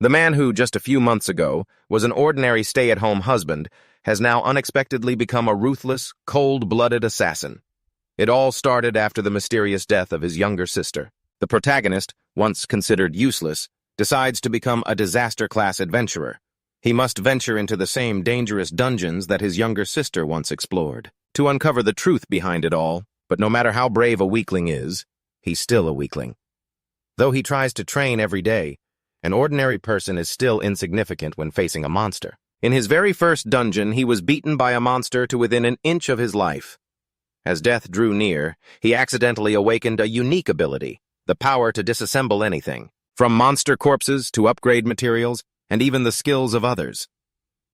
The man who, just a few months ago, was an ordinary stay-at-home husband has now unexpectedly become a ruthless, cold-blooded assassin. It all started after the mysterious death of his younger sister. The protagonist, once considered useless, decides to become a disaster-class adventurer. He must venture into the same dangerous dungeons that his younger sister once explored, to uncover the truth behind it all. But no matter how brave a weakling is, he's still a weakling. Though he tries to train every day, an ordinary person is still insignificant when facing a monster. In his very first dungeon, he was beaten by a monster to within an inch of his life. As death drew near, he accidentally awakened a unique ability, the power to disassemble anything, from monster corpses to upgrade materials, and even the skills of others.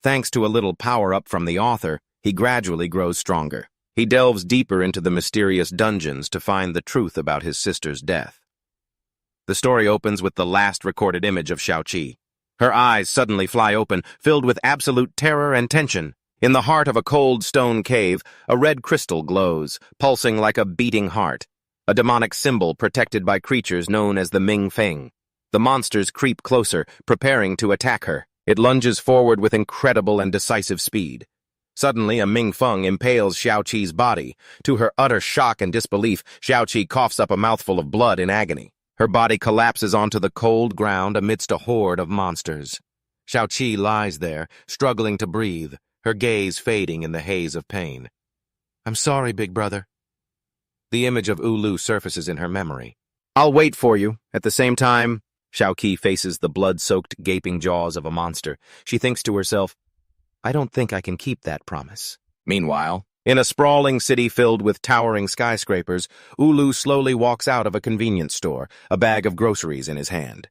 Thanks to a little power-up from the author, he gradually grows stronger. He delves deeper into the mysterious dungeons to find the truth about his sister's death. The story opens with the last recorded image of Xiaoqi. Her eyes suddenly fly open, filled with absolute terror and tension. In the heart of a cold stone cave, a red crystal glows, pulsing like a beating heart, a demonic symbol protected by creatures known as the Ming Feng. The monsters creep closer, preparing to attack her. It lunges forward with incredible and decisive speed. Suddenly, a Ming Feng impales Xiaoqi's body. To her utter shock and disbelief, Xiaoqi coughs up a mouthful of blood in agony. Her body collapses onto the cold ground amidst a horde of monsters. Xiaoqi lies there, struggling to breathe, her gaze fading in the haze of pain. "I'm sorry, big brother." The image of Ulu surfaces in her memory. "I'll wait for you." At the same time, Xiaoqi faces the blood-soaked, gaping jaws of a monster. She thinks to herself, "I don't think I can keep that promise." Meanwhile, in a sprawling city filled with towering skyscrapers, Ulu slowly walks out of a convenience store, a bag of groceries in his hand.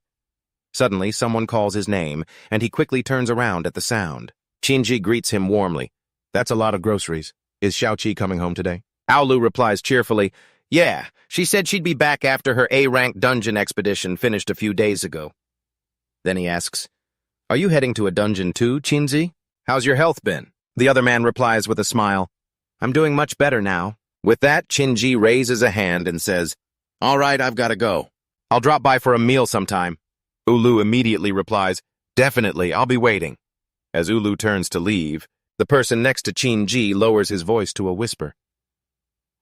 Suddenly, someone calls his name, and he quickly turns around at the sound. Qinji greets him warmly. "That's a lot of groceries. Is Xiaoqi coming home today?" Aolu replies cheerfully, "Yeah, she said she'd be back after her A-rank dungeon expedition finished a few days ago." Then he asks, "Are you heading to a dungeon too, Qinji? How's your health been?" The other man replies with a smile, "I'm doing much better now." With that, Qinji raises a hand and says, "All right, I've got to go. I'll drop by for a meal sometime." Ulu immediately replies, "Definitely, I'll be waiting." As Ulu turns to leave, the person next to Qinji lowers his voice to a whisper.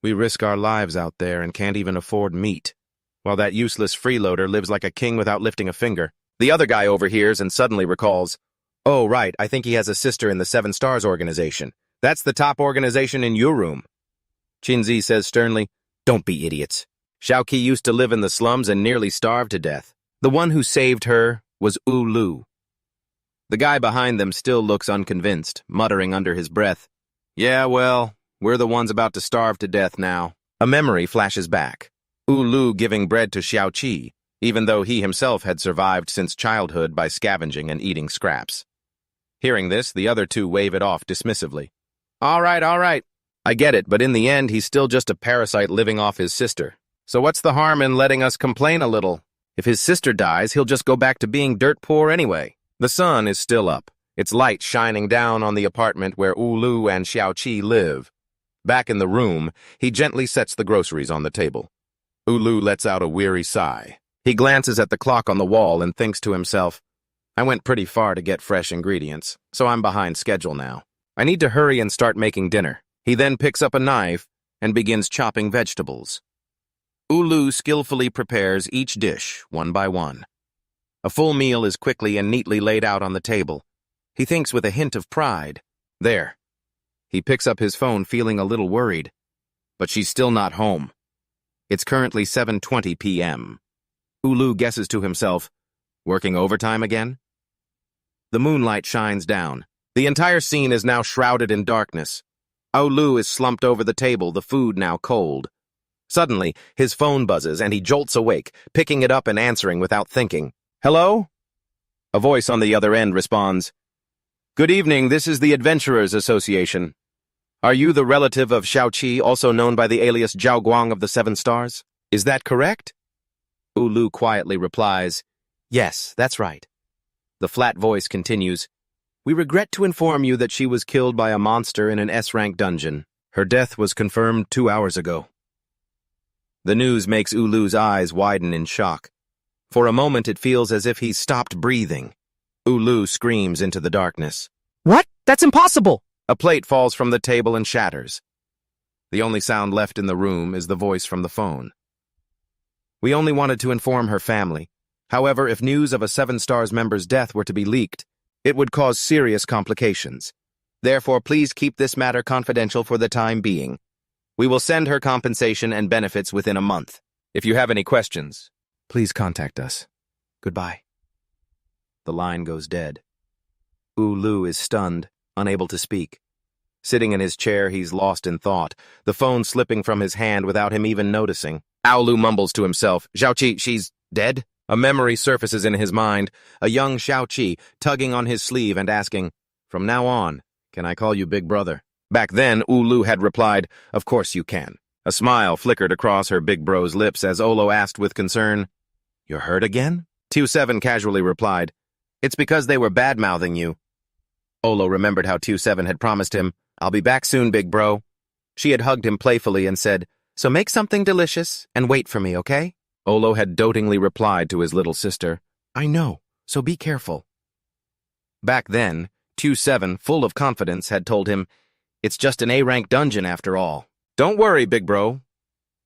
"We risk our lives out there and can't even afford meat, while that useless freeloader lives like a king without lifting a finger." The other guy overhears and suddenly recalls, "Oh, right, I think he has a sister in the Seven Stars organization. That's the top organization in your room." Qinji says sternly, "Don't be idiots. Xiaoqi used to live in the slums and nearly starved to death. The one who saved her was Ulu." The guy behind them still looks unconvinced, muttering under his breath, "Yeah, well, we're the ones about to starve to death now." A memory flashes back. Ulu giving bread to Xiaoqi, even though he himself had survived since childhood by scavenging and eating scraps. Hearing this, the other two wave it off dismissively. All right. I get it, but in the end, he's still just a parasite living off his sister. So what's the harm in letting us complain a little? If his sister dies, he'll just go back to being dirt poor anyway." The sun is still up, its light shining down on the apartment where Ulu and Xiaoqi live. Back in the room, he gently sets the groceries on the table. Ulu lets out a weary sigh. He glances at the clock on the wall and thinks to himself, "I went pretty far to get fresh ingredients, so I'm behind schedule now. I need to hurry and start making dinner." He then picks up a knife and begins chopping vegetables. Ulu skillfully prepares each dish, one by one. A full meal is quickly and neatly laid out on the table. He thinks with a hint of pride, "There." He picks up his phone feeling a little worried, but she's still not home. It's currently 7:20 p.m. Ulu guesses to himself, working overtime again? The moonlight shines down. The entire scene is now shrouded in darkness. Ulu is slumped over the table, the food now cold. Suddenly, his phone buzzes and he jolts awake, picking it up and answering without thinking. "Hello?" A voice on the other end responds, "Good evening, this is the Adventurers Association. Are you the relative of Xiaoqi, also known by the alias Zhao Guang of the Seven Stars? Is that correct?" Ulu quietly replies, "Yes, that's right." The flat voice continues, "We regret to inform you that she was killed by a monster in an S-rank dungeon. Her death was confirmed 2 hours ago." The news makes Ulu's eyes widen in shock. For a moment it feels as if he's stopped breathing. Ulu screams into the darkness. What? That's impossible! A plate falls from the table and shatters. The only sound left in the room is the voice from the phone. We only wanted to inform her family. However, if news of a 7 Stars member's death were to be leaked, it would cause serious complications. Therefore, please keep this matter confidential for the time being. We will send her compensation and benefits within a month. If you have any questions, please contact us. Goodbye. The line goes dead. Ulu is stunned, unable to speak. Sitting in his chair, he's lost in thought, the phone slipping from his hand without him even noticing. Ulu mumbles to himself, Xiaoqi, she's dead? A memory surfaces in his mind, a young Xiaoqi tugging on his sleeve and asking, from now on, can I call you Big Brother? Back then, Ulu had replied, of course you can. A smile flickered across her big bro's lips as Olo asked with concern, you're hurt again? 2-7 casually replied, it's because they were bad-mouthing you. Olo remembered how 2-7 had promised him, I'll be back soon, big bro. She had hugged him playfully and said, so make something delicious and wait for me, okay? Olo had dotingly replied to his little sister, I know, so be careful. Back then, 2-7, full of confidence, had told him, it's just an A-rank dungeon after all. Don't worry, big bro.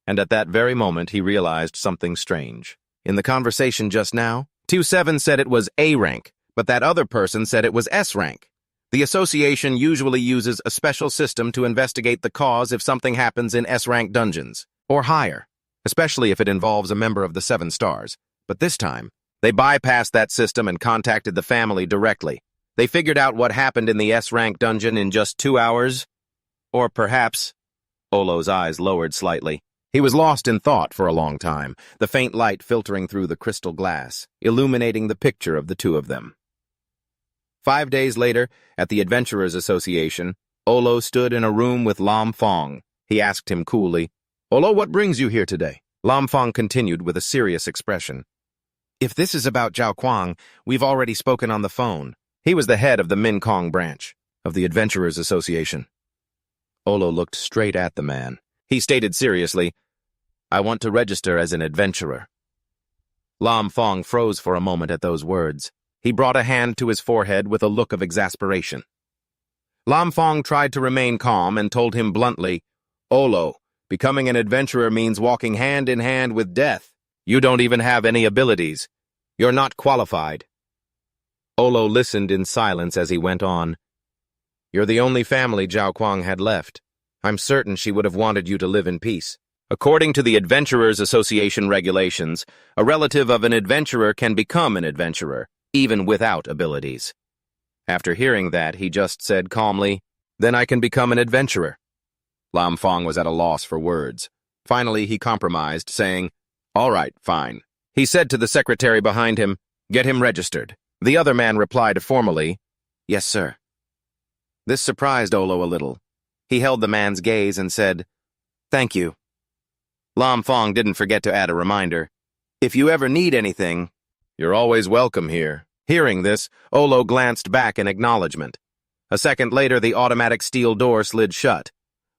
And at that very moment, he realized something strange. In the conversation just now, 2-7 said it was A-rank, but that other person said it was S-rank. The association usually uses a special system to investigate the cause if something happens in S-rank dungeons, or higher, especially if it involves a member of the 7 Stars. But this time, they bypassed that system and contacted the family directly. They figured out what happened in the S-rank dungeon in just 2 hours. Or perhaps... Olo's eyes lowered slightly. He was lost in thought for a long time, the faint light filtering through the crystal glass, illuminating the picture of the two of them. 5 days later, at the Adventurers Association, Olo stood in a room with Lam Fong. He asked him coolly, Olo, what brings you here today? Lam Fong continued with a serious expression. If this is about Zhao Kuang, we've already spoken on the phone. He was the head of the Min Kong branch of the Adventurers Association. Olo looked straight at the man. He stated seriously, I want to register as an adventurer. Lam Fong froze for a moment at those words. He brought a hand to his forehead with a look of exasperation. Lam Fong tried to remain calm and told him bluntly, Olo, becoming an adventurer means walking hand in hand with death. You don't even have any abilities. You're not qualified. Olo listened in silence as he went on. You're the only family Zhao Kuang had left. I'm certain she would have wanted you to live in peace. According to the Adventurers Association regulations, a relative of an adventurer can become an adventurer, even without abilities. After hearing that, he just said calmly, then I can become an adventurer. Lam Fong was at a loss for words. Finally, he compromised, saying, all right, fine. He said to the secretary behind him, get him registered. The other man replied formally, yes, sir. This surprised Olo a little. He held the man's gaze and said, thank you. Lam Fong didn't forget to add a reminder. If you ever need anything, you're always welcome here. Hearing this, Olo glanced back in acknowledgement. A second later, the automatic steel door slid shut.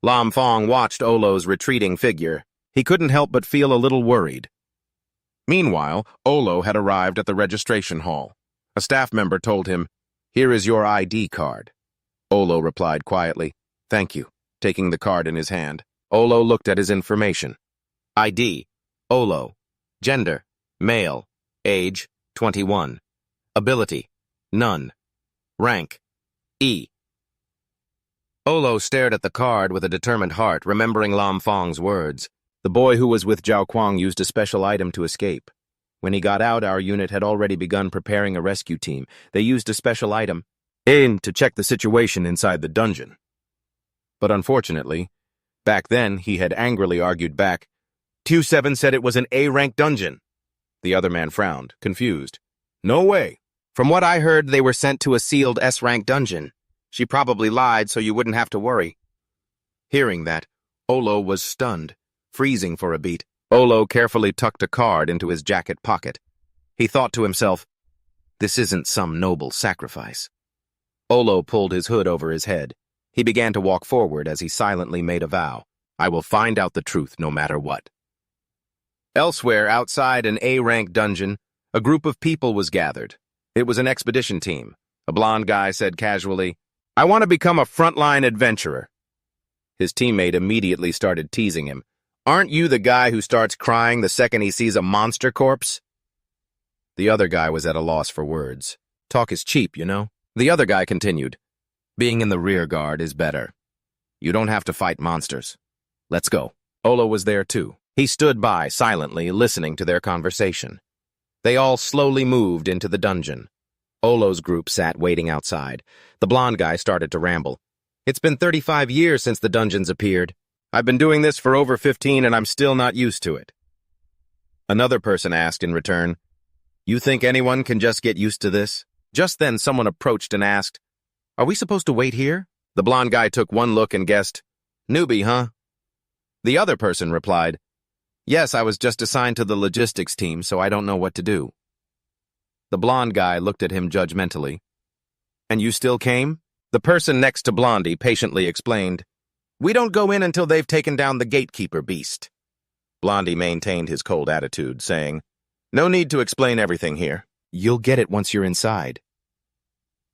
Lam Fong watched Olo's retreating figure. He couldn't help but feel a little worried. Meanwhile, Olo had arrived at the registration hall. A staff member told him, here is your ID card. Olo replied quietly, thank you, taking the card in his hand. Olo looked at his information. ID, Olo. Gender, male. Age, 21. Ability, none. Rank, E. Olo stared at the card with a determined heart, remembering Lam Fong's words. The boy who was with Zhao Kuang used a special item to escape. When he got out, our unit had already begun preparing a rescue team. They used a special item to check the situation inside the dungeon. But unfortunately, back then he had angrily argued back, 2-7 said it was an A-rank dungeon. The other man frowned, confused. No way. From what I heard, they were sent to a sealed S-rank dungeon. She probably lied so you wouldn't have to worry. Hearing that, Olo was stunned, freezing for a beat. Olo carefully tucked a card into his jacket pocket. He thought to himself, this isn't some noble sacrifice. Olo pulled his hood over his head. He began to walk forward as he silently made a vow. I will find out the truth no matter what. Elsewhere, outside an A-rank dungeon, a group of people was gathered. It was an expedition team. A blond guy said casually, "I want to become a frontline adventurer." His teammate immediately started teasing him. "Aren't you the guy who starts crying the second he sees a monster corpse?" The other guy was at a loss for words. Talk is cheap, you know? The other guy continued, "Being in the rear guard is better. You don't have to fight monsters. Let's go." Olo was there too. He stood by, silently, listening to their conversation. They all slowly moved into the dungeon. Olo's group sat waiting outside. The blond guy started to ramble. "It's been 35 years since the dungeons appeared. I've been doing this for over 15 and I'm still not used to it." Another person asked in return, "You think anyone can just get used to this?" Just then someone approached and asked, "Are we supposed to wait here?" The blond guy took one look and guessed, "Newbie, huh?" The other person replied, "Yes, I was just assigned to the logistics team, so I don't know what to do." The blond guy looked at him judgmentally. "And you still came?" The person next to Blondie patiently explained, "We don't go in until they've taken down the gatekeeper beast." Blondie maintained his cold attitude, saying, "No need to explain everything here. You'll get it once you're inside."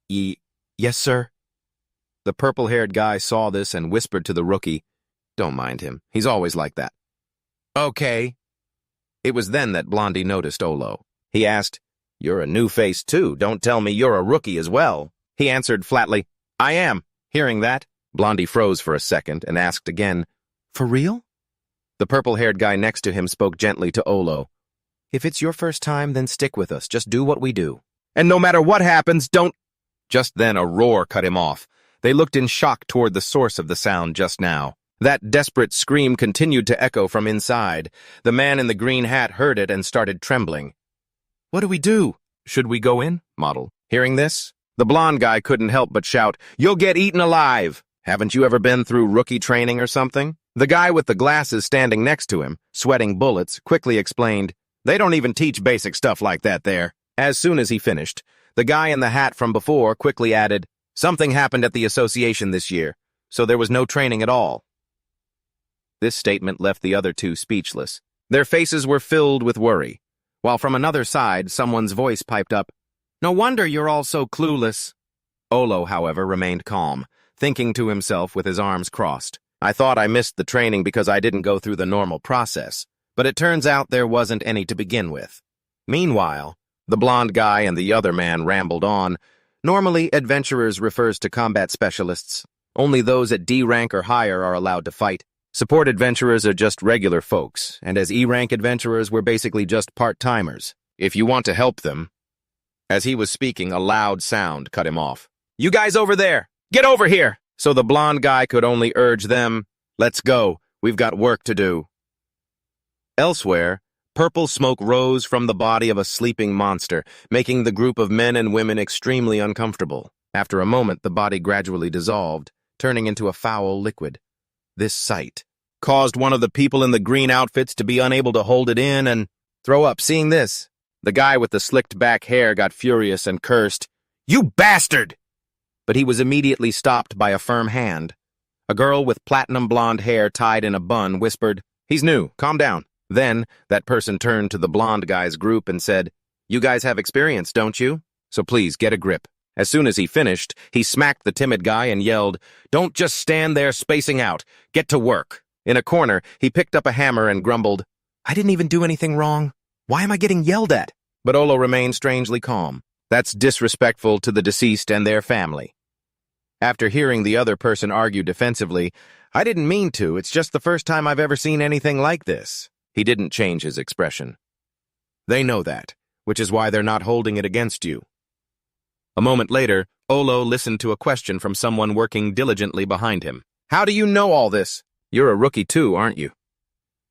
Yes, sir." The purple-haired guy saw this and whispered to the rookie, "Don't mind him. He's always like that." "Okay." It was then that Blondie noticed Olo. He asked, "You're a new face too. Don't tell me you're a rookie as well." He answered flatly, "I am." Hearing that, Blondie froze for a second and asked again, "For real?" The purple-haired guy next to him spoke gently to Olo. "If it's your first time, then stick with us. Just do what we do. And no matter what happens, don't—" Just then a roar cut him off. They looked in shock toward the source of the sound just now. That desperate scream continued to echo from inside. The man in the green hat heard it and started trembling. "What do we do?" "Should we go in?" Model. Hearing this, the blond guy couldn't help but shout, "You'll get eaten alive! Haven't you ever been through rookie training or something?" The guy with the glasses standing next to him, sweating bullets, quickly explained, "They don't even teach basic stuff like that there." As soon as he finished, the guy in the hat from before quickly added, "Something happened at the association this year, so there was no training at all." This statement left the other two speechless. Their faces were filled with worry, while from another side someone's voice piped up, "No wonder you're all so clueless." Olo, however, remained calm, thinking to himself with his arms crossed. "I thought I missed the training because I didn't go through the normal process, but it turns out there wasn't any to begin with." Meanwhile, the blond guy and the other man rambled on. "Normally, adventurers refers to combat specialists. Only those at D rank or higher are allowed to fight. Support adventurers are just regular folks, and as E rank adventurers, we're basically just part-timers. If you want to help them..." As he was speaking, a loud sound cut him off. "You guys over there, get over here!" So the blond guy could only urge them, "Let's go, we've got work to do." Elsewhere, purple smoke rose from the body of a sleeping monster, making the group of men and women extremely uncomfortable. After a moment, the body gradually dissolved, turning into a foul liquid. This sight caused one of the people in the green outfits to be unable to hold it in and throw up. Seeing this, the guy with the slicked back hair got furious and cursed, "You bastard!" But he was immediately stopped by a firm hand. A girl with platinum blonde hair tied in a bun whispered, "He's new, calm down." Then, that person turned to the blonde guy's group and said, "You guys have experience, don't you? So please, get a grip." As soon as he finished, he smacked the timid guy and yelled, "Don't just stand there spacing out. Get to work." In a corner, he picked up a hammer and grumbled, "I didn't even do anything wrong. Why am I getting yelled at?" But Olo remained strangely calm. That's disrespectful to the deceased and their family. After hearing the other person argue defensively, "I didn't mean to, it's just the first time I've ever seen anything like this," he didn't change his expression. "They know that, which is why they're not holding it against you." A moment later, Olo listened to a question from someone working diligently behind him. "How do you know all this? You're a rookie too, aren't you?"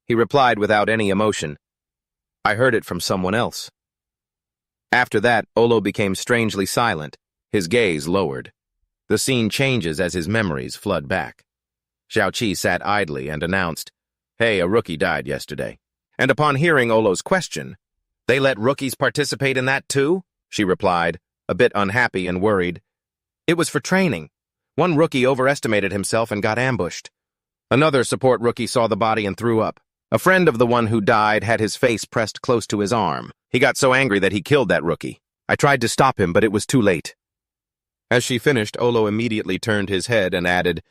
He replied without any emotion, "I heard it from someone else." After that, Olo became strangely silent, his gaze lowered. The scene changes as his memories flood back. Xiaoqi sat idly and announced, "Hey, a rookie died yesterday." And upon hearing Olo's question, "They let rookies participate in that too?" she replied, a bit unhappy and worried. "It was for training. One rookie overestimated himself and got ambushed. Another support rookie saw the body and threw up. A friend of the one who died had his face pressed close to his arm. He got so angry that he killed that rookie. I tried to stop him, but it was too late. As she finished, Olo immediately turned his head and added,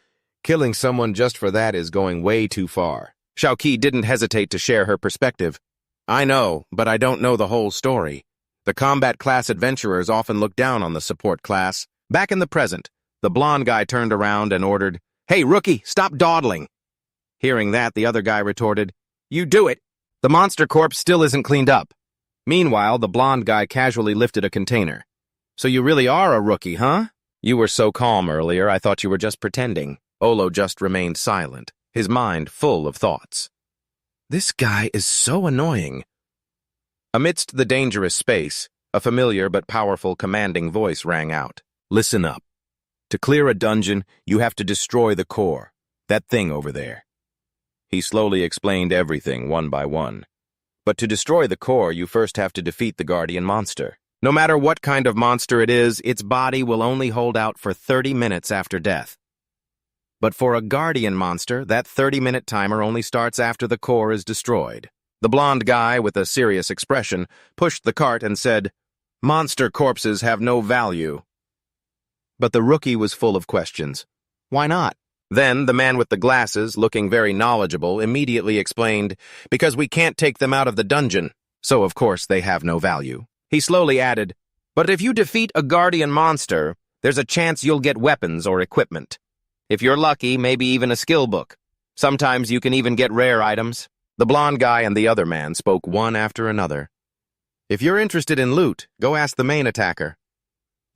killing someone just for that is going way too far. Xiaoqi didn't hesitate to share her perspective. I know, but I don't know the whole story. The combat class adventurers often look down on the support class. Back in the present, the blonde guy turned around and ordered, "Hey, rookie, stop dawdling." Hearing that, the other guy retorted, "You do it. The monster corpse still isn't cleaned up." Meanwhile, the blonde guy casually lifted a container. "So you really are a rookie, huh? You were so calm earlier, I thought you were just pretending." Olo just remained silent, his mind full of thoughts. This guy is so annoying. Amidst the dangerous space, a familiar but powerful commanding voice rang out. Listen up. To clear a dungeon, you have to destroy the core. That thing over there. He slowly explained everything one by one. But to destroy the core, you first have to defeat the guardian monster. No matter what kind of monster it is, its body will only hold out for 30 minutes after death. But for a guardian monster, that 30-minute timer only starts after the core is destroyed. The blonde guy, with a serious expression, pushed the cart and said, "Monster corpses have no value." But the rookie was full of questions. Why not? Then the man with the glasses, looking very knowledgeable, immediately explained, "Because we can't take them out of the dungeon, so of course they have no value." He slowly added, "But if you defeat a guardian monster, there's a chance you'll get weapons or equipment. If you're lucky, maybe even a skill book. Sometimes you can even get rare items." The blonde guy and the other man spoke one after another. "If you're interested in loot, go ask the main attacker.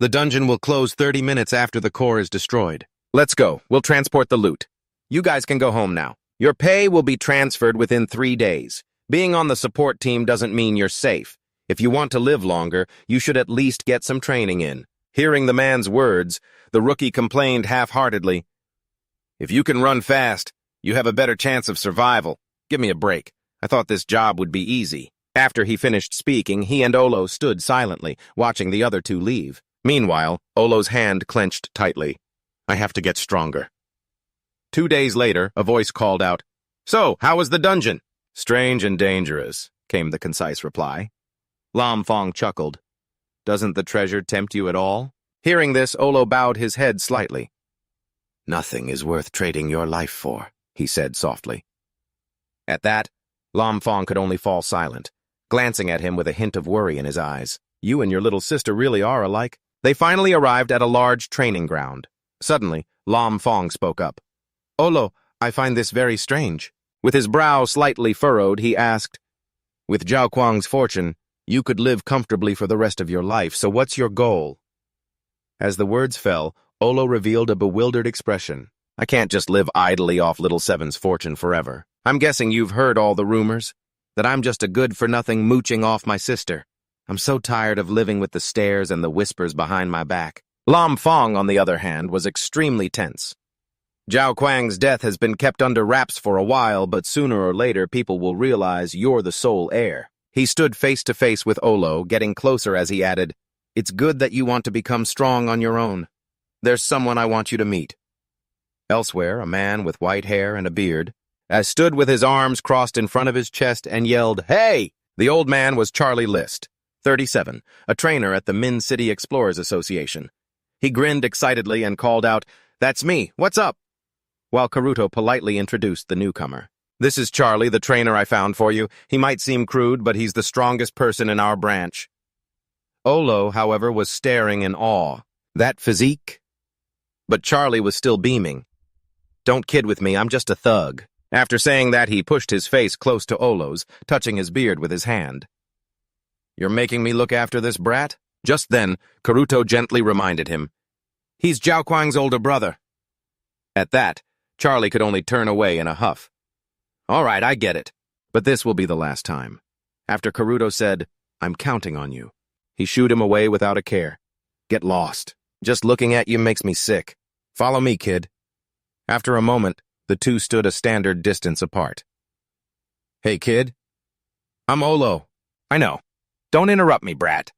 The dungeon will close 30 minutes after the core is destroyed. Let's go. We'll transport the loot. You guys can go home now. Your pay will be transferred within 3 days. Being on the support team doesn't mean you're safe. If you want to live longer, you should at least get some training in." Hearing the man's words, the rookie complained half-heartedly, "If you can run fast, you have a better chance of survival. Give me a break. I thought this job would be easy." After he finished speaking, he and Olo stood silently, watching the other two leave. Meanwhile, Olo's hand clenched tightly. "I have to get stronger." 2 days later, a voice called out, "So, how was the dungeon?" "Strange and dangerous," came the concise reply. Lam Fong chuckled. "Doesn't the treasure tempt you at all?" Hearing this, Olo bowed his head slightly. "Nothing is worth trading your life for," he said softly. At that, Lam Fong could only fall silent, glancing at him with a hint of worry in his eyes. "You and your little sister really are alike." They finally arrived at a large training ground. Suddenly, Lam Fong spoke up. "Olo, I find this very strange." With his brow slightly furrowed, he asked, "With Zhao Kuang's fortune, you could live comfortably for the rest of your life, so what's your goal?" As the words fell, Olo revealed a bewildered expression. "I can't just live idly off Little Seven's fortune forever. I'm guessing you've heard all the rumors, that I'm just a good-for-nothing mooching off my sister. I'm so tired of living with the stares and the whispers behind my back." Lam Fong, on the other hand, was extremely tense. "Zhao Kuang's death has been kept under wraps for a while, but sooner or later people will realize you're the sole heir." He stood face to face with Olo, getting closer as he added, "It's good that you want to become strong on your own. There's someone I want you to meet." Elsewhere, a man with white hair and a beard, stood with his arms crossed in front of his chest and yelled, "Hey!" The old man was Charlie List, 37, a trainer at the Min City Explorers Association. He grinned excitedly and called out, "That's me, what's up?" While Karuto politely introduced the newcomer. "This is Charlie, the trainer I found for you. He might seem crude, but he's the strongest person in our branch." Olo, however, was staring in awe. That physique? But Charlie was still beaming. "Don't kid with me, I'm just a thug." After saying that, he pushed his face close to Olo's, touching his beard with his hand. "You're making me look after this brat?" Just then, Karuto gently reminded him, "He's Zhao Kuang's older brother." At that, Charlie could only turn away in a huff. "All right, I get it, but this will be the last time." After Karuto said, "I'm counting on you," he shooed him away without a care. "Get lost. Just looking at you makes me sick. Follow me, kid." After a moment, the two stood a standard distance apart. "Hey, kid." "I'm Olo." "I know. Don't interrupt me, brat."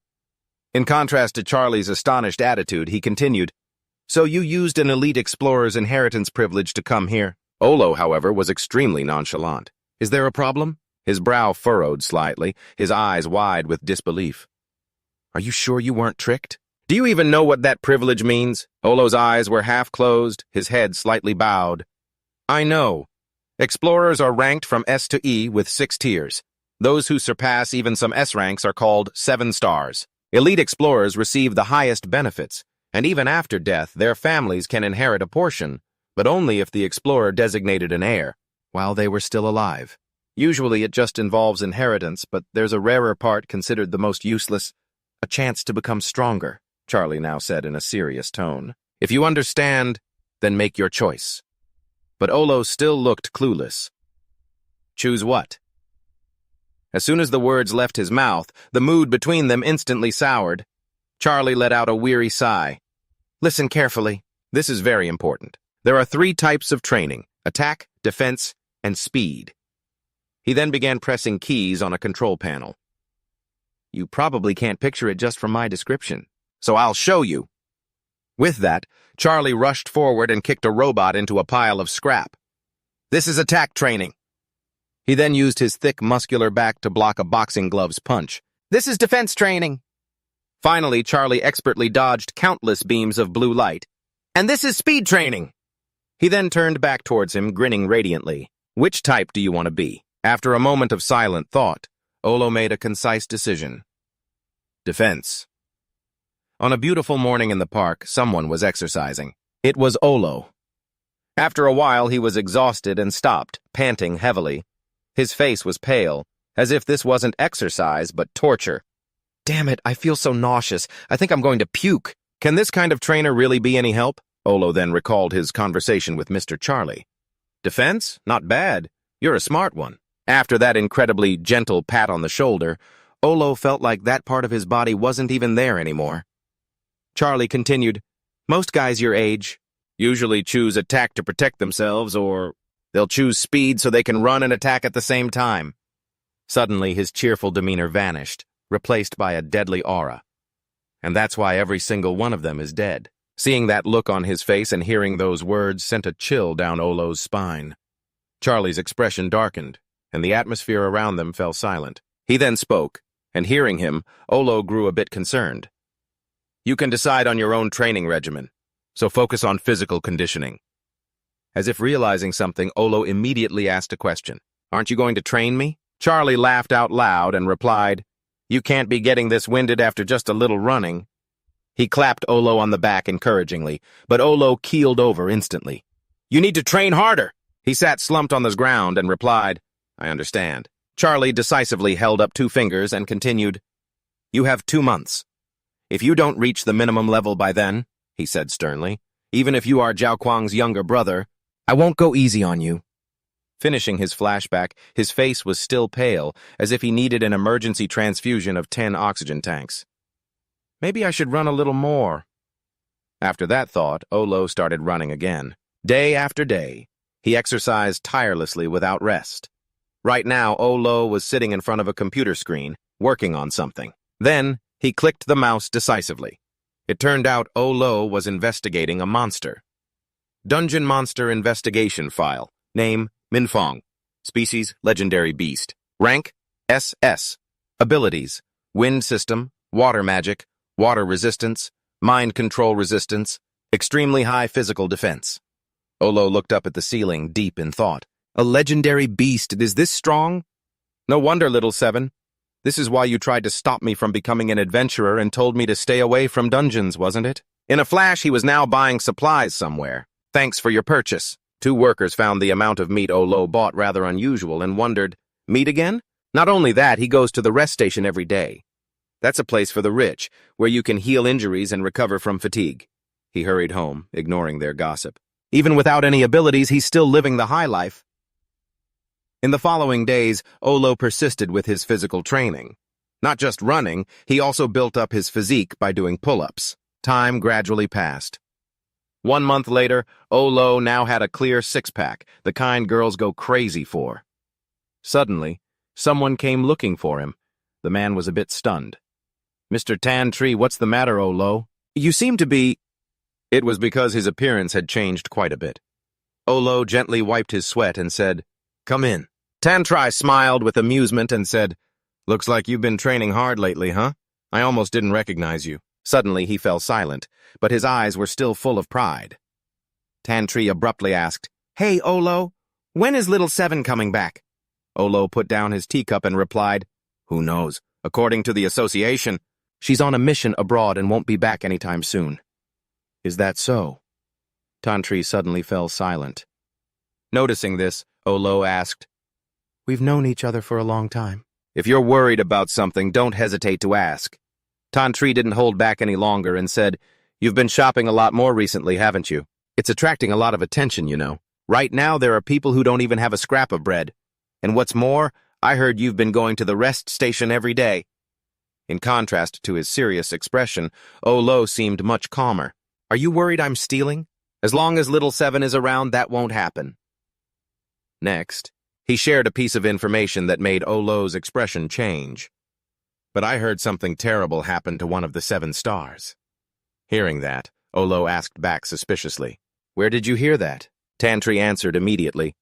In contrast to Charlie's astonished attitude, he continued, "So you used an elite explorer's inheritance privilege to come here?" Olo, however, was extremely nonchalant. "Is there a problem?" His brow furrowed slightly, his eyes wide with disbelief. Are you sure you weren't tricked? Do you even know what that privilege means? Olo's eyes were half closed, his head slightly bowed. I know. Explorers are ranked from S to E with 6 tiers. Those who surpass even some S ranks are called 7 stars. Elite explorers receive the highest benefits, and even after death, their families can inherit a portion, but only if the explorer designated an heir, while they were still alive. Usually it just involves inheritance, but there's a rarer part considered the most useless, a chance to become stronger, Charlie now said in a serious tone. If you understand, then make your choice. But Olo still looked clueless. Choose what? As soon as the words left his mouth, the mood between them instantly soured. Charlie let out a weary sigh. Listen carefully. This is very important. There are 3 types of training: attack, defense, and speed. He then began pressing keys on a control panel. You probably can't picture it just from my description, so I'll show you. With that, Charlie rushed forward and kicked a robot into a pile of scrap. This is attack training. He then used his thick, muscular back to block a boxing glove's punch. This is defense training. Finally, Charlie expertly dodged countless beams of blue light. And this is speed training. He then turned back towards him, grinning radiantly. Which type do you want to be? After a moment of silent thought, Olo made a concise decision. Defense. On a beautiful morning in the park, someone was exercising. It was Olo. After a while, he was exhausted and stopped, panting heavily. His face was pale, as if this wasn't exercise, but torture. Damn it, I feel so nauseous. I think I'm going to puke. Can this kind of trainer really be any help? Olo then recalled his conversation with Mr. Charlie. Defense? Not bad. You're a smart one. After that incredibly gentle pat on the shoulder, Olo felt like that part of his body wasn't even there anymore. Charlie continued, most guys your age usually choose attack to protect themselves, or they'll choose speed so they can run and attack at the same time. Suddenly, his cheerful demeanor vanished, replaced by a deadly aura. And that's why every single one of them is dead. Seeing that look on his face and hearing those words sent a chill down Olo's spine. Charlie's expression darkened, and the atmosphere around them fell silent. He then spoke, and hearing him, Olo grew a bit concerned. You can decide on your own training regimen, so focus on physical conditioning. As if realizing something, Olo immediately asked a question. Aren't you going to train me? Charlie laughed out loud and replied, You can't be getting this winded after just a little running. He clapped Olo on the back encouragingly, but Olo keeled over instantly. You need to train harder. He sat slumped on the ground and replied, I understand. Charlie decisively held up 2 fingers and continued, You have 2 months. If you don't reach the minimum level by then, he said sternly, even if you are Zhao Kuang's younger brother, I won't go easy on you. Finishing his flashback, his face was still pale, as if he needed an emergency transfusion of 10 oxygen tanks. Maybe I should run a little more. After that thought, Olo started running again. Day after day, he exercised tirelessly without rest. Right now, Olo was sitting in front of a computer screen, working on something. Then, he clicked the mouse decisively. It turned out Olo was investigating a monster. Dungeon Monster Investigation File. Name, Minfong. Species, Legendary Beast. Rank, SS. Abilities, Wind System, Water Magic, Water Resistance, Mind Control Resistance, Extremely High Physical Defense. Olo looked up at the ceiling, deep in thought. A legendary beast, is this strong? No wonder, little Seven. This is why you tried to stop me from becoming an adventurer and told me to stay away from dungeons, wasn't it? In a flash, he was now buying supplies somewhere. Thanks for your purchase. 2 workers found the amount of meat Olo bought rather unusual and wondered, meat again? Not only that, he goes to the rest station every day. That's a place for the rich, where you can heal injuries and recover from fatigue. He hurried home, ignoring their gossip. Even without any abilities, he's still living the high life. In the following days, Olo persisted with his physical training. Not just running, he also built up his physique by doing pull-ups. Time gradually passed. 1 month later, Olo now had a clear 6-pack, the kind girls go crazy for. Suddenly, someone came looking for him. The man was a bit stunned. Mr. Tan-Tree, what's the matter, Olo? You seem to be... It was because his appearance had changed quite a bit. Olo gently wiped his sweat and said, Come in. Tan-Tree smiled with amusement and said, Looks like you've been training hard lately, huh? I almost didn't recognize you. Suddenly he fell silent, but his eyes were still full of pride. Tantri abruptly asked, "Hey, Olo, when is little Seven coming back?" Olo put down his teacup and replied, "Who knows? According to the association, she's on a mission abroad and won't be back anytime soon." "Is that so?" Tantri suddenly fell silent. Noticing this, Olo asked, "We've known each other for a long time. If you're worried about something, don't hesitate to ask." Tantri didn't hold back any longer and said, "You've been shopping a lot more recently, haven't you? It's attracting a lot of attention, you know. Right now, there are people who don't even have a scrap of bread. And what's more, I heard you've been going to the rest station every day." In contrast to his serious expression, Olo seemed much calmer. "Are you worried I'm stealing? As long as little Seven is around, that won't happen." Next, he shared a piece of information that made Olo's expression change. "But I heard something terrible happen to one of the 7 stars." Hearing that, Olo asked back suspiciously, "Where did you hear that?" Tantri answered immediately,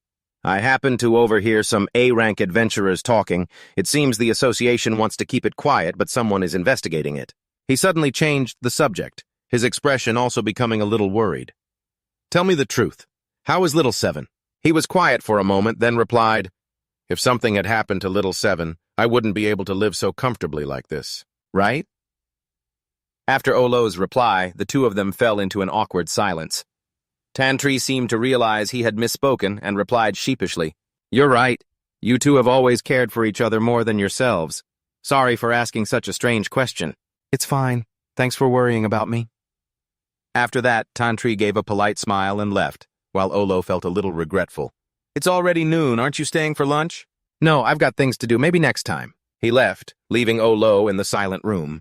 "I happened to overhear some A-rank adventurers talking. It seems the association wants to keep it quiet, but someone is investigating it." He suddenly changed the subject, his expression also becoming a little worried. "Tell me the truth. How is little Seven?" He was quiet for a moment, then replied, "If something had happened to little Seven, I wouldn't be able to live so comfortably like this, right?" After Olo's reply, the two of them fell into an awkward silence. Tantri seemed to realize he had misspoken and replied sheepishly, "You're right. You two have always cared for each other more than yourselves. Sorry for asking such a strange question." "It's fine. Thanks for worrying about me." After that, Tantri gave a polite smile and left, while Olo felt a little regretful. "It's already noon. Aren't you staying for lunch?" "No, I've got things to do. Maybe next time." He left, leaving Olo in the silent room.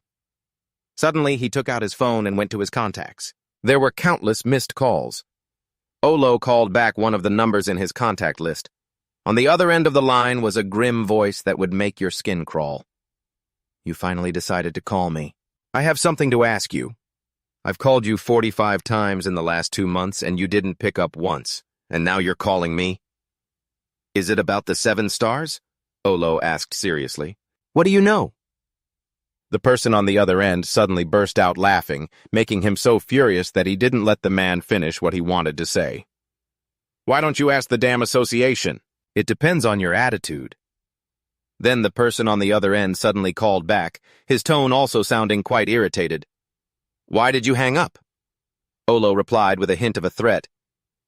Suddenly, he took out his phone and went to his contacts. There were countless missed calls. Olo called back one of the numbers in his contact list. On the other end of the line was a grim voice that would make your skin crawl. "You finally decided to call me. I have something to ask you. I've called you 45 times in the last 2 months, and you didn't pick up once, and now you're calling me?" "Is it about the 7 stars?" Olo asked seriously. "What do you know?" The person on the other end suddenly burst out laughing, making him so furious that he didn't let the man finish what he wanted to say. "Why don't you ask the damn association? It depends on your attitude." Then the person on the other end suddenly called back, his tone also sounding quite irritated. "Why did you hang up?" Olo replied with a hint of a threat.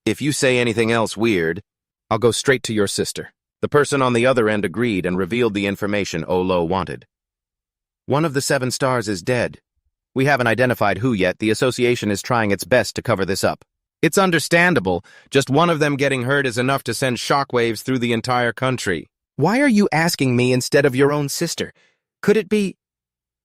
"If you say anything else weird, I'll go straight to your sister." The person on the other end agreed and revealed the information Olo wanted. "One of the 7 stars is dead. We haven't identified who yet. The association is trying its best to cover this up. It's understandable. Just one of them getting hurt is enough to send shockwaves through the entire country." "Why are you asking me instead of your own sister? Could it be—"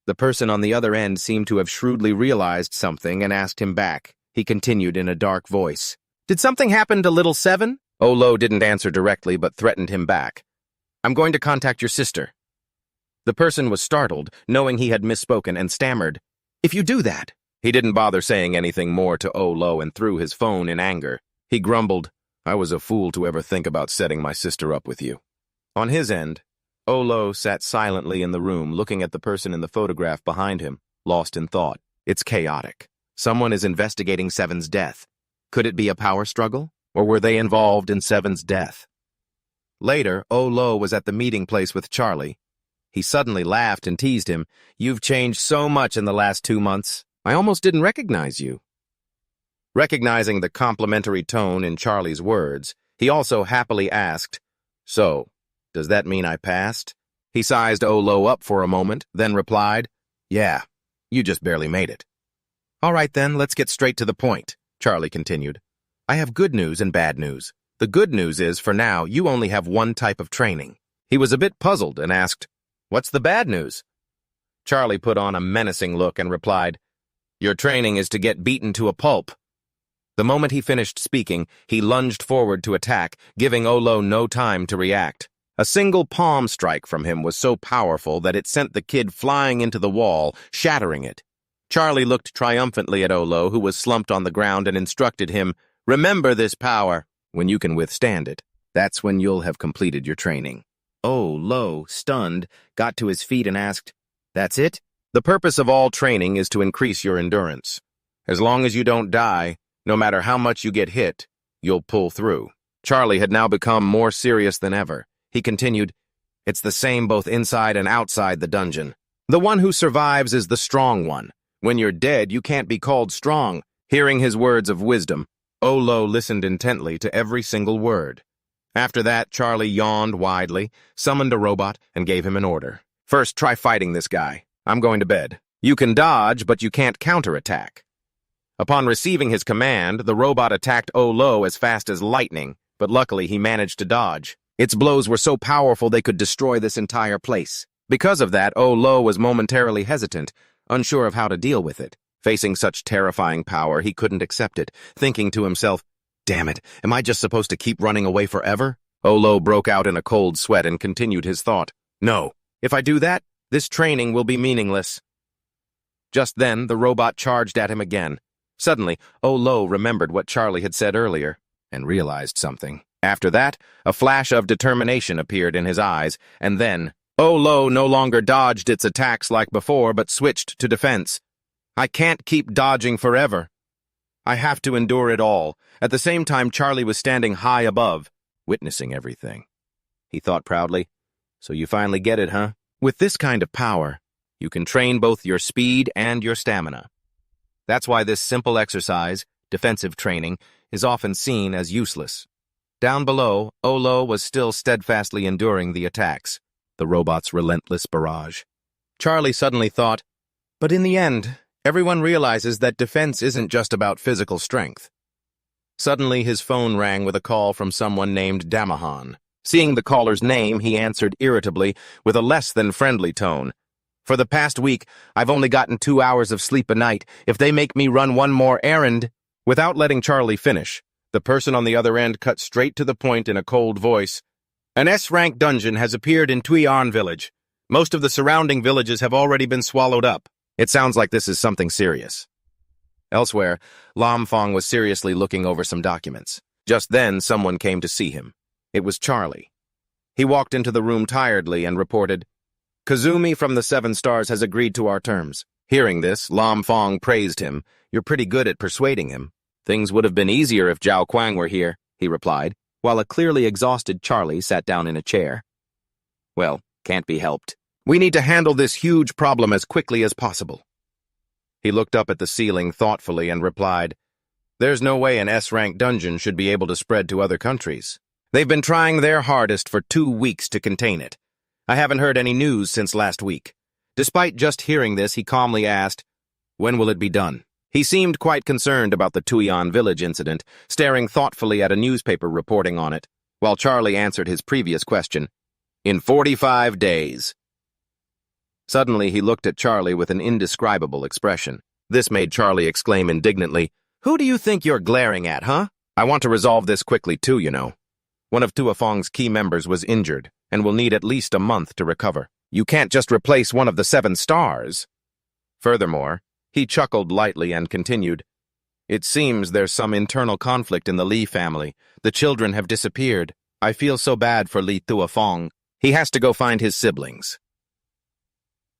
The person on the other end seemed to have shrewdly realized something and asked him back. He continued in a dark voice, "Did something happen to little Seven?" Olo didn't answer directly but threatened him back. "I'm going to contact your sister." The person was startled, knowing he had misspoken, and stammered, "If you do that—" He didn't bother saying anything more to Olo and threw his phone in anger. He grumbled, "I was a fool to ever think about setting my sister up with you." On his end, Olo sat silently in the room looking at the person in the photograph behind him, lost in thought. It's chaotic. Someone is investigating Seven's death. Could it be a power struggle? Or were they involved in Seven's death? Later, Olo was at the meeting place with Charlie. He suddenly laughed and teased him. "You've changed so much in the last 2 months. I almost didn't recognize you." Recognizing the complimentary tone in Charlie's words, he also happily asked, "So, does that mean I passed?" He sized Olo up for a moment, then replied, "Yeah, you just barely made it." "All right then, let's get straight to the point," Charlie continued. "I have good news and bad news. The good news is, for now, you only have one type of training." He was a bit puzzled and asked, "What's the bad news?" Charlie put on a menacing look and replied, "Your training is to get beaten to a pulp." The moment he finished speaking, he lunged forward to attack, giving Olo no time to react. A single palm strike from him was so powerful that it sent the kid flying into the wall, shattering it. Charlie looked triumphantly at Olo, who was slumped on the ground, and instructed him, "Remember this power. When you can withstand it, that's when you'll have completed your training." Olo, stunned, got to his feet and asked, "That's it? The purpose of all training is to increase your endurance. As long as you don't die, no matter how much you get hit, you'll pull through. Charlie had now become more serious than ever. He continued, "It's the same both inside and outside the dungeon. The one who survives is the strong one. When you're dead, you can't be called strong." Hearing his words of wisdom, Olo listened intently to every single word. After that, Charlie yawned widely, summoned a robot, and gave him an order. "First, try fighting this guy. I'm going to bed. You can dodge, but you can't counterattack." Upon receiving his command, the robot attacked Olo as fast as lightning, but luckily he managed to dodge. Its blows were so powerful they could destroy this entire place. Because of that, Olo was momentarily hesitant, unsure of how to deal with it. Facing such terrifying power, he couldn't accept it, thinking to himself, "Damn it, am I just supposed to keep running away forever?" Olo broke out in a cold sweat and continued his thought. "No, if I do that, this training will be meaningless." Just then, the robot charged at him again. Suddenly, Olo remembered what Charlie had said earlier, and realized something. After that, a flash of determination appeared in his eyes, and then, Olo no longer dodged its attacks like before, but switched to defense. "I can't keep dodging forever. I have to endure it all." At the same time, Charlie was standing high above, witnessing everything. He thought proudly, "So you finally get it, huh? With this kind of power, you can train both your speed and your stamina. That's why this simple exercise, defensive training, is often seen as useless." Down below, Olo was still steadfastly enduring the attacks, the robot's relentless barrage. Charlie suddenly thought, but in the end, everyone realizes that defense isn't just about physical strength. Suddenly, his phone rang with a call from someone named Damahan. Seeing the caller's name, he answered irritably, with a less than friendly tone. "For the past week, I've only gotten 2 hours of sleep a night. If they make me run one more errand—" Without letting Charlie finish, the person on the other end cut straight to the point in a cold voice. "An S-rank dungeon has appeared in Tuian village. Most of the surrounding villages have already been swallowed up. It sounds like this is something serious." Elsewhere, Lam Fong was seriously looking over some documents. Just then, someone came to see him. It was Charlie. He walked into the room tiredly and reported, "Kazumi from the 7 Stars has agreed to our terms." Hearing this, Lam Fong praised him. "You're pretty good at persuading him." "Things would have been easier if Zhao Kuang were here," he replied, while a clearly exhausted Charlie sat down in a chair. "Well, can't be helped. We need to handle this huge problem as quickly as possible." He looked up at the ceiling thoughtfully and replied, "There's no way an S-rank dungeon should be able to spread to other countries. They've been trying their hardest for 2 weeks to contain it. I haven't heard any news since last week." Despite just hearing this, he calmly asked, "When will it be done?" He seemed quite concerned about the Tuian village incident, staring thoughtfully at a newspaper reporting on it, while Charlie answered his previous question, "In 45 days. Suddenly, he looked at Charlie with an indescribable expression. This made Charlie exclaim indignantly, "Who do you think you're glaring at, huh? I want to resolve this quickly too, you know. One of Tuafong's key members was injured and will need at least a month to recover. You can't just replace one of the 7 stars." Furthermore, he chuckled lightly and continued, "It seems there's some internal conflict in the Li family. The children have disappeared. I feel so bad for Li Tuafong. He has to go find his siblings."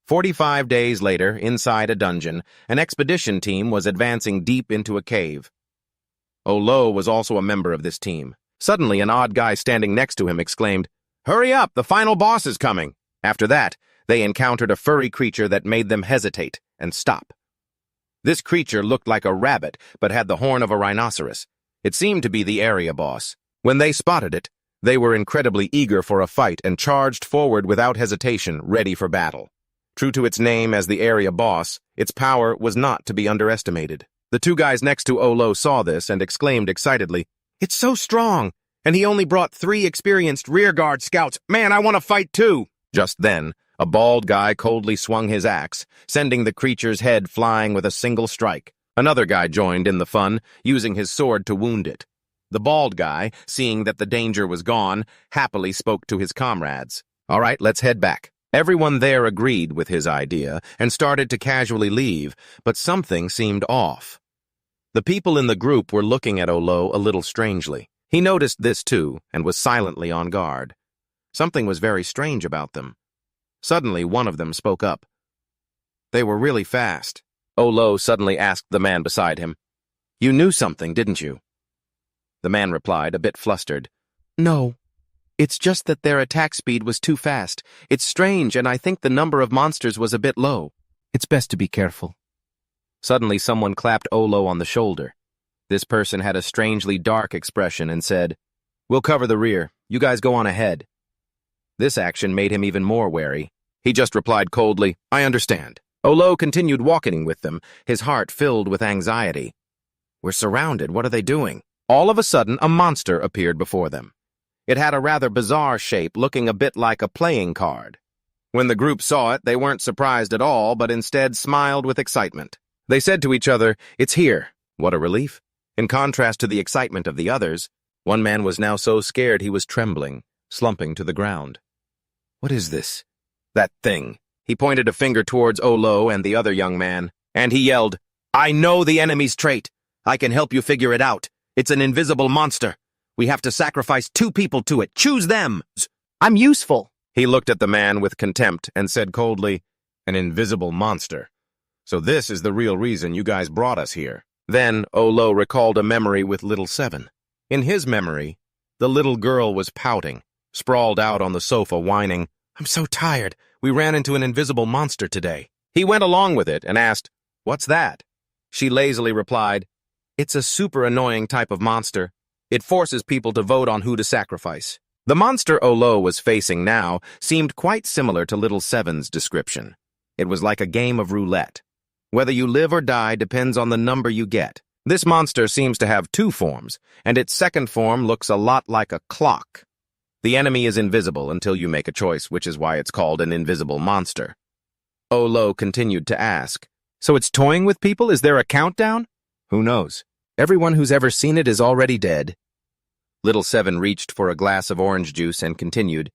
45 days later, inside a dungeon, an expedition team was advancing deep into a cave. Olo was also a member of this team. Suddenly, an odd guy standing next to him exclaimed, "Hurry up, the final boss is coming." After that, they encountered a furry creature that made them hesitate and stop. This creature looked like a rabbit, but had the horn of a rhinoceros. It seemed to be the area boss. When they spotted it, they were incredibly eager for a fight and charged forward without hesitation, ready for battle. True to its name as the area boss, its power was not to be underestimated. The 2 guys next to Olo saw this and exclaimed excitedly, "It's so strong! And he only brought 3 experienced rearguard scouts. Man, I want to fight too!" Just then, a bald guy coldly swung his axe, sending the creature's head flying with a single strike. Another guy joined in the fun, using his sword to wound it. The bald guy, seeing that the danger was gone, happily spoke to his comrades. "All right, let's head back." Everyone there agreed with his idea and started to casually leave, but something seemed off. The people in the group were looking at Olo a little strangely. He noticed this too and was silently on guard. Something was very strange about them. Suddenly, one of them spoke up. They were really fast. Olo suddenly asked the man beside him. You knew something, didn't you? The man replied, a bit flustered. No. It's just that their attack speed was too fast. It's strange, and I think the number of monsters was a bit low. It's best to be careful. Suddenly someone clapped Olo on the shoulder. This person had a strangely dark expression and said, We'll cover the rear. You guys go on ahead. This action made him even more wary. He just replied coldly, I understand. Olo continued walking with them, his heart filled with anxiety. We're surrounded. What are they doing? All of a sudden, a monster appeared before them. It had a rather bizarre shape, looking a bit like a playing card. When the group saw it, they weren't surprised at all, but instead smiled with excitement. They said to each other, It's here. What a relief. In contrast to the excitement of the others, one man was now so scared he was trembling, slumping to the ground. What is this? That thing. He pointed a finger towards Olo and the other young man, and he yelled, I know the enemy's trait. I can help you figure it out. It's an invisible monster. We have to sacrifice 2 people to it. Choose them. I'm useful. He looked at the man with contempt and said coldly, An invisible monster. So this is the real reason you guys brought us here. Then Olo recalled a memory with little Seven. In his memory, the little girl was pouting, sprawled out on the sofa whining, I'm so tired. We ran into an invisible monster today. He went along with it and asked, What's that? She lazily replied, It's a super annoying type of monster. It forces people to vote on who to sacrifice. The monster Olo was facing now seemed quite similar to Little Seven's description. It was like a game of roulette. Whether you live or die depends on the number you get. This monster seems to have 2 forms, and its second form looks a lot like a clock. The enemy is invisible until you make a choice, which is why it's called an invisible monster. Olo continued to ask, So it's toying with people? Is there a countdown? Who knows? Everyone who's ever seen it is already dead. Little Seven reached for a glass of orange juice and continued,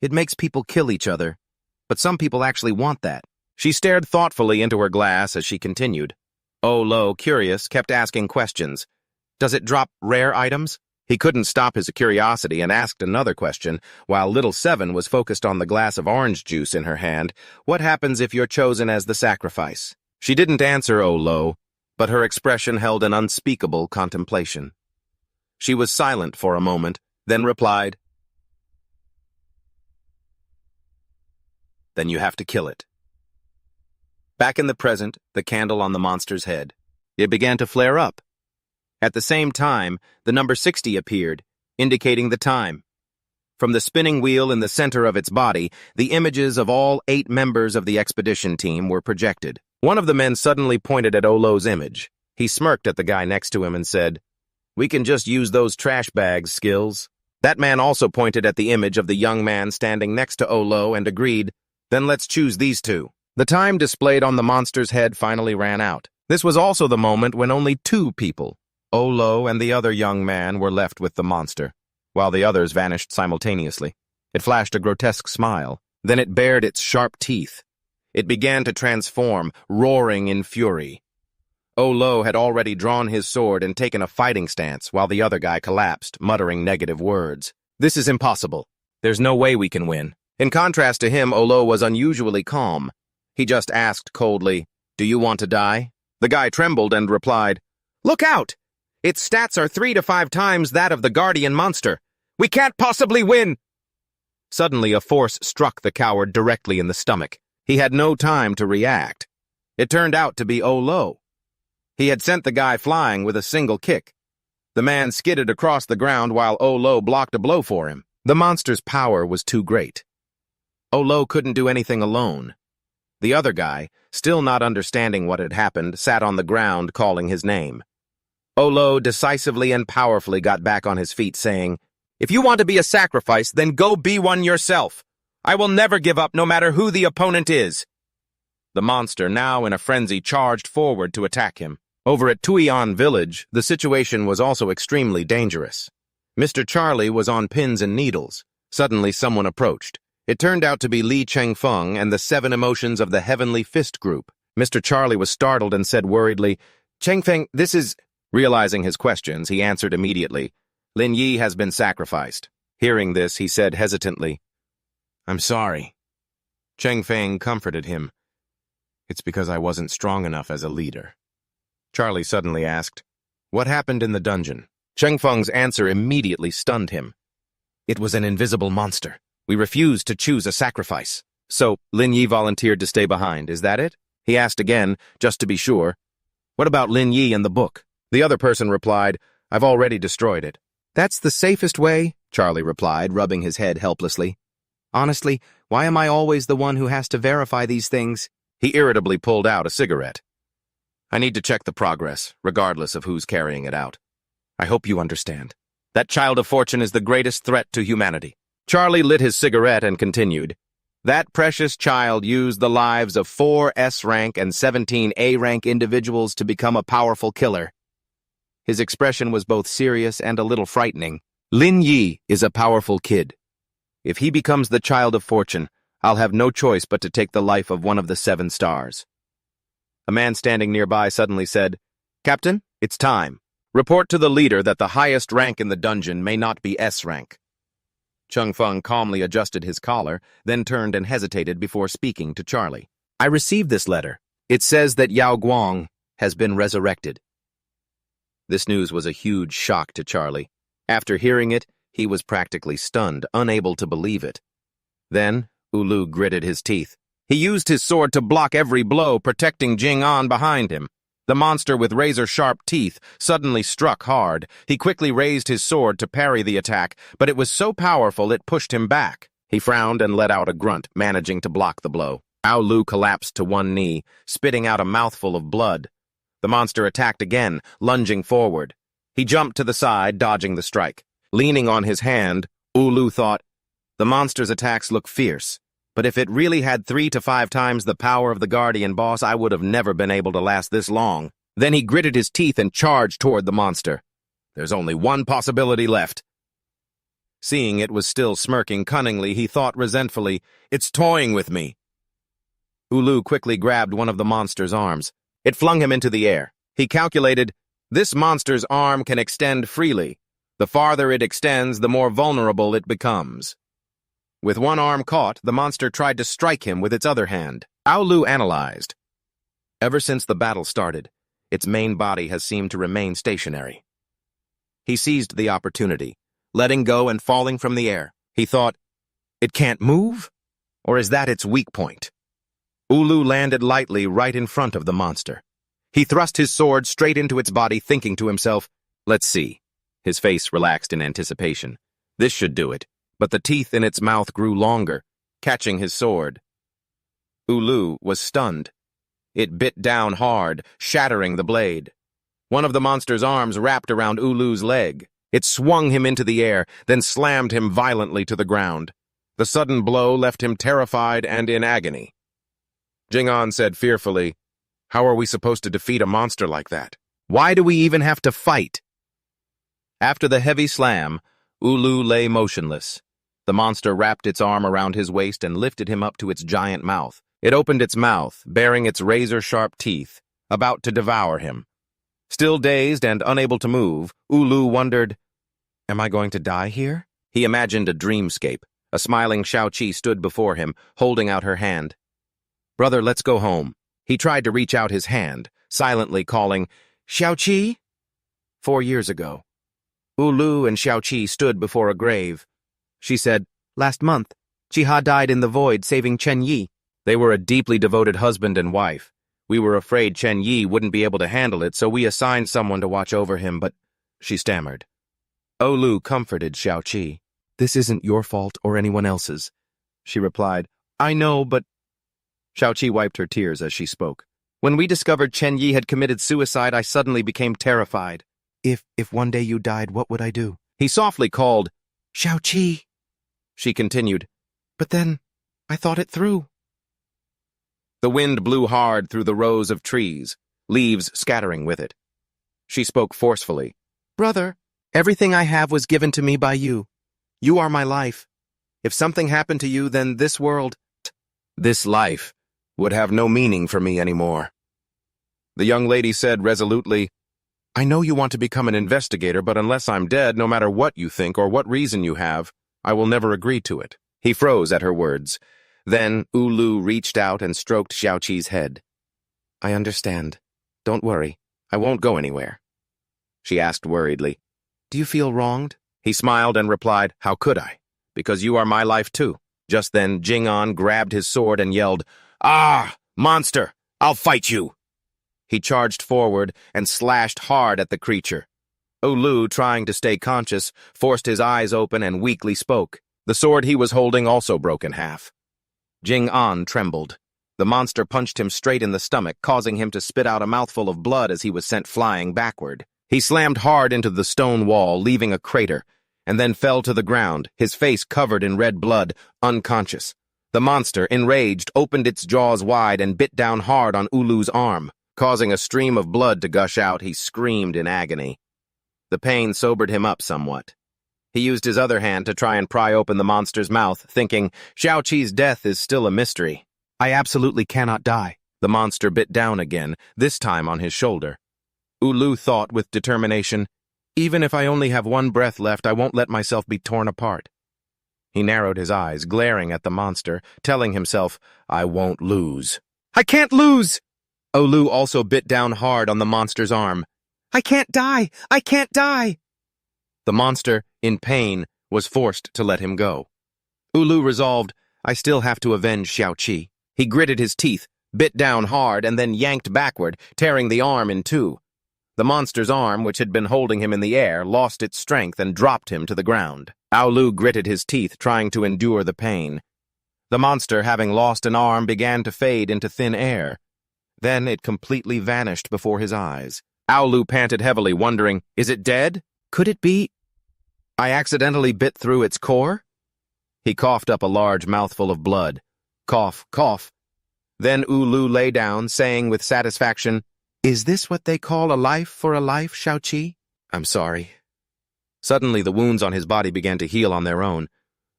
It makes people kill each other, but some people actually want that. She stared thoughtfully into her glass as she continued. Olo, curious, kept asking questions. Does it drop rare items? He couldn't stop his curiosity and asked another question, while Little Seven was focused on the glass of orange juice in her hand. What happens if you're chosen as the sacrifice? She didn't answer Olo, but her expression held an unspeakable contemplation. She was silent for a moment, then replied, Then you have to kill it. Back in the present, the candle on the monster's head. It began to flare up. At the same time, the number 60 appeared, indicating the time. From the spinning wheel in the center of its body, the images of all 8 members of the expedition team were projected. One of the men suddenly pointed at Olo's image. He smirked at the guy next to him and said, We can just use those trash bags, Skills. That man also pointed at the image of the young man standing next to Olo and agreed, Then let's choose these 2. The time displayed on the monster's head finally ran out. This was also the moment when only 2 people, Olo and the other young man, were left with the monster, while the others vanished simultaneously. It flashed a grotesque smile. Then it bared its sharp teeth. It began to transform, roaring in fury. Olo had already drawn his sword and taken a fighting stance, while the other guy collapsed, muttering negative words. This is impossible. There's no way we can win. In contrast to him, Olo was unusually calm. He just asked coldly, Do you want to die? The guy trembled and replied, Look out! Its stats are 3 to 5 times that of the guardian monster. We can't possibly win! Suddenly, a force struck the coward directly in the stomach. He had no time to react. It turned out to be Olo. He had sent the guy flying with a single kick. The man skidded across the ground while Olo blocked a blow for him. The monster's power was too great. Olo couldn't do anything alone. The other guy, still not understanding what had happened, sat on the ground calling his name. Olo decisively and powerfully got back on his feet, saying, If you want to be a sacrifice, then go be one yourself. I will never give up no matter who the opponent is. The monster, now in a frenzy, charged forward to attack him. Over at Tuian village, the situation was also extremely dangerous. Mr. Charlie was on pins and needles. Suddenly someone approached. It turned out to be Li Chengfeng and the 7 emotions of the Heavenly Fist group. Mr. Charlie was startled and said worriedly, Chengfeng, this is... Realizing his questions, he answered immediately, Lin Yi has been sacrificed. Hearing this, he said hesitantly, I'm sorry. Chengfeng comforted him. It's because I wasn't strong enough as a leader. Charlie suddenly asked, "What happened in the dungeon?" Cheng Feng's answer immediately stunned him. "It was an invisible monster. We refused to choose a sacrifice." "So, Lin Yi volunteered to stay behind, is that it?" He asked again, just to be sure. "What about Lin Yi and the book?" The other person replied, "I've already destroyed it." "That's the safest way," Charlie replied, rubbing his head helplessly. "Honestly, why am I always the one who has to verify these things?" He irritably pulled out a cigarette. "I need to check the progress, regardless of who's carrying it out. I hope you understand. That child of fortune is the greatest threat to humanity." Charlie lit his cigarette and continued. "That precious child used the lives of 4 S-rank and 17 A-rank individuals to become a powerful killer." His expression was both serious and a little frightening. "Lin Yi is a powerful kid. If he becomes the child of fortune, I'll have no choice but to take the life of one of the 7 stars." A man standing nearby suddenly said, "Captain, it's time. Report to the leader that the highest rank in the dungeon may not be S-rank." Cheng Feng calmly adjusted his collar, then turned and hesitated before speaking to Charlie. "I received this letter. It says that Yao Guang has been resurrected." This news was a huge shock to Charlie. After hearing it, he was practically stunned, unable to believe it. Then, Ulu gritted his teeth. He used his sword to block every blow, protecting Jing An behind him. The monster with razor-sharp teeth suddenly struck hard. He quickly raised his sword to parry the attack, but it was so powerful it pushed him back. He frowned and let out a grunt, managing to block the blow. Ao Lu collapsed to one knee, spitting out a mouthful of blood. The monster attacked again, lunging forward. He jumped to the side, dodging the strike. Leaning on his hand, Ulu thought, "The monster's attacks look fierce, but if it really had 3 to 5 times the power of the Guardian boss, I would have never been able to last this long." Then he gritted his teeth and charged toward the monster. There's only one possibility left. Seeing it was still smirking cunningly, he thought resentfully, "It's toying with me." Ulu quickly grabbed one of the monster's arms. It flung him into the air. He calculated, this monster's arm can extend freely. The farther it extends, the more vulnerable it becomes. With one arm caught, the monster tried to strike him with its other hand. Ao Lu analyzed. Ever since the battle started, its main body has seemed to remain stationary. He seized the opportunity, letting go and falling from the air. He thought, it can't move? Or is that its weak point? Ulu landed lightly right in front of the monster. He thrust his sword straight into its body, thinking to himself, let's see. His face relaxed in anticipation. This should do it. But the teeth in its mouth grew longer, catching his sword. Ulu was stunned. It bit down hard, shattering the blade. One of the monster's arms wrapped around Ulu's leg. It swung him into the air, then slammed him violently to the ground. The sudden blow left him terrified and in agony. Jing An said fearfully, "How are we supposed to defeat a monster like that? Why do we even have to fight?" After the heavy slam, Ulu lay motionless. The monster wrapped its arm around his waist and lifted him up to its giant mouth. It opened its mouth, baring its razor-sharp teeth, about to devour him. Still dazed and unable to move, Ulu wondered, am I going to die here? He imagined a dreamscape. A smiling Xiaoqi stood before him, holding out her hand. "Brother, let's go home." He tried to reach out his hand, silently calling, "Xiaoqi?" 4 years ago, Ulu and Xiaoqi stood before a grave. She said, "Last month, Chiha died in the void, saving Chen Yi." They were a deeply devoted husband and wife. We were afraid Chen Yi wouldn't be able to handle it, so we assigned someone to watch over him, but she stammered. Olu comforted Xiaoqi. "This isn't your fault or anyone else's." She replied, "I know, but..." Xiaoqi wiped her tears as she spoke. "When we discovered Chen Yi had committed suicide, I suddenly became terrified. If one day you died, what would I do?" He softly called, "Xiaoqi." She continued, "But then, I thought it through." The wind blew hard through the rows of trees, leaves scattering with it. She spoke forcefully. "Brother, everything I have was given to me by you. You are my life. If something happened to you, then this world, this life, would have no meaning for me anymore." The young lady said resolutely, "I know you want to become an investigator, but unless I'm dead, no matter what you think or what reason you have, I will never agree to it." He froze at her words. Then Ulu reached out and stroked Xiaoqi's head. I understand. Don't worry. I won't go anywhere. She asked worriedly, Do you feel wronged? He smiled and replied, How could I? Because you are my life too. Just then, Jing-on grabbed his sword and yelled, Ah, monster! I'll fight you! He charged forward and slashed hard at the creature. Ulu, trying to stay conscious, forced his eyes open and weakly spoke. The sword he was holding also broke in half. Jing-on trembled. The monster punched him straight in the stomach, causing him to spit out a mouthful of blood as he was sent flying backward. He slammed hard into the stone wall, leaving a crater, and then fell to the ground, his face covered in red blood, unconscious. The monster, enraged, opened its jaws wide and bit down hard on Ulu's arm. Causing a stream of blood to gush out, he screamed in agony. The pain sobered him up somewhat. He used his other hand to try and pry open the monster's mouth, thinking, Xiaoqi's death is still a mystery. I absolutely cannot die. The monster bit down again, this time on his shoulder. Ulu thought with determination, Even if I only have one breath left, I won't let myself be torn apart. He narrowed his eyes, glaring at the monster, telling himself, I won't lose. I can't lose! Ulu also bit down hard on the monster's arm. I can't die! I can't die! The monster, in pain, was forced to let him go. Ulu resolved, I still have to avenge Xiaoqi. He gritted his teeth, bit down hard, and then yanked backward, tearing the arm in two. The monster's arm, which had been holding him in the air, lost its strength and dropped him to the ground. Ulu gritted his teeth, trying to endure the pain. The monster, having lost an arm, began to fade into thin air. Then it completely vanished before his eyes. Ulu panted heavily, wondering, Is it dead? Could it be? I accidentally bit through its core? He coughed up a large mouthful of blood. Cough, cough. Then Ulu lay down, saying with satisfaction, Is this what they call a life for a life, Xiaoqi? I'm sorry. Suddenly the wounds on his body began to heal on their own.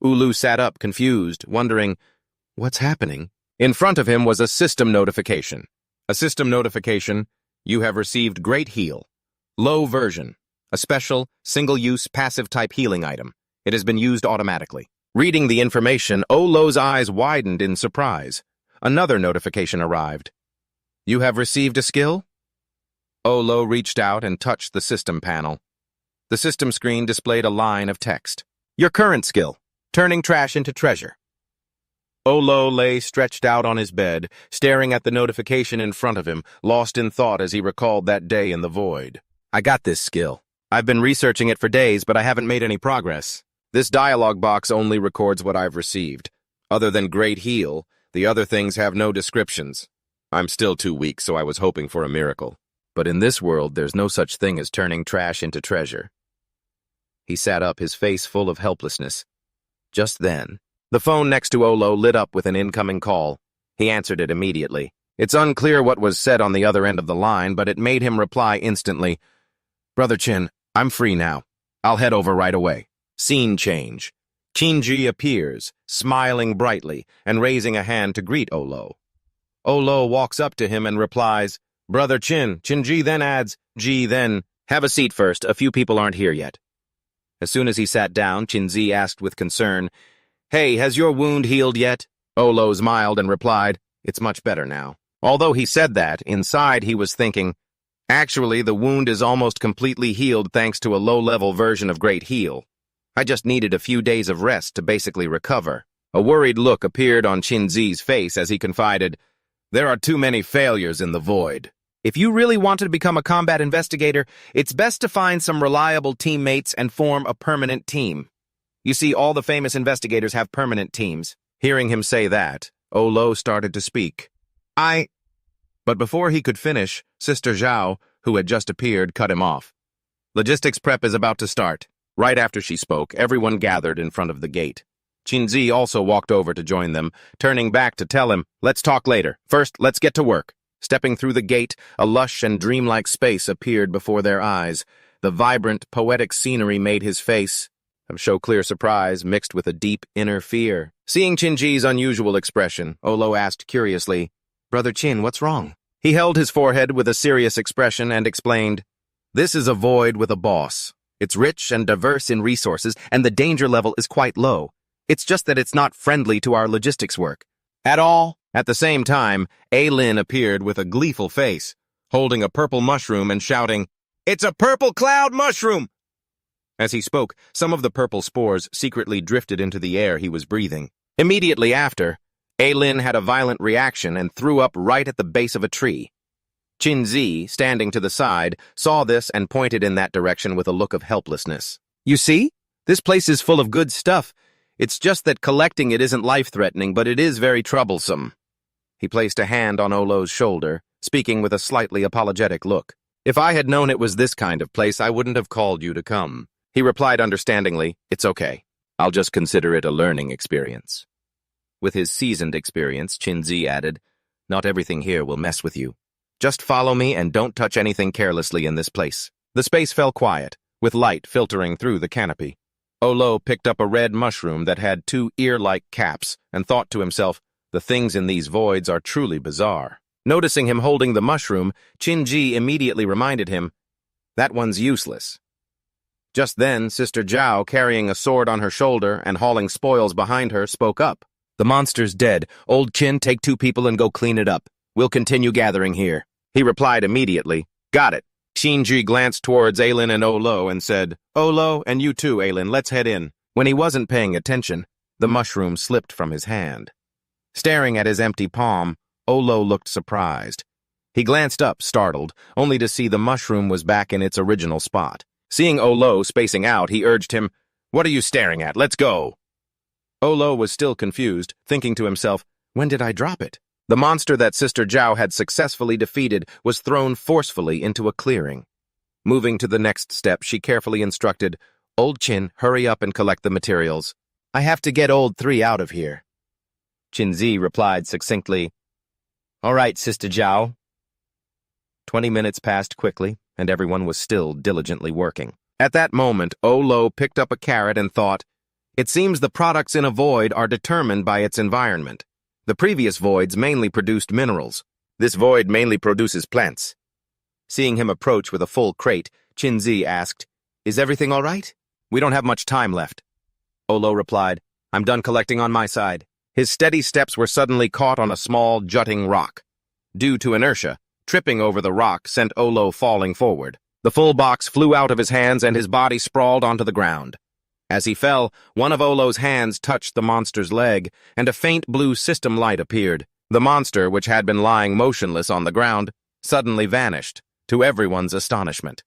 Ulu sat up, confused, wondering, What's happening? In front of him was a system notification. A system notification, You have received Great Heal. Low version. A special, single-use, passive-type healing item. It has been used automatically. Reading the information, Olo's eyes widened in surprise. Another notification arrived. You have received a skill? Olo reached out and touched the system panel. The system screen displayed a line of text. Your current skill, turning trash into treasure. Olo lay stretched out on his bed, staring at the notification in front of him, lost in thought as he recalled that day in the void. I got this skill. I've been researching it for days, but I haven't made any progress. This dialogue box only records what I've received. Other than Great Heal, the other things have no descriptions. I'm still too weak, so I was hoping for a miracle. But in this world, there's no such thing as turning trash into treasure. He sat up, his face full of helplessness. Just then, the phone next to Olo lit up with an incoming call. He answered it immediately. It's unclear what was said on the other end of the line, but it made him reply instantly. Brother Chin, I'm free now. I'll head over right away. Scene change. Qinji appears, smiling brightly and raising a hand to greet Olo. Olo walks up to him and replies, Brother Chin. Qinji then adds, Ji then, have a seat first, a few people aren't here yet. As soon as he sat down, Qinji asked with concern, Hey, has your wound healed yet? Olo smiled and replied, It's much better now. Although he said that, inside he was thinking, Actually, the wound is almost completely healed thanks to a low-level version of Great Heal. I just needed a few days of rest to basically recover. A worried look appeared on Qinzi's face as he confided, There are too many failures in the void. If you really wanted to become a combat investigator, it's best to find some reliable teammates and form a permanent team. You see, all the famous investigators have permanent teams. Hearing him say that, Olo started to speak. But before he could finish, Sister Zhao, who had just appeared, cut him off. Logistics prep is about to start. Right after she spoke, everyone gathered in front of the gate. Qinzi also walked over to join them, turning back to tell him, Let's talk later. First, let's get to work. Stepping through the gate, a lush and dreamlike space appeared before their eyes. The vibrant, poetic scenery made his face show clear surprise mixed with a deep inner fear. Seeing Qinji's unusual expression, Olo asked curiously, Brother Qin, what's wrong? He held his forehead with a serious expression and explained, This is a void with a boss. It's rich and diverse in resources, and the danger level is quite low. It's just that it's not friendly to our logistics work. At all? At the same time, Lin appeared with a gleeful face, holding a purple mushroom and shouting, "It's a purple cloud mushroom!" As he spoke, some of the purple spores secretly drifted into the air he was breathing. Immediately after, Lin had a violent reaction and threw up right at the base of a tree. Qinzi, standing to the side, saw this and pointed in that direction with a look of helplessness. "You see? This place is full of good stuff. It's just that collecting it isn't life-threatening, but it is very troublesome." He placed a hand on Olo's shoulder, speaking with a slightly apologetic look. "If I had known it was this kind of place, I wouldn't have called you to come." He replied understandingly, "It's okay. I'll just consider it a learning experience." With his seasoned experience, Qinzi added, "Not everything here will mess with you. Just follow me and don't touch anything carelessly in this place." The space fell quiet, with light filtering through the canopy. Olo picked up a red mushroom that had 2 ear-like caps and thought to himself, the things in these voids are truly bizarre. Noticing him holding the mushroom, Qinji immediately reminded him, "That one's useless." Just then, Sister Zhao, carrying a sword on her shoulder and hauling spoils behind her, spoke up. "The monster's dead. Old Qin, take 2 people and go clean it up. We'll continue gathering here." He replied immediately, "Got it." Qinji glanced towards Aylin and Olo and said, "Olo, and you too, Aylin, let's head in." When he wasn't paying attention, the mushroom slipped from his hand. Staring at his empty palm, Olo looked surprised. He glanced up, startled, only to see the mushroom was back in its original spot. Seeing Olo spacing out, he urged him, "What are you staring at? Let's go." Olo was still confused, thinking to himself, "When did I drop it?" The monster that Sister Zhao had successfully defeated was thrown forcefully into a clearing. Moving to the next step, she carefully instructed, "Old Qin, hurry up and collect the materials. I have to get Old 3 out of here." Qinzi replied succinctly, "All right, Sister Zhao." 20 minutes passed quickly, and everyone was still diligently working. At that moment, Olo picked up a carrot and thought, "It seems the products in a void are determined by its environment. The previous voids mainly produced minerals. This void mainly produces plants." Seeing him approach with a full crate, Qinzi asked, "Is everything all right?" "We don't have much time left." Olo replied, "I'm done collecting on my side." His steady steps were suddenly caught on a small, jutting rock. Due to inertia, tripping over the rock sent Olo falling forward. The full box flew out of his hands and his body sprawled onto the ground. As he fell, one of Olo's hands touched the monster's leg, and a faint blue system light appeared. The monster, which had been lying motionless on the ground, suddenly vanished, to everyone's astonishment.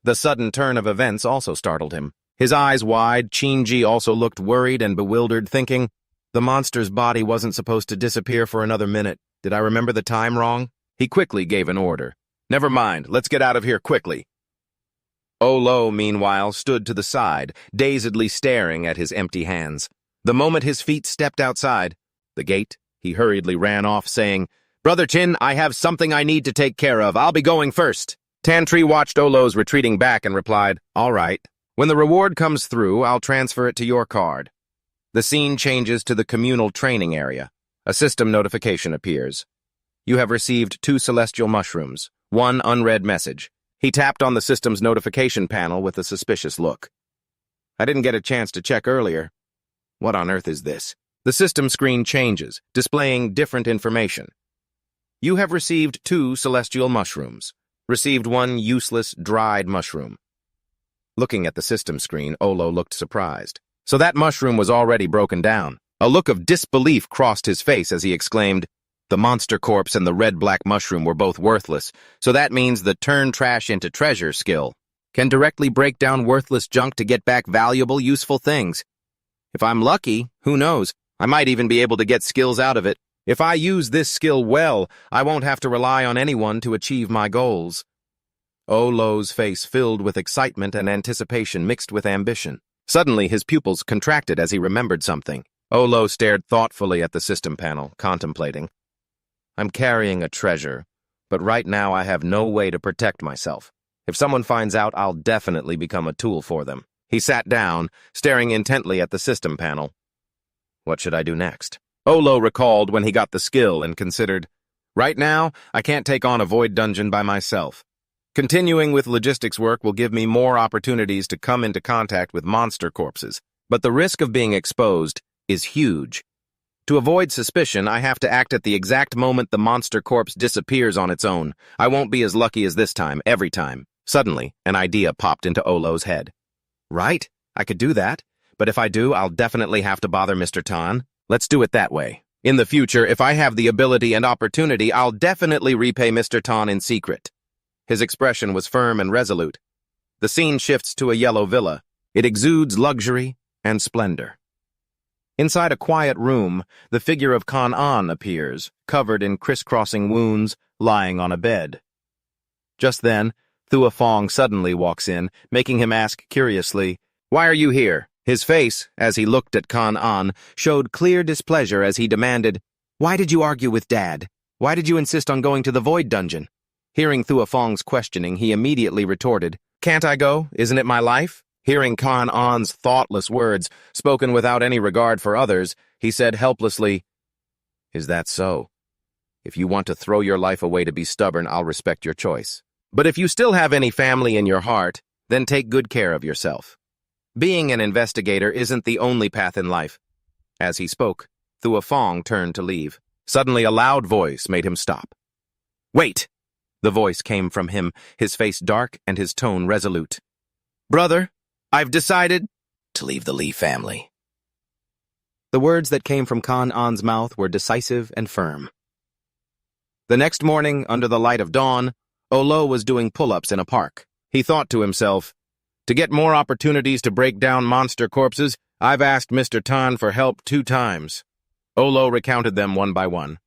The sudden turn of events also startled him. His eyes wide, Qinji also looked worried and bewildered, thinking, "The monster's body wasn't supposed to disappear for another minute. Did I remember the time wrong?" He quickly gave an order. "Never mind, let's get out of here quickly." Olo, meanwhile, stood to the side, dazedly staring at his empty hands. The moment his feet stepped outside the gate, he hurriedly ran off, saying, "Brother Qin, I have something I need to take care of. I'll be going first." Tantri watched Olo's retreating back and replied, "All right. When the reward comes through, I'll transfer it to your card." The scene changes to the communal training area. A system notification appears. "You have received 2 celestial mushrooms, 1 unread message." He tapped on the system's notification panel with a suspicious look. "I didn't get a chance to check earlier. What on earth is this?" The system screen changes, displaying different information. "You have received 2 celestial mushrooms. Received 1 useless, dried mushroom." Looking at the system screen, Olo looked surprised. So that mushroom was already broken down. A look of disbelief crossed his face as he exclaimed, "The monster corpse and the red-black mushroom were both worthless, so that means the turn trash into treasure skill can directly break down worthless junk to get back valuable, useful things. If I'm lucky, who knows, I might even be able to get skills out of it. If I use this skill well, I won't have to rely on anyone to achieve my goals." Olo's face filled with excitement and anticipation mixed with ambition. Suddenly, his pupils contracted as he remembered something. Olo stared thoughtfully at the system panel, contemplating. "I'm carrying a treasure, but right now I have no way to protect myself. If someone finds out, I'll definitely become a tool for them." He sat down, staring intently at the system panel. What should I do next? Olo recalled when he got the skill and considered, "Right now, I can't take on a void dungeon by myself. Continuing with logistics work will give me more opportunities to come into contact with monster corpses, but the risk of being exposed is huge. To avoid suspicion, I have to act at the exact moment the monster corpse disappears on its own. I won't be as lucky as this time, every time. Suddenly, an idea popped into Olo's head. Right, I could do that. But if I do, I'll definitely have to bother Mr. Tan. Let's do it that way. In the future, if I have the ability and opportunity, I'll definitely repay Mr. Tan in secret. His expression was firm and resolute. The scene shifts to a yellow villa. It exudes luxury and splendor. Inside a quiet room, the figure of Kan-an appears, covered in crisscrossing wounds, lying on a bed. Just then, Thua Fong suddenly walks in, making him ask curiously, "Why are you here?" His face, as he looked at Kan-an, showed clear displeasure as he demanded, "Why did you argue with Dad? Why did you insist on going to the Void Dungeon?" Hearing Thua Fong's questioning, he immediately retorted, "Can't I go? Isn't it my life?" Hearing Kan-an's thoughtless words, spoken without any regard for others, he said helplessly, "Is that so? If you want to throw your life away to be stubborn, I'll respect your choice. But if you still have any family in your heart, then take good care of yourself. Being an investigator isn't the only path in life." As he spoke, Thua Fong turned to leave. Suddenly, a loud voice made him stop. "Wait!" The voice came from him, his face dark and his tone resolute. "Brother, I've decided to leave the Lee family." The words that came from Kan-an's mouth were decisive and firm. The next morning, under the light of dawn, Olo was doing pull-ups in a park. He thought to himself, "To get more opportunities to break down monster corpses, I've asked Mr. Tan for help 2 times. Olo recounted them one by one.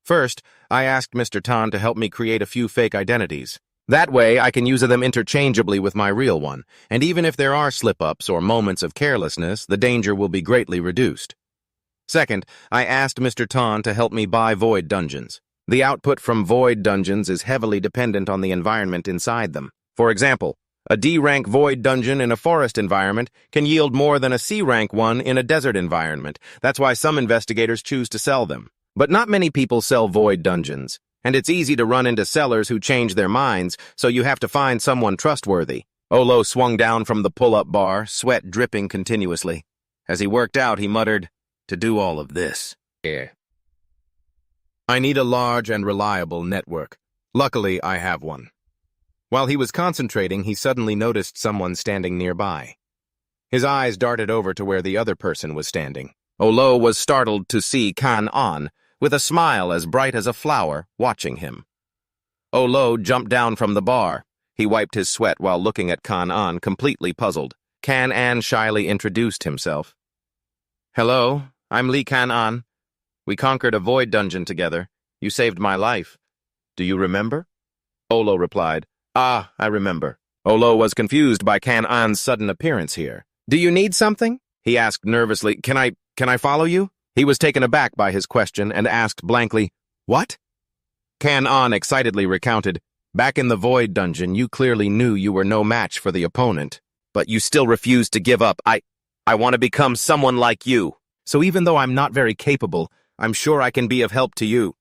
"First, I asked Mr. Tan to help me create a few fake identities. That way, I can use them interchangeably with my real one, and even if there are slip-ups or moments of carelessness, the danger will be greatly reduced. Second, I asked Mr. Tan to help me buy void dungeons. The output from void dungeons is heavily dependent on the environment inside them. For example, a D-rank void dungeon in a forest environment can yield more than a C-rank one in a desert environment. That's why some investigators choose to sell them. But not many people sell void dungeons. And it's easy to run into sellers who change their minds, so you have to find someone trustworthy." Olo swung down from the pull-up bar, sweat dripping continuously. As he worked out, he muttered, "To do all of this, I need a large and reliable network. Luckily, I have one." While he was concentrating, he suddenly noticed someone standing nearby. His eyes darted over to where the other person was standing. Olo was startled to see Kan-an, with a smile as bright as a flower, watching him. Olo jumped down from the bar. He wiped his sweat while looking at Kan-an, completely puzzled. Kan-an shyly introduced himself. "Hello, I'm Lee Kan-an. We conquered a void dungeon together. You saved my life. Do you remember?" Olo replied, "Ah, I remember." Olo was confused by Kan-an's sudden appearance here. "Do you need something?" he asked nervously. Can I follow you?" He was taken aback by his question and asked blankly, "What?" Kan-an excitedly recounted, "Back in the void dungeon, you clearly knew you were no match for the opponent, but you still refused to give up. I want to become someone like you. So even though I'm not very capable, I'm sure I can be of help to you."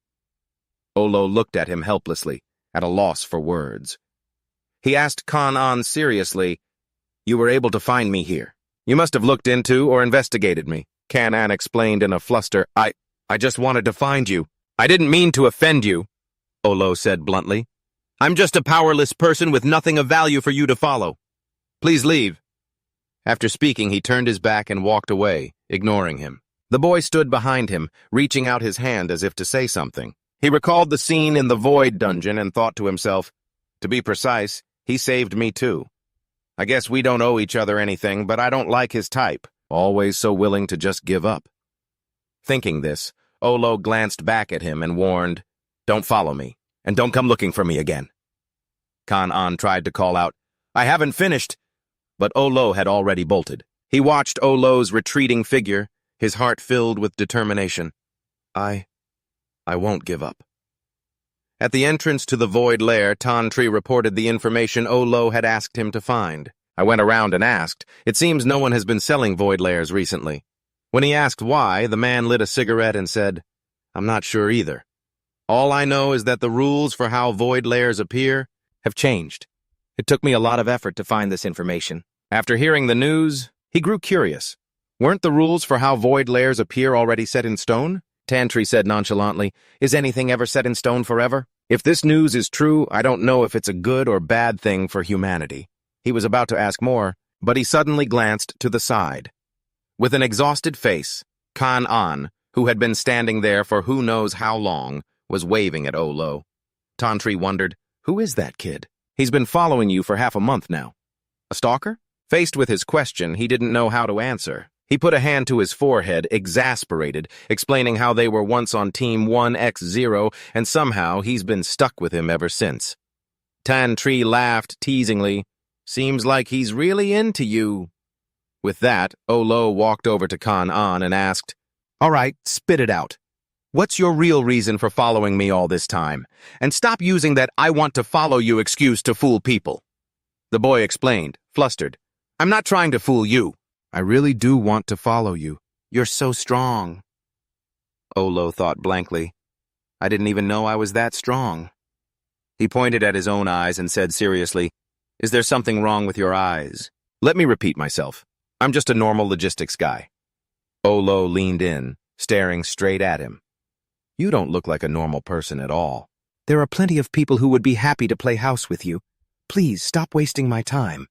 Olo looked at him helplessly, at a loss for words. He asked Kan-an seriously, "You were able to find me here. You must have looked into or investigated me." Kan-an explained in a fluster, I just wanted to find you. I didn't mean to offend you," Olo said bluntly. "I'm just a powerless person with nothing of value for you to follow. Please leave." After speaking, he turned his back and walked away, ignoring him. The boy stood behind him, reaching out his hand as if to say something. He recalled the scene in the void dungeon and thought to himself, "To be precise, he saved me too. I guess we don't owe each other anything, but I don't like his type. Always so willing to just give up." Thinking this, Olo glanced back at him and warned, "Don't follow me, and don't come looking for me again." Kan-an tried to call out, "I haven't finished," but Olo had already bolted. He watched Olo's retreating figure, his heart filled with determination. I won't give up." At the entrance to the void lair, Tan-Tree reported the information Olo had asked him to find. "I went around and asked. It seems no one has been selling void lairs recently." When he asked why, the man lit a cigarette and said, "I'm not sure either. All I know is that the rules for how void lairs appear have changed. It took me a lot of effort to find this information." After hearing the news, he grew curious. Weren't the rules for how void lairs appear already set in stone? Tantri said nonchalantly. Is anything ever set in stone forever? If this news is true, I don't know if it's a good or bad thing for humanity. He was about to ask more, but he suddenly glanced to the side. With an exhausted face, Kan-an, who had been standing there for who knows how long, was waving at Olo. Tantri wondered, who is that kid? He's been following you for half a month now. A stalker? Faced with his question, he didn't know how to answer. He put a hand to his forehead, exasperated, explaining how they were once on Team 1x0 and somehow he's been stuck with him ever since. Tantri laughed teasingly. Seems like he's really into you. With that, Olo walked over to Kan-an and asked, All right, spit it out. What's your real reason for following me all this time? And stop using that I want to follow you excuse to fool people. The boy explained, flustered. I'm not trying to fool you. I really do want to follow you. You're so strong. Olo thought blankly. I didn't even know I was that strong. He pointed at his own eyes and said seriously, Is there something wrong with your eyes? Let me repeat myself. I'm just a normal logistics guy. Olo leaned in, staring straight at him. You don't look like a normal person at all. There are plenty of people who would be happy to play house with you. Please stop wasting my time.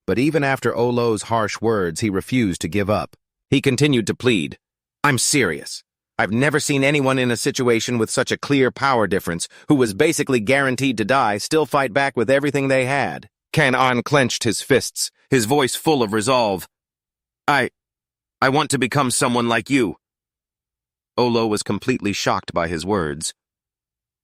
But even after Olo's harsh words, he refused to give up. He continued to plead. I'm serious. I've never seen anyone in a situation with such a clear power difference, who was basically guaranteed to die, still fight back with everything they had. Kan-an clenched his fists, his voice full of resolve. I want to become someone like you. Olo was completely shocked by his words.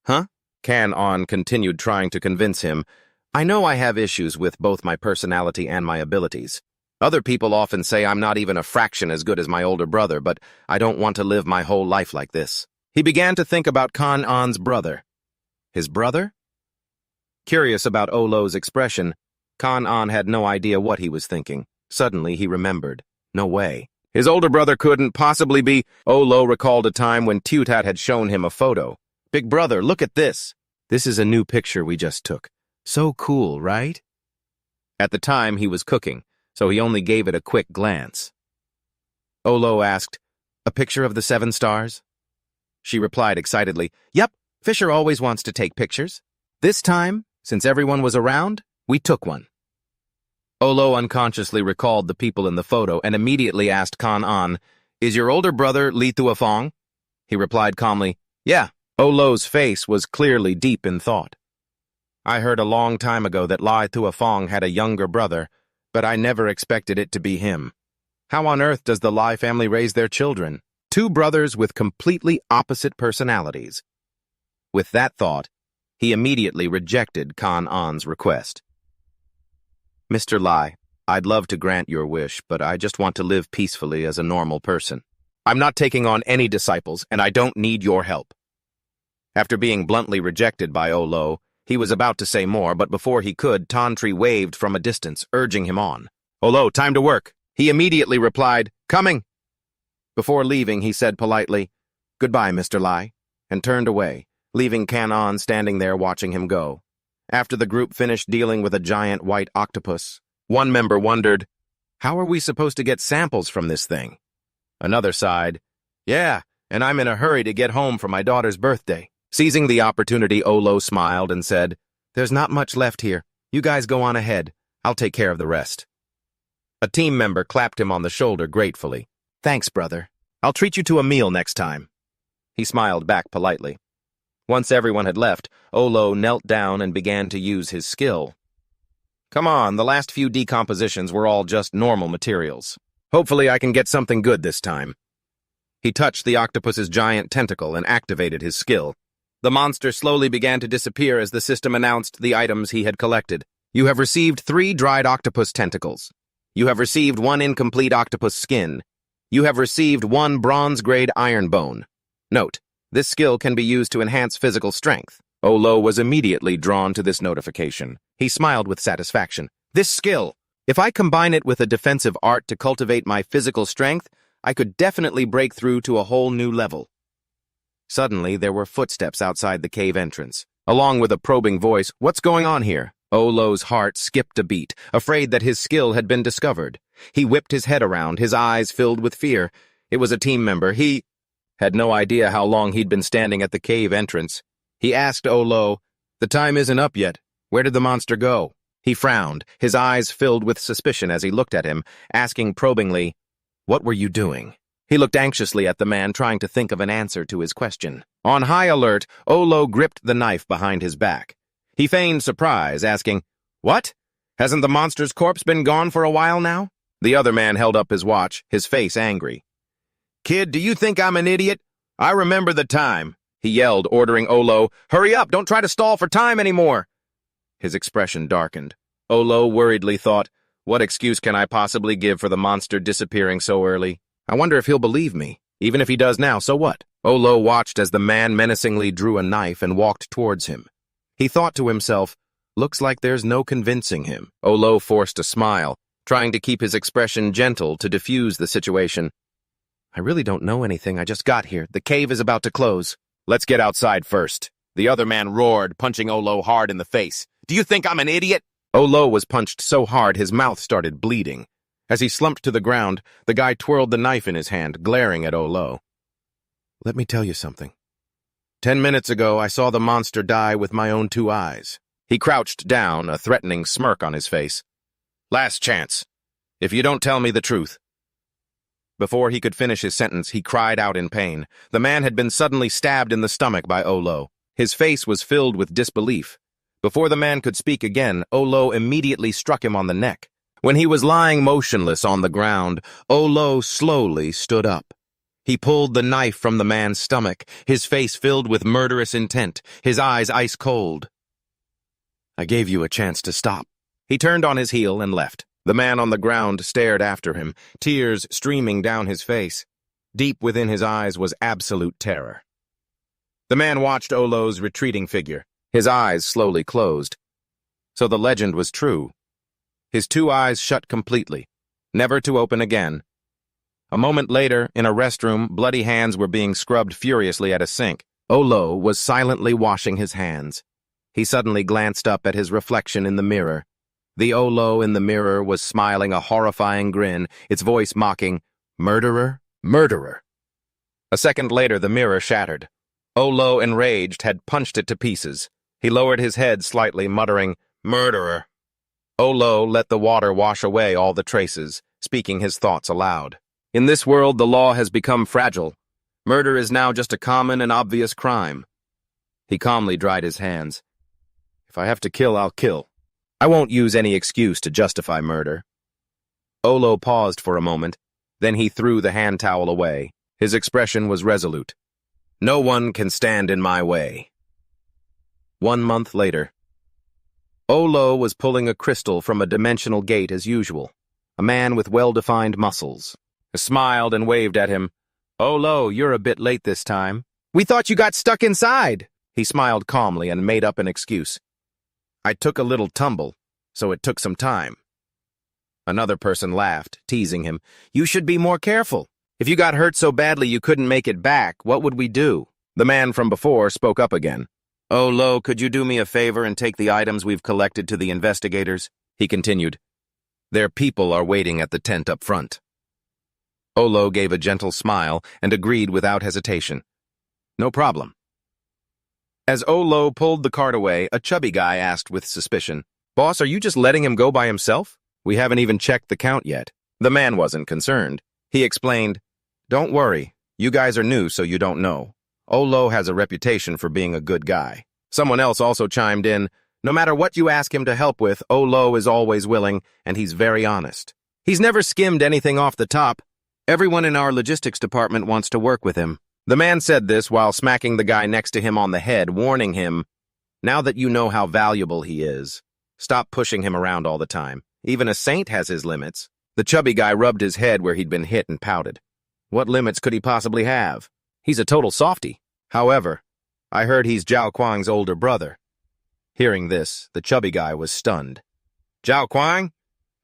Huh? Kan-an continued trying to convince him. I know I have issues with both my personality and my abilities. Other people often say I'm not even a fraction as good as my older brother, but I don't want to live my whole life like this. He began to think about Kan-an's brother. His brother? Curious about Olo's expression, Kan-an had no idea what he was thinking. Suddenly he remembered. No way. His older brother couldn't possibly be. Olo recalled a time when Tutat had shown him a photo. Big brother, look at this. This is a new picture we just took. So cool, right? At the time, he was cooking, so he only gave it a quick glance. Olo asked, A picture of the 7 stars? She replied excitedly, Yep, Fisher always wants to take pictures. This time, since everyone was around, we took one. Olo unconsciously recalled the people in the photo and immediately asked Kan-an, Is your older brother Li Thuafong? He replied calmly, Yeah. Olo's face was clearly deep in thought. I heard a long time ago that Li Thuafong had a younger brother, but I never expected it to be him. How on earth does the Li family raise their children? 2 brothers with completely opposite personalities. With that thought, he immediately rejected Kan-an's request. Mr. Li, I'd love to grant your wish, but I just want to live peacefully as a normal person. I'm not taking on any disciples, and I don't need your help. After being bluntly rejected by Olo, he was about to say more, but before he could, Tantri waved from a distance, urging him on. Olo, time to work. He immediately replied, Coming. Before leaving, he said politely, Goodbye, Mr. Li, and turned away, leaving Kan-an standing there watching him go. After the group finished dealing with a giant white octopus, one member wondered, How are we supposed to get samples from this thing? Another sighed, Yeah, and I'm in a hurry to get home for my daughter's birthday. Seizing the opportunity, Olo smiled and said, There's not much left here. You guys go on ahead. I'll take care of the rest. A team member clapped him on the shoulder gratefully. Thanks, brother. I'll treat you to a meal next time. He smiled back politely. Once everyone had left, Olo knelt down and began to use his skill. Come on, the last few decompositions were all just normal materials. Hopefully I can get something good this time. He touched the octopus's giant tentacle and activated his skill. The monster slowly began to disappear as the system announced the items he had collected. You have received 3 dried octopus tentacles. You have received 1 incomplete octopus skin. You have received 1 bronze-grade iron bone. Note, this skill can be used to enhance physical strength. Olo was immediately drawn to this notification. He smiled with satisfaction. This skill! If I combine it with a defensive art to cultivate my physical strength, I could definitely break through to a whole new level. Suddenly, there were footsteps outside the cave entrance. Along with a probing voice, What's going on here? Olo's heart skipped a beat, afraid that his skill had been discovered. He whipped his head around, his eyes filled with fear. It was a team member. He had no idea how long he'd been standing at the cave entrance. He asked Olo, "The time isn't up yet. Where did the monster go?" He frowned, his eyes filled with suspicion as he looked at him, asking probingly, "What were you doing?" He looked anxiously at the man, trying to think of an answer to his question. On high alert, Olo gripped the knife behind his back. He feigned surprise, asking, "What? Hasn't the monster's corpse been gone for a while now?" The other man held up his watch, his face angry. "Kid, do you think I'm an idiot? I remember the time," he yelled, ordering Olo, "Hurry up, don't try to stall for time anymore." His expression darkened. Olo worriedly thought, what excuse can I possibly give for the monster disappearing so early? I wonder if he'll believe me. Even if he does now, so what? Olo watched as the man menacingly drew a knife and walked towards him. He thought to himself, looks like there's no convincing him. Olo forced a smile, trying to keep his expression gentle to diffuse the situation. I really don't know anything. I just got here. The cave is about to close. Let's get outside first. The other man roared, punching Olo hard in the face. Do you think I'm an idiot? Olo was punched so hard his mouth started bleeding. As he slumped to the ground, the guy twirled the knife in his hand, glaring at Olo. Let me tell you something. 10 minutes ago, I saw the monster die with my own 2 eyes. He crouched down, a threatening smirk on his face. Last chance. If you don't tell me the truth. Before he could finish his sentence, he cried out in pain. The man had been suddenly stabbed in the stomach by Olo. His face was filled with disbelief. Before the man could speak again, Olo immediately struck him on the neck. When he was lying motionless on the ground, Olo slowly stood up. He pulled the knife from the man's stomach, his face filled with murderous intent, his eyes ice cold. I gave you a chance to stop. He turned on his heel and left. The man on the ground stared after him, tears streaming down his face. Deep within his eyes was absolute terror. The man watched Olo's retreating figure. His eyes slowly closed. So the legend was true. His 2 eyes shut completely, never to open again. A moment later, in a restroom, bloody hands were being scrubbed furiously at a sink. Olo was silently washing his hands. He suddenly glanced up at his reflection in the mirror. The Olo in the mirror was smiling a horrifying grin, its voice mocking, "Murderer? Murderer." A second later, the mirror shattered. Olo, enraged, had punched it to pieces. He lowered his head slightly, muttering, "Murderer." Olo let the water wash away all the traces, speaking his thoughts aloud. In this world, the law has become fragile. Murder is now just a common and obvious crime. He calmly dried his hands. If I have to kill, I'll kill. I won't use any excuse to justify murder. Olo paused for a moment. Then he threw the hand towel away. His expression was resolute. No one can stand in my way. 1 month later. Olo was pulling a crystal from a dimensional gate as usual. A man with well-defined muscles. I smiled and waved at him. Olo, you're a bit late this time. We thought you got stuck inside. He smiled calmly and made up an excuse. I took a little tumble, so it took some time. Another person laughed, teasing him. You should be more careful. If you got hurt so badly you couldn't make it back, what would we do? The man from before spoke up again. Olo, could you do me a favor and take the items we've collected to the investigators? He continued. Their people are waiting at the tent up front. Olo gave a gentle smile and agreed without hesitation. No problem. As Olo pulled the cart away, a chubby guy asked with suspicion, Boss, are you just letting him go by himself? We haven't even checked the count yet. The man wasn't concerned. He explained, Don't worry, you guys are new so you don't know. Olo has a reputation for being a good guy. Someone else also chimed in, No matter what you ask him to help with, Olo is always willing, and he's very honest. He's never skimmed anything off the top. Everyone in our logistics department wants to work with him. The man said this while smacking the guy next to him on the head, warning him, Now that you know how valuable he is, stop pushing him around all the time. Even a saint has his limits. The chubby guy rubbed his head where he'd been hit and pouted. What limits could he possibly have? He's a total softy. However, I heard he's Zhao Kuang's older brother. Hearing this, the chubby guy was stunned. Zhao Kuang?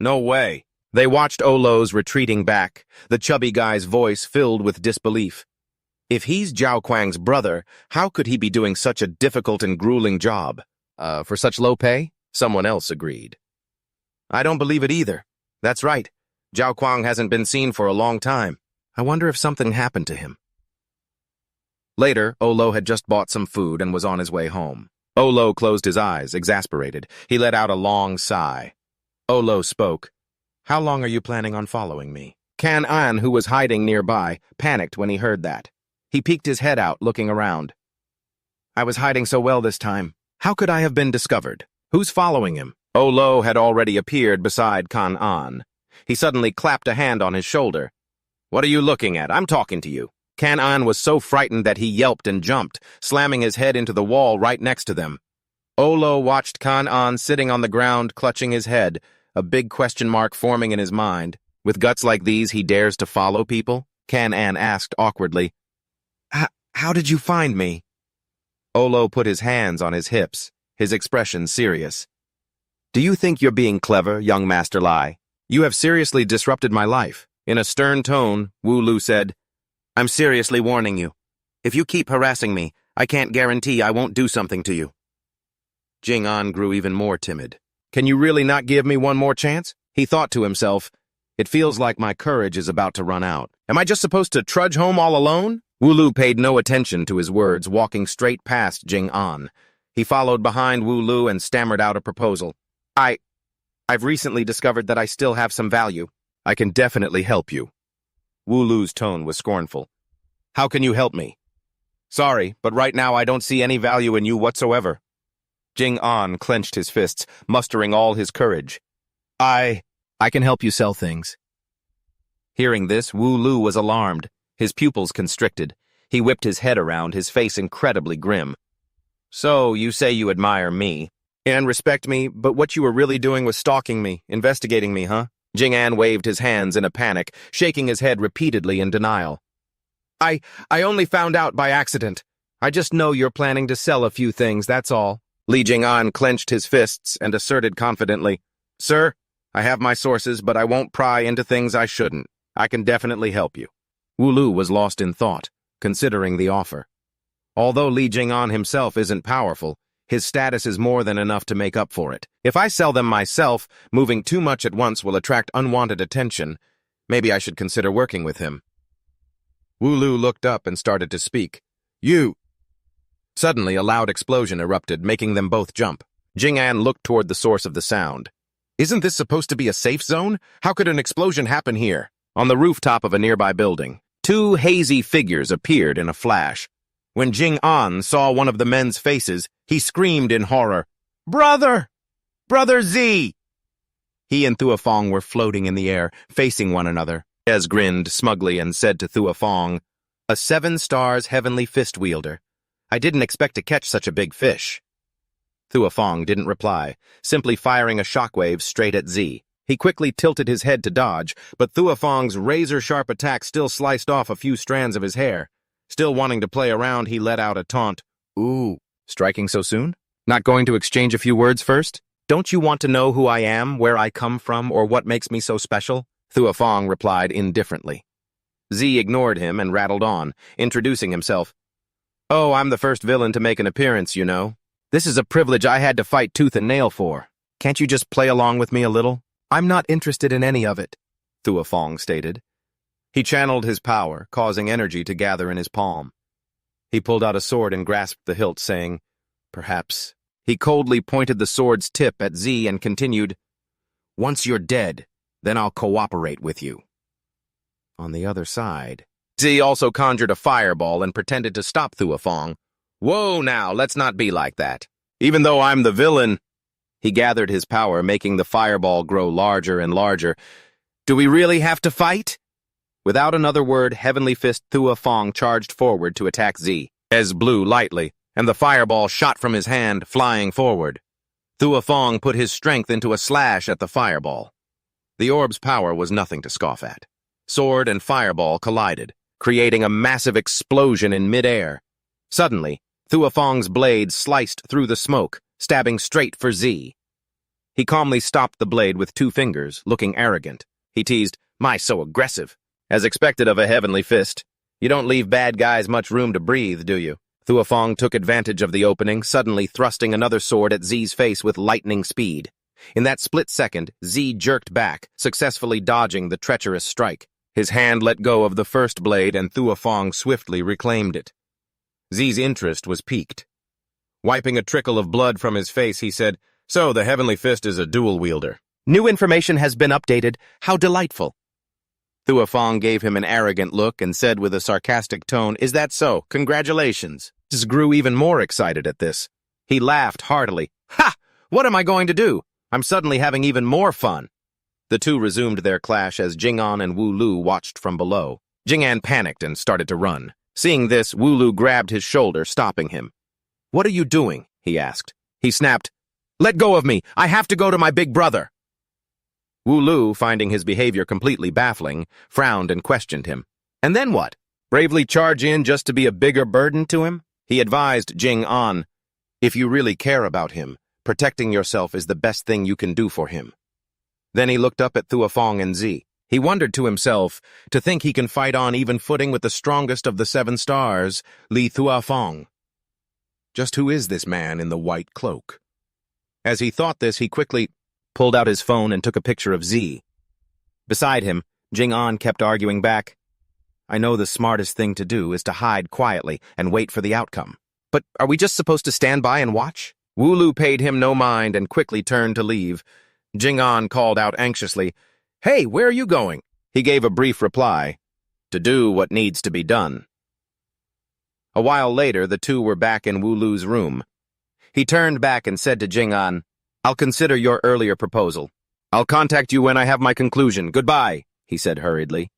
No way. They watched Olo's retreating back, the chubby guy's voice filled with disbelief. If he's Zhao Kuang's brother, how could he be doing such a difficult and grueling job? For such low pay? Someone else agreed. I don't believe it either. That's right. Zhao Kuang hasn't been seen for a long time. I wonder if something happened to him. Later, Olo had just bought some food and was on his way home. Olo closed his eyes, exasperated. He let out a long sigh. Olo spoke. How long are you planning on following me? Can-an, who was hiding nearby, panicked when he heard that. He peeked his head out, looking around. I was hiding so well this time. How could I have been discovered? Who's following him? Olo had already appeared beside Can-an. He suddenly clapped a hand on his shoulder. What are you looking at? I'm talking to you. Can-an was so frightened that he yelped and jumped, slamming his head into the wall right next to them. Olo watched Can-an sitting on the ground, clutching his head, a big question mark forming in his mind. With guts like these, he dares to follow people? Can-an asked awkwardly. How did you find me? Olo put his hands on his hips, his expression serious. Do you think you're being clever, young Master Lai? You have seriously disrupted my life. In a stern tone, Wu Lu said, I'm seriously warning you. If you keep harassing me, I can't guarantee I won't do something to you. Jing-an grew even more timid. Can you really not give me one more chance? He thought to himself, it feels like my courage is about to run out. Am I just supposed to trudge home all alone? Wu Lu paid no attention to his words, walking straight past Jing-an. He followed behind Wu Lu and stammered out a proposal. I've recently discovered that I still have some value. I can definitely help you. Wu Lu's tone was scornful. How can you help me? Sorry, but right now I don't see any value in you whatsoever. Jing-an clenched his fists, mustering all his courage. I can help you sell things. Hearing this, Wu Lu was alarmed, his pupils constricted. He whipped his head around, his face incredibly grim. So, you say you admire me, and respect me, but what you were really doing was stalking me, investigating me, huh? Jing-an waved his hands in a panic, shaking his head repeatedly in denial. I only found out by accident. I just know you're planning to sell a few things, that's all. Li Jing-an clenched his fists and asserted confidently, Sir, I have my sources, but I won't pry into things I shouldn't. I can definitely help you. Wu Lu was lost in thought, considering the offer. Although Li Jing-an himself isn't powerful, his status is more than enough to make up for it. If I sell them myself, moving too much at once will attract unwanted attention. Maybe I should consider working with him. Wu Lu looked up and started to speak. You! Suddenly, a loud explosion erupted, making them both jump. Jing-an looked toward the source of the sound. Isn't this supposed to be a safe zone? How could an explosion happen here? On the rooftop of a nearby building, two hazy figures appeared in a flash. When Jing-an saw one of the men's faces, he screamed in horror, Brother! Brother Z! He and Thuafong were floating in the air, facing one another. Ez grinned smugly and said to Thuafong, A 7 stars heavenly fist wielder. I didn't expect to catch such a big fish. Thuafong didn't reply, simply firing a shockwave straight at Z. He quickly tilted his head to dodge, but Thuafong's razor-sharp attack still sliced off a few strands of his hair. Still wanting to play around, he let out a taunt. Ooh, striking so soon? Not going to exchange a few words first? Don't you want to know who I am, where I come from, or what makes me so special? Thuafong replied indifferently. Z ignored him and rattled on, introducing himself. Oh, I'm the first villain to make an appearance, you know. This is a privilege I had to fight tooth and nail for. Can't you just play along with me a little? I'm not interested in any of it, Thuafong stated. He channeled his power, causing energy to gather in his palm. He pulled out a sword and grasped the hilt, saying, Perhaps. He coldly pointed the sword's tip at Z and continued, Once you're dead, then I'll cooperate with you. On the other side, Z also conjured a fireball and pretended to stop Thuafong. Whoa now, let's not be like that. Even though I'm the villain... He gathered his power, making the fireball grow larger and larger. Do we really have to fight? Without another word, Heavenly Fist Thuafong charged forward to attack Z. Ez blew lightly, and the fireball shot from his hand, flying forward. Thuafong put his strength into a slash at the fireball. The orb's power was nothing to scoff at. Sword and fireball collided, creating a massive explosion in midair. Suddenly, Thuafong's blade sliced through the smoke, stabbing straight for Z. He calmly stopped the blade with 2 fingers, looking arrogant. He teased, My, so aggressive. As expected of a Heavenly Fist. You don't leave bad guys much room to breathe, do you? Thuafong took advantage of the opening, suddenly thrusting another sword at Z's face with lightning speed. In that split second, Z jerked back, successfully dodging the treacherous strike. His hand let go of the first blade and Thuafong swiftly reclaimed it. Z's interest was piqued. Wiping a trickle of blood from his face, he said, "So, the Heavenly Fist is a dual wielder." New information has been updated. How delightful. Thuafong gave him an arrogant look and said with a sarcastic tone, "Is that so? Congratulations." Z grew even more excited at this. He laughed heartily. "Ha! What am I going to do? I'm suddenly having even more fun." The two resumed their clash as Jing'an and Wu Lu watched from below. Jing'an panicked and started to run. Seeing this, Wu Lu grabbed his shoulder, stopping him. "What are you doing?" he asked. He snapped, "Let go of me! I have to go to my big brother!" Wu Lu, finding his behavior completely baffling, frowned and questioned him. "And then what? Bravely charge in just to be a bigger burden to him?" He advised Jing'an, "If you really care about him, protecting yourself is the best thing you can do for him." Then he looked up at Thuafong and Z. He wondered to himself, to think he can fight on even footing with the strongest of the 7 stars, Li Thuafong. Just who is this man in the white cloak? As he thought this, he quickly pulled out his phone and took a picture of Z. Beside him, Jing'an kept arguing back, "I know the smartest thing to do is to hide quietly and wait for the outcome. But are we just supposed to stand by and watch?" Wu Lu paid him no mind and quickly turned to leave. Jing'an called out anxiously, "Hey, where are you going?" He gave a brief reply, "To do what needs to be done." A while later, the two were back in Wu Lu's room. He turned back and said to Jing'an, "I'll consider your earlier proposal. I'll contact you when I have my conclusion. Goodbye," he said hurriedly.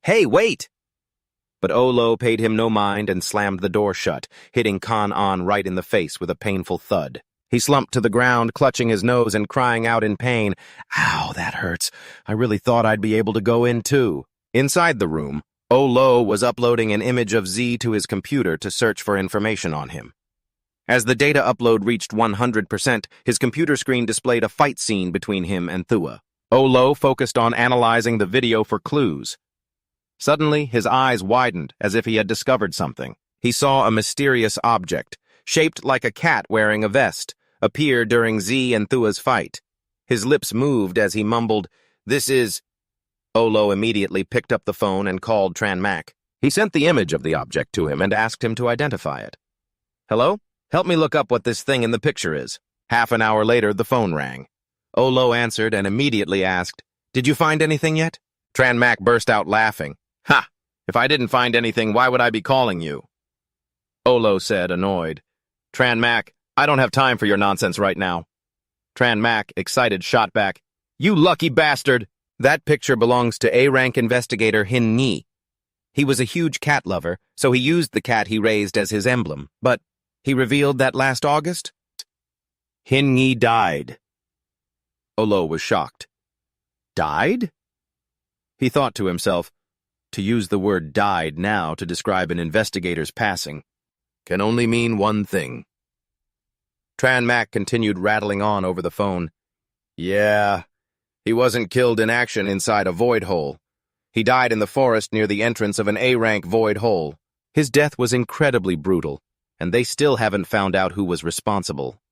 "Hey, wait!" But Olo paid him no mind and slammed the door shut, hitting Kan-on right in the face with a painful thud. He slumped to the ground, clutching his nose and crying out in pain, "Ow, that hurts. I really thought I'd be able to go in too." Inside the room, Olo was uploading an image of Z to his computer to search for information on him. As the data upload reached 100%, his computer screen displayed a fight scene between him and Thua. Olo focused on analyzing the video for clues. Suddenly, his eyes widened as if he had discovered something. He saw a mysterious object, shaped like a cat wearing a vest, appear during Z and Thua's fight. His lips moved as he mumbled, "This is..." Olo immediately picked up the phone and called Tran Mak. He sent the image of the object to him and asked him to identify it. "Hello? Help me look up what this thing in the picture is." Half an hour later, the phone rang. Olo answered and immediately asked, "Did you find anything yet?" Tran Mak burst out laughing. "Ha! If I didn't find anything, why would I be calling you?" Olo said, annoyed. "Tran Mak, I don't have time for your nonsense right now." Tran Mak, excited, shot back, "You lucky bastard! That picture belongs to A-rank investigator Hin Ni. He was a huge cat lover, so he used the cat he raised as his emblem. But he revealed that last August, Hin Ni died." Olo was shocked. "Died?" He thought to himself, to use the word "died" now to describe an investigator's passing can only mean one thing. Tran Mak continued rattling on over the phone. "Yeah, he wasn't killed in action inside a void hole. He died in the forest near the entrance of an A-rank void hole. His death was incredibly brutal, and they still haven't found out who was responsible."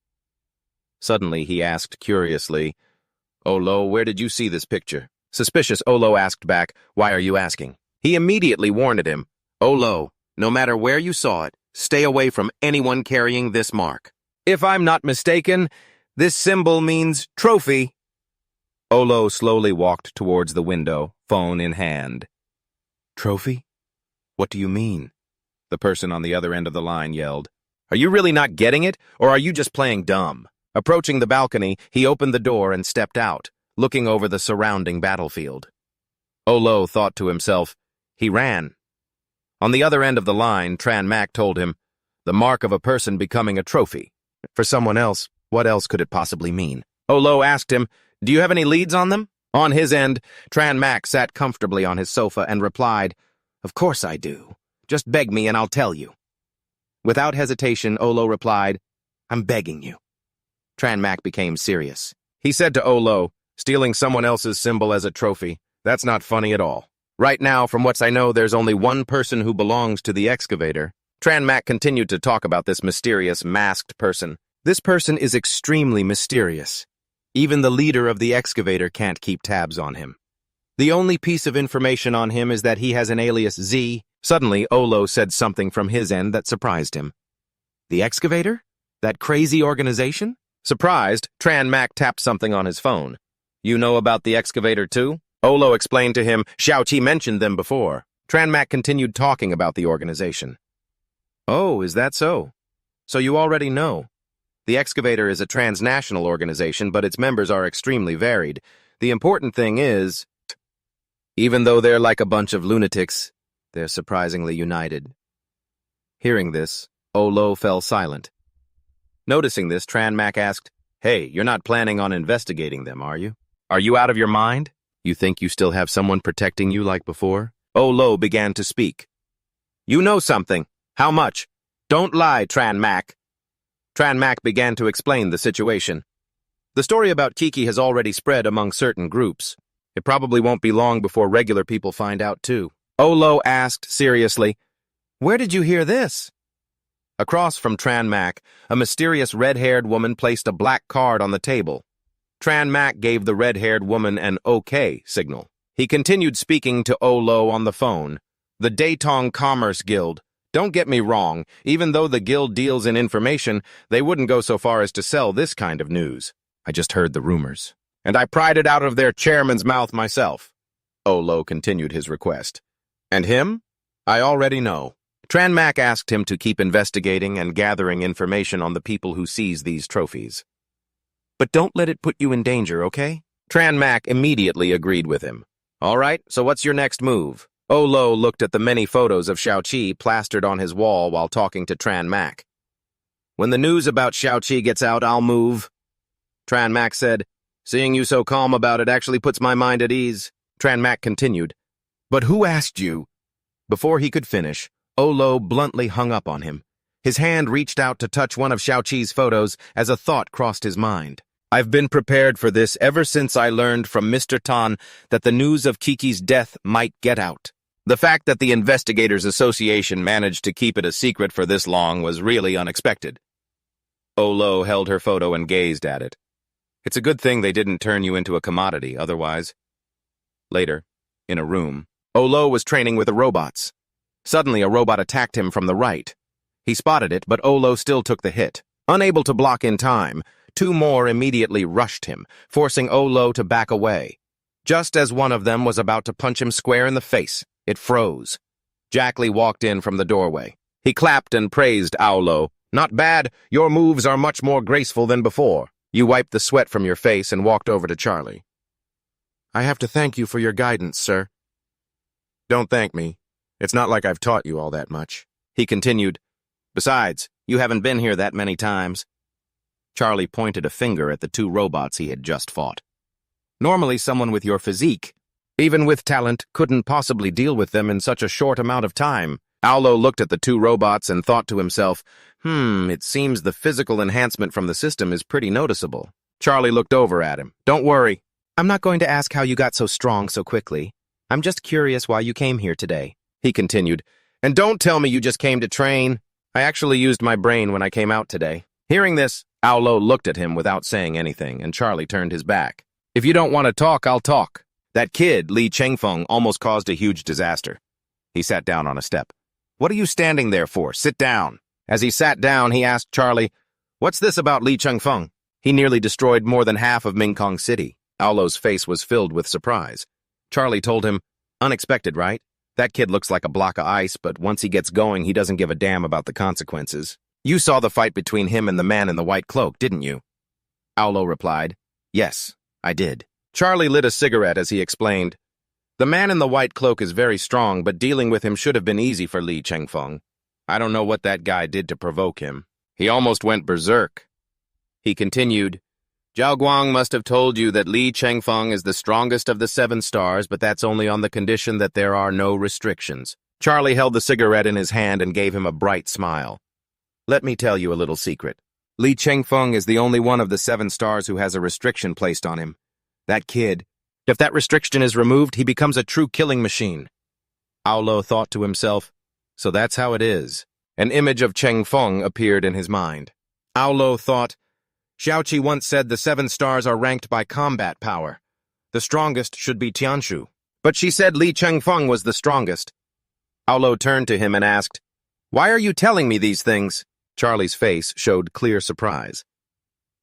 Suddenly, he asked curiously, "Olo, where did you see this picture?" Suspicious, Olo asked back, "Why are you asking?" He immediately warned him, "Olo, no matter where you saw it, stay away from anyone carrying this mark. If I'm not mistaken, this symbol means trophy." Olo slowly walked towards the window, phone in hand. "Trophy? What do you mean?" the person on the other end of the line yelled. "Are you really not getting it, or are you just playing dumb?" Approaching the balcony, he opened the door and stepped out, looking over the surrounding battlefield. Olo thought to himself. He ran. On the other end of the line, Tran Mak told him, "The mark of a person becoming a trophy. For someone else, what else could it possibly mean?" Olo asked him, "Do you have any leads on them?" On his end, Tran Mak sat comfortably on his sofa and replied, "Of course I do. Just beg me and I'll tell you." Without hesitation, Olo replied, "I'm begging you." Tran Mak became serious. He said to Olo, "Stealing someone else's symbol as a trophy, that's not funny at all. Right now, from what I know, there's only one person who belongs to the excavator, Tran Mac continued to talk about this mysterious, masked person. This person is extremely mysterious. Even the leader of the excavator can't keep tabs on him. The only piece of information on him is that he has an alias Z. Suddenly, Olo said something from his end that surprised him. The excavator? That crazy organization? Surprised, Tran Mac tapped something on his phone. You know about the excavator too? Olo explained to him Xiaoqi mentioned them before. Tran Mac continued talking about the organization. Oh, is that so? So you already know. The excavator is a transnational organization, but its members are extremely varied. The important thing is, even though they're like a bunch of lunatics, they're surprisingly united. Hearing this, Olo fell silent. Noticing this, Tran Mac asked, Hey, you're not planning on investigating them, are you? Are you out of your mind? You think you still have someone protecting you like before? Olo began to speak. You know something. How much? Don't lie, Tran Mac. Tran Mac began to explain the situation. The story about Kiki has already spread among certain groups. It probably won't be long before regular people find out too. Olo asked seriously, Where did you hear this? Across from Tran Mac, a mysterious red-haired woman placed a black card on the table. Tran Mac gave the red-haired woman an OK signal. He continued speaking to Olo on the phone. The Datong Commerce Guild. Don't get me wrong, even though the guild deals in information, they wouldn't go so far as to sell this kind of news. I just heard the rumors. And I pried it out of their chairman's mouth myself. Olo continued his request. And him? I already know. Tran Mac asked him to keep investigating and gathering information on the people who seize these trophies. But don't let it put you in danger, okay? Tran Mac immediately agreed with him. All right, so what's your next move? Olo looked at the many photos of Xiaoqi plastered on his wall while talking to Tran Mac. When the news about Xiaoqi gets out, I'll move. Tran Mac said, Seeing you so calm about it actually puts my mind at ease. Tran Mac continued, But who asked you? Before he could finish, Olo bluntly hung up on him. His hand reached out to touch one of Xiaoqi's photos as a thought crossed his mind. I've been prepared for this ever since I learned from Mr. Tan that the news of Kiki's death might get out. The fact that the Investigators Association managed to keep it a secret for this long was really unexpected. Olo held her photo and gazed at it. It's a good thing they didn't turn you into a commodity, otherwise. Later, in a room, Olo was training with the robots. Suddenly, a robot attacked him from the right. He spotted it, but Olo still took the hit. Unable to block in time, two more immediately rushed him, forcing Olo to back away. Just as one of them was about to punch him square in the face, it froze. Jack Lee walked in from the doorway. He clapped and praised Olo. Not bad, your moves are much more graceful than before. You wiped the sweat from your face and walked over to Charlie. I have to thank you for your guidance, sir. Don't thank me. It's not like I've taught you all that much. He continued, Besides, you haven't been here that many times. Charlie pointed a finger at the two robots he had just fought. Normally someone with your physique, even with talent, couldn't possibly deal with them in such a short amount of time. Olo looked at the two robots and thought to himself, it seems the physical enhancement from the system is pretty noticeable. Charlie looked over at him. Don't worry. I'm not going to ask how you got so strong so quickly. I'm just curious why you came here today. He continued, And don't tell me you just came to train. I actually used my brain when I came out today. Hearing this, Olo looked at him without saying anything, and Charlie turned his back. If you don't want to talk, I'll talk. That kid, Li Chengfeng, almost caused a huge disaster. He sat down on a step. What are you standing there for? Sit down. As he sat down, he asked Charlie, What's this about Li Chengfeng? He nearly destroyed more than half of Mingkong City. Olo's face was filled with surprise. Charlie told him, Unexpected, right? That kid looks like a block of ice, but once he gets going, he doesn't give a damn about the consequences. You saw the fight between him and the man in the white cloak, didn't you? Olo replied, Yes, I did. Charlie lit a cigarette as he explained, The man in the white cloak is very strong, but dealing with him should have been easy for Li Chengfeng. I don't know what that guy did to provoke him. He almost went berserk. He continued, Zhao Guang must have told you that Li Chengfeng is the strongest of the 7 stars, but that's only on the condition that there are no restrictions. Charlie held the cigarette in his hand and gave him a bright smile. Let me tell you a little secret. Li Chengfeng is the only one of the 7 stars who has a restriction placed on him. That kid, if that restriction is removed, he becomes a true killing machine. Olo thought to himself, So that's how it is. An image of Cheng Feng appeared in his mind. Aolo thought, Xiaoqi once said the 7 stars are ranked by combat power. The strongest should be Tianshu. But she said Li Chengfeng was the strongest. Aolo turned to him and asked, Why are you telling me these things? Charlie's face showed clear surprise.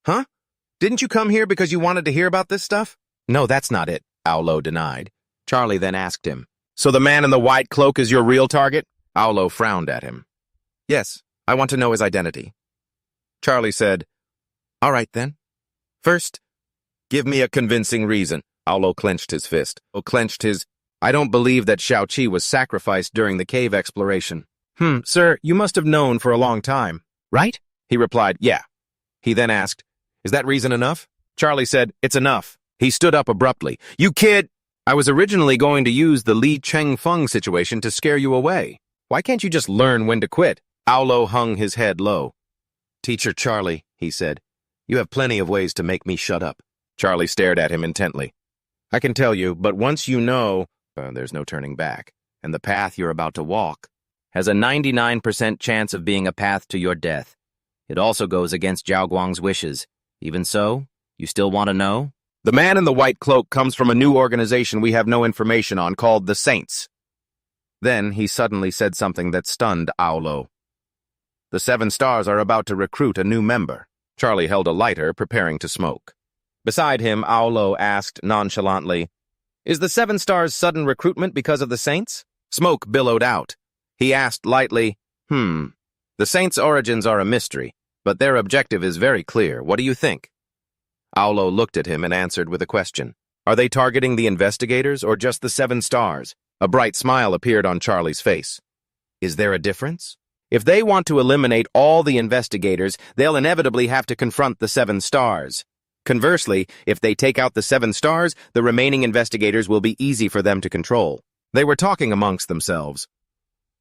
Huh? Didn't you come here because you wanted to hear about this stuff? No, that's not it, Aolo denied. Charlie then asked him, So the man in the white cloak is your real target? Aolo frowned at him. Yes, I want to know his identity. Charlie said, All right then. First, give me a convincing reason. Aolo clenched his fist. I don't believe that Xiaoqi was sacrificed during the cave exploration. Sir, you must have known for a long time, right? He replied, Yeah. He then asked, Is that reason enough? Charlie said, It's enough. He stood up abruptly. You kid! I was originally going to use the Li Chengfeng situation to scare you away. Why can't you just learn when to quit? Aolo hung his head low. Teacher Charlie, he said, you have plenty of ways to make me shut up. Charlie stared at him intently. I can tell you, but once you know, there's no turning back, and the path you're about to walk has a 99% chance of being a path to your death. It also goes against Zhao Guang's wishes. Even so, you still want to know? The man in the white cloak comes from a new organization we have no information on called the Saints. Then he suddenly said something that stunned Aolo. The 7 stars are about to recruit a new member. Charlie held a lighter, preparing to smoke. Beside him, Aolo asked nonchalantly, Is the 7 stars sudden recruitment because of the Saints? Smoke billowed out. He asked lightly, The Saints' origins are a mystery, but their objective is very clear. What do you think? Aolo looked at him and answered with a question. Are they targeting the investigators or just the 7 stars? A bright smile appeared on Charlie's face. Is there a difference? If they want to eliminate all the investigators, they'll inevitably have to confront the 7 stars. Conversely, if they take out the 7 stars, the remaining investigators will be easy for them to control. They were talking amongst themselves.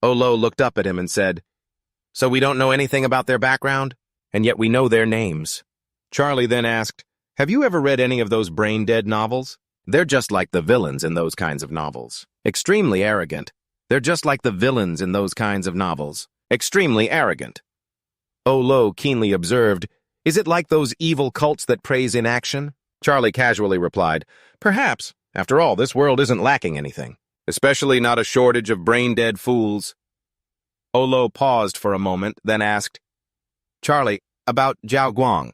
Aolo looked up at him and said, So we don't know anything about their background, and yet we know their names. Charlie then asked, Have you ever read any of those brain-dead novels? They're just like the villains in those kinds of novels. Extremely arrogant. They're just like the villains in those kinds of novels. Extremely arrogant. Aolo keenly observed, Is it like those evil cults that praise inaction? Charlie casually replied, Perhaps. After all, this world isn't lacking anything. Especially not a shortage of brain-dead fools. Aolo paused for a moment, then asked, Charlie, about Zhao Guang.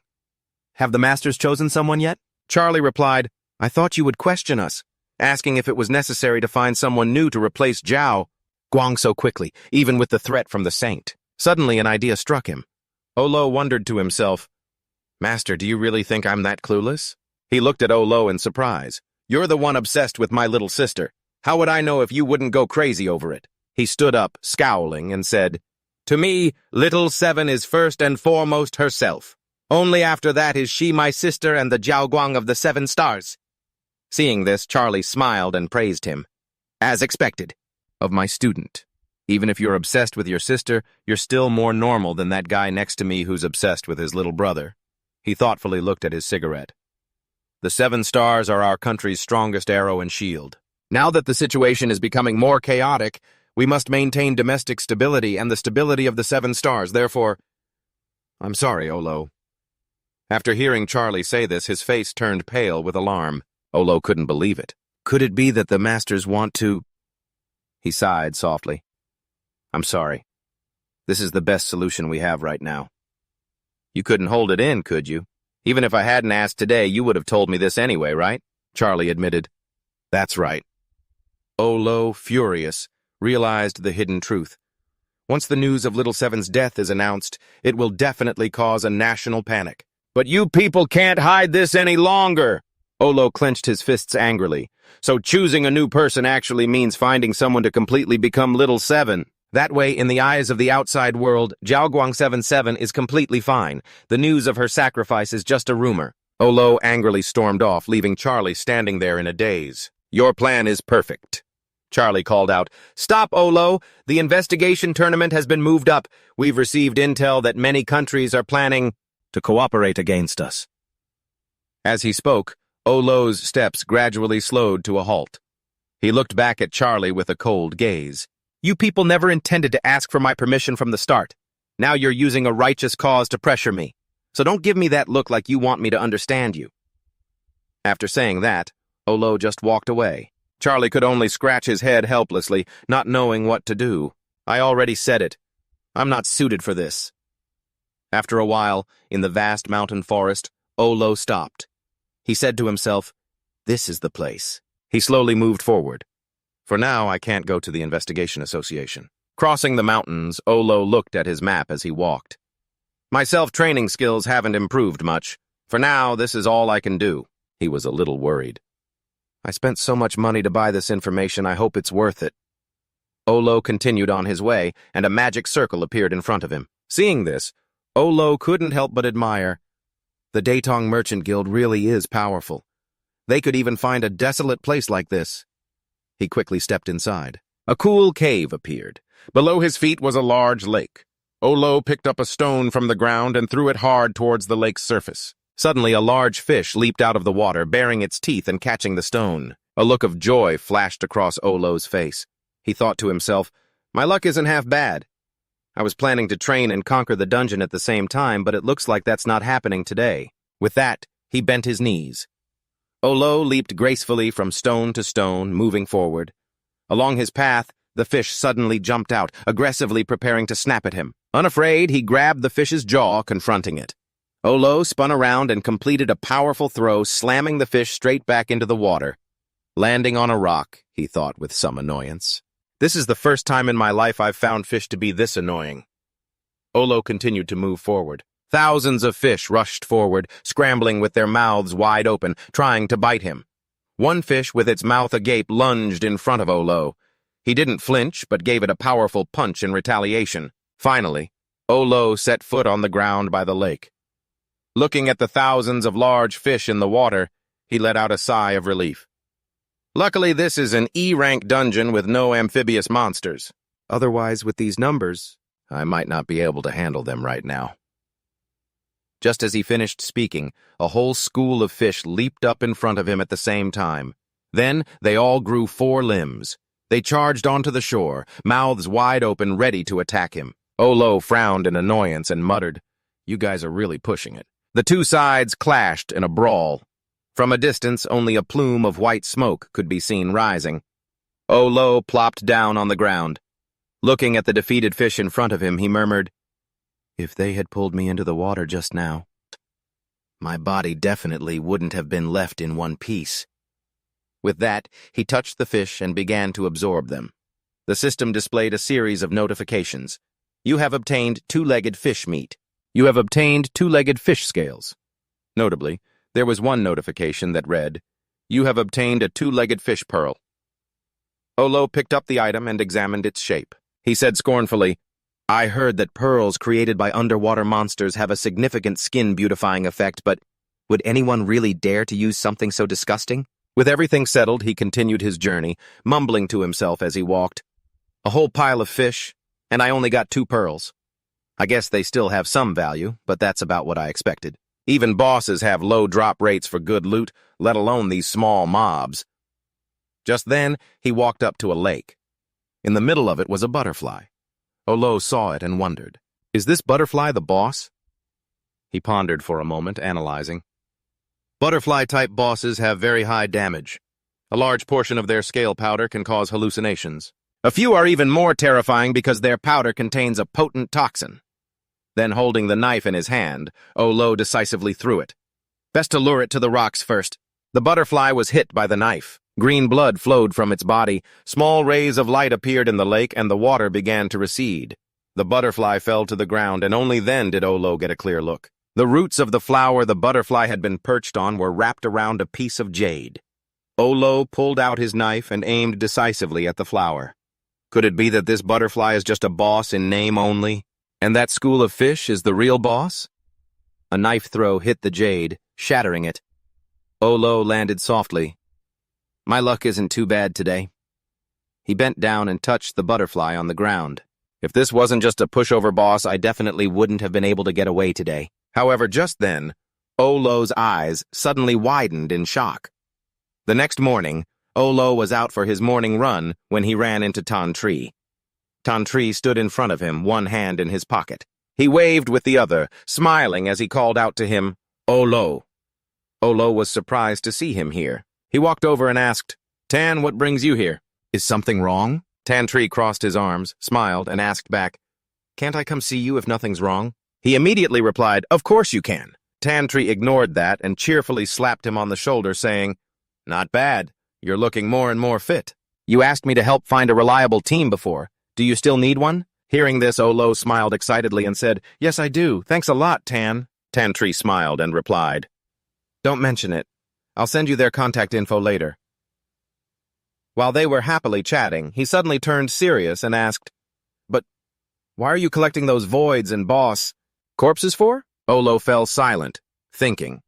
Have the masters chosen someone yet? Charlie replied, I thought you would question us, asking if it was necessary to find someone new to replace Zhao Guang so quickly, even with the threat from the saint. Suddenly an idea struck him. Aolo wondered to himself, Master, do you really think I'm that clueless? He looked at Aolo in surprise. You're the one obsessed with my little sister. How would I know if you wouldn't go crazy over it? He stood up, scowling, and said, To me, little 7 is first and foremost herself. Only after that is she my sister and the Zhao Guang of the 7 stars. Seeing this, Charlie smiled and praised him. As expected. Of my student. Even if you're obsessed with your sister, you're still more normal than that guy next to me who's obsessed with his little brother. He thoughtfully looked at his cigarette. The 7 stars are our country's strongest arrow and shield. Now that the situation is becoming more chaotic, we must maintain domestic stability and the stability of the 7 stars. Therefore, I'm sorry, Aolo. After hearing Charlie say this, his face turned pale with alarm. Aolo couldn't believe it. Could it be that the masters want to... He sighed softly. I'm sorry. This is the best solution we have right now. You couldn't hold it in, could you? Even if I hadn't asked today, you would have told me this anyway, right? Charlie admitted. That's right. Aolo, furious, realized the hidden truth. Once the news of Little 7's death is announced, it will definitely cause a national panic. But you people can't hide this any longer! Aolo clenched his fists angrily. So choosing a new person actually means finding someone to completely become Little 7. That way, in the eyes of the outside world, Zhao Guang 77 is completely fine. The news of her sacrifice is just a rumor. Aolo angrily stormed off, leaving Charlie standing there in a daze. Your plan is perfect. Charlie called out, Stop, Aolo! The investigation tournament has been moved up. We've received intel that many countries are planning to cooperate against us. As he spoke, Aolo's steps gradually slowed to a halt. He looked back at Charlie with a cold gaze. You people never intended to ask for my permission from the start. Now you're using a righteous cause to pressure me. So don't give me that look like you want me to understand you. After saying that, Olo just walked away. Charlie could only scratch his head helplessly, not knowing what to do. I already said it. I'm not suited for this. After a while, in the vast mountain forest, Olo stopped. He said to himself, "This is the place." He slowly moved forward. For now, I can't go to the Investigation Association. Crossing the mountains, Olo looked at his map as he walked. My self-training skills haven't improved much. For now, this is all I can do. He was a little worried. I spent so much money to buy this information, I hope it's worth it. Olo continued on his way, and a magic circle appeared in front of him. Seeing this, Olo couldn't help but admire. The Datong Merchant Guild really is powerful. They could even find a desolate place like this. He quickly stepped inside. A cool cave appeared. Below his feet was a large lake. Olo picked up a stone from the ground and threw it hard towards the lake's surface. Suddenly, a large fish leaped out of the water, baring its teeth and catching the stone. A look of joy flashed across Olo's face. He thought to himself, "My luck isn't half bad. I was planning to train and conquer the dungeon at the same time, but it looks like that's not happening today." With that, he bent his knees. Olo leaped gracefully from stone to stone, moving forward. Along his path, the fish suddenly jumped out, aggressively preparing to snap at him. Unafraid, he grabbed the fish's jaw, confronting it. Olo spun around and completed a powerful throw, slamming the fish straight back into the water. Landing on a rock, he thought with some annoyance. This is the first time in my life I've found fish to be this annoying. Olo continued to move forward. Thousands of fish rushed forward, scrambling with their mouths wide open, trying to bite him. One fish with its mouth agape lunged in front of Olo. He didn't flinch, but gave it a powerful punch in retaliation. Finally, Olo set foot on the ground by the lake. Looking at the thousands of large fish in the water, he let out a sigh of relief. Luckily, this is an E-rank dungeon with no amphibious monsters. Otherwise, with these numbers, I might not be able to handle them right now. Just as he finished speaking, a whole school of fish leaped up in front of him at the same time. Then, they all grew 4 limbs. They charged onto the shore, mouths wide open, ready to attack him. Olo frowned in annoyance and muttered, "You guys are really pushing it." The two sides clashed in a brawl. From a distance, only a plume of white smoke could be seen rising. Olo plopped down on the ground. Looking at the defeated fish in front of him, he murmured, "If they had pulled me into the water just now, my body definitely wouldn't have been left in one piece." With that, he touched the fish and began to absorb them. The system displayed a series of notifications. You have obtained 2-legged fish meat. You have obtained 2-legged fish scales. Notably, there was one notification that read, "You have obtained a 2-legged fish pearl." Olo picked up the item and examined its shape. He said scornfully, "I heard that pearls created by underwater monsters have a significant skin-beautifying effect, but would anyone really dare to use something so disgusting?" With everything settled, he continued his journey, mumbling to himself as he walked. "A whole pile of fish, and I only got 2 pearls. I guess they still have some value, but that's about what I expected. Even bosses have low drop rates for good loot, let alone these small mobs." Just then, he walked up to a lake. In the middle of it was a butterfly. Olo saw it and wondered, "Is this butterfly the boss?" He pondered for a moment, analyzing. Butterfly-type bosses have very high damage. A large portion of their scale powder can cause hallucinations. A few are even more terrifying because their powder contains a potent toxin. Then, holding the knife in his hand, Olo decisively threw it. Best to lure it to the rocks first. The butterfly was hit by the knife. Green blood flowed from its body. Small rays of light appeared in the lake, and the water began to recede. The butterfly fell to the ground, and only then did Olo get a clear look. The roots of the flower the butterfly had been perched on were wrapped around a piece of jade. Olo pulled out his knife and aimed decisively at the flower. Could it be that this butterfly is just a boss in name only, and that school of fish is the real boss? A knife throw hit the jade, shattering it. Olo landed softly. My luck isn't too bad today. He bent down and touched the butterfly on the ground. If this wasn't just a pushover boss, I definitely wouldn't have been able to get away today. However, just then, Olo's eyes suddenly widened in shock. The next morning, Olo was out for his morning run when he ran into Tan Tree. Tantri stood in front of him, one hand in his pocket. He waved with the other, smiling as he called out to him, "Olo." Olo was surprised to see him here. He walked over and asked, "Tan, what brings you here? Is something wrong?" Tantri crossed his arms, smiled, and asked back, "Can't I come see you if nothing's wrong?" He immediately replied, "Of course you can." Tantri ignored that and cheerfully slapped him on the shoulder, saying, "Not bad. You're looking more and more fit. You asked me to help find a reliable team before. Do you still need one?" Hearing this, Olo smiled excitedly and said, "Yes, I do. Thanks a lot, Tan." Tantri smiled and replied, "Don't mention it. I'll send you their contact info later." While they were happily chatting, he suddenly turned serious and asked, "But why are you collecting those voids and boss corpses for?" Olo fell silent, thinking.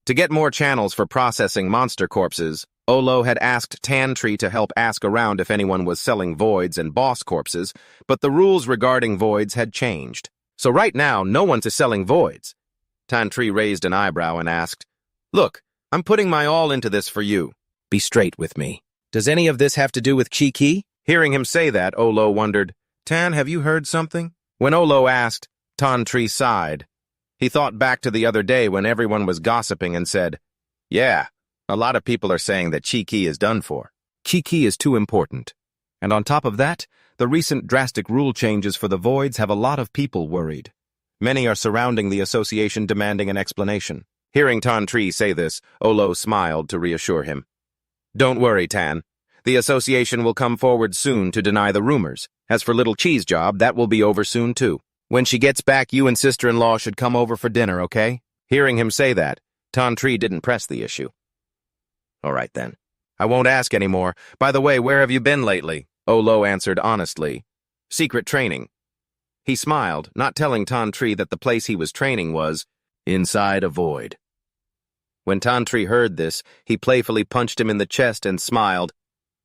To get more channels for processing monster corpses, Olo had asked Tantri to help ask around if anyone was selling voids and boss corpses, but the rules regarding voids had changed. So right now, no one is selling voids. Tantri raised an eyebrow and asked, "Look, I'm putting my all into this for you. Be straight with me. Does any of this have to do with Chi-Ki?" Hearing him say that, Olo wondered, "Tan, have you heard something?" When Olo asked, Tantri sighed. He thought back to the other day when everyone was gossiping and said, "Yeah, a lot of people are saying that Chi-Ki is done for. Chi-Ki is too important. And on top of that, the recent drastic rule changes for the voids have a lot of people worried. Many are surrounding the association demanding an explanation." Hearing Tantri say this, Olo smiled to reassure him. "Don't worry, Tan. The association will come forward soon to deny the rumors. As for Little Cheese Job, that will be over soon too. When she gets back, you and sister-in-law should come over for dinner, okay?" Hearing him say that, Tantri didn't press the issue. "All right, then. I won't ask anymore. By the way, where have you been lately?" Olo answered honestly. "Secret training." He smiled, not telling Tantri that the place he was training was inside a void. When Tantri heard this, he playfully punched him in the chest and smiled.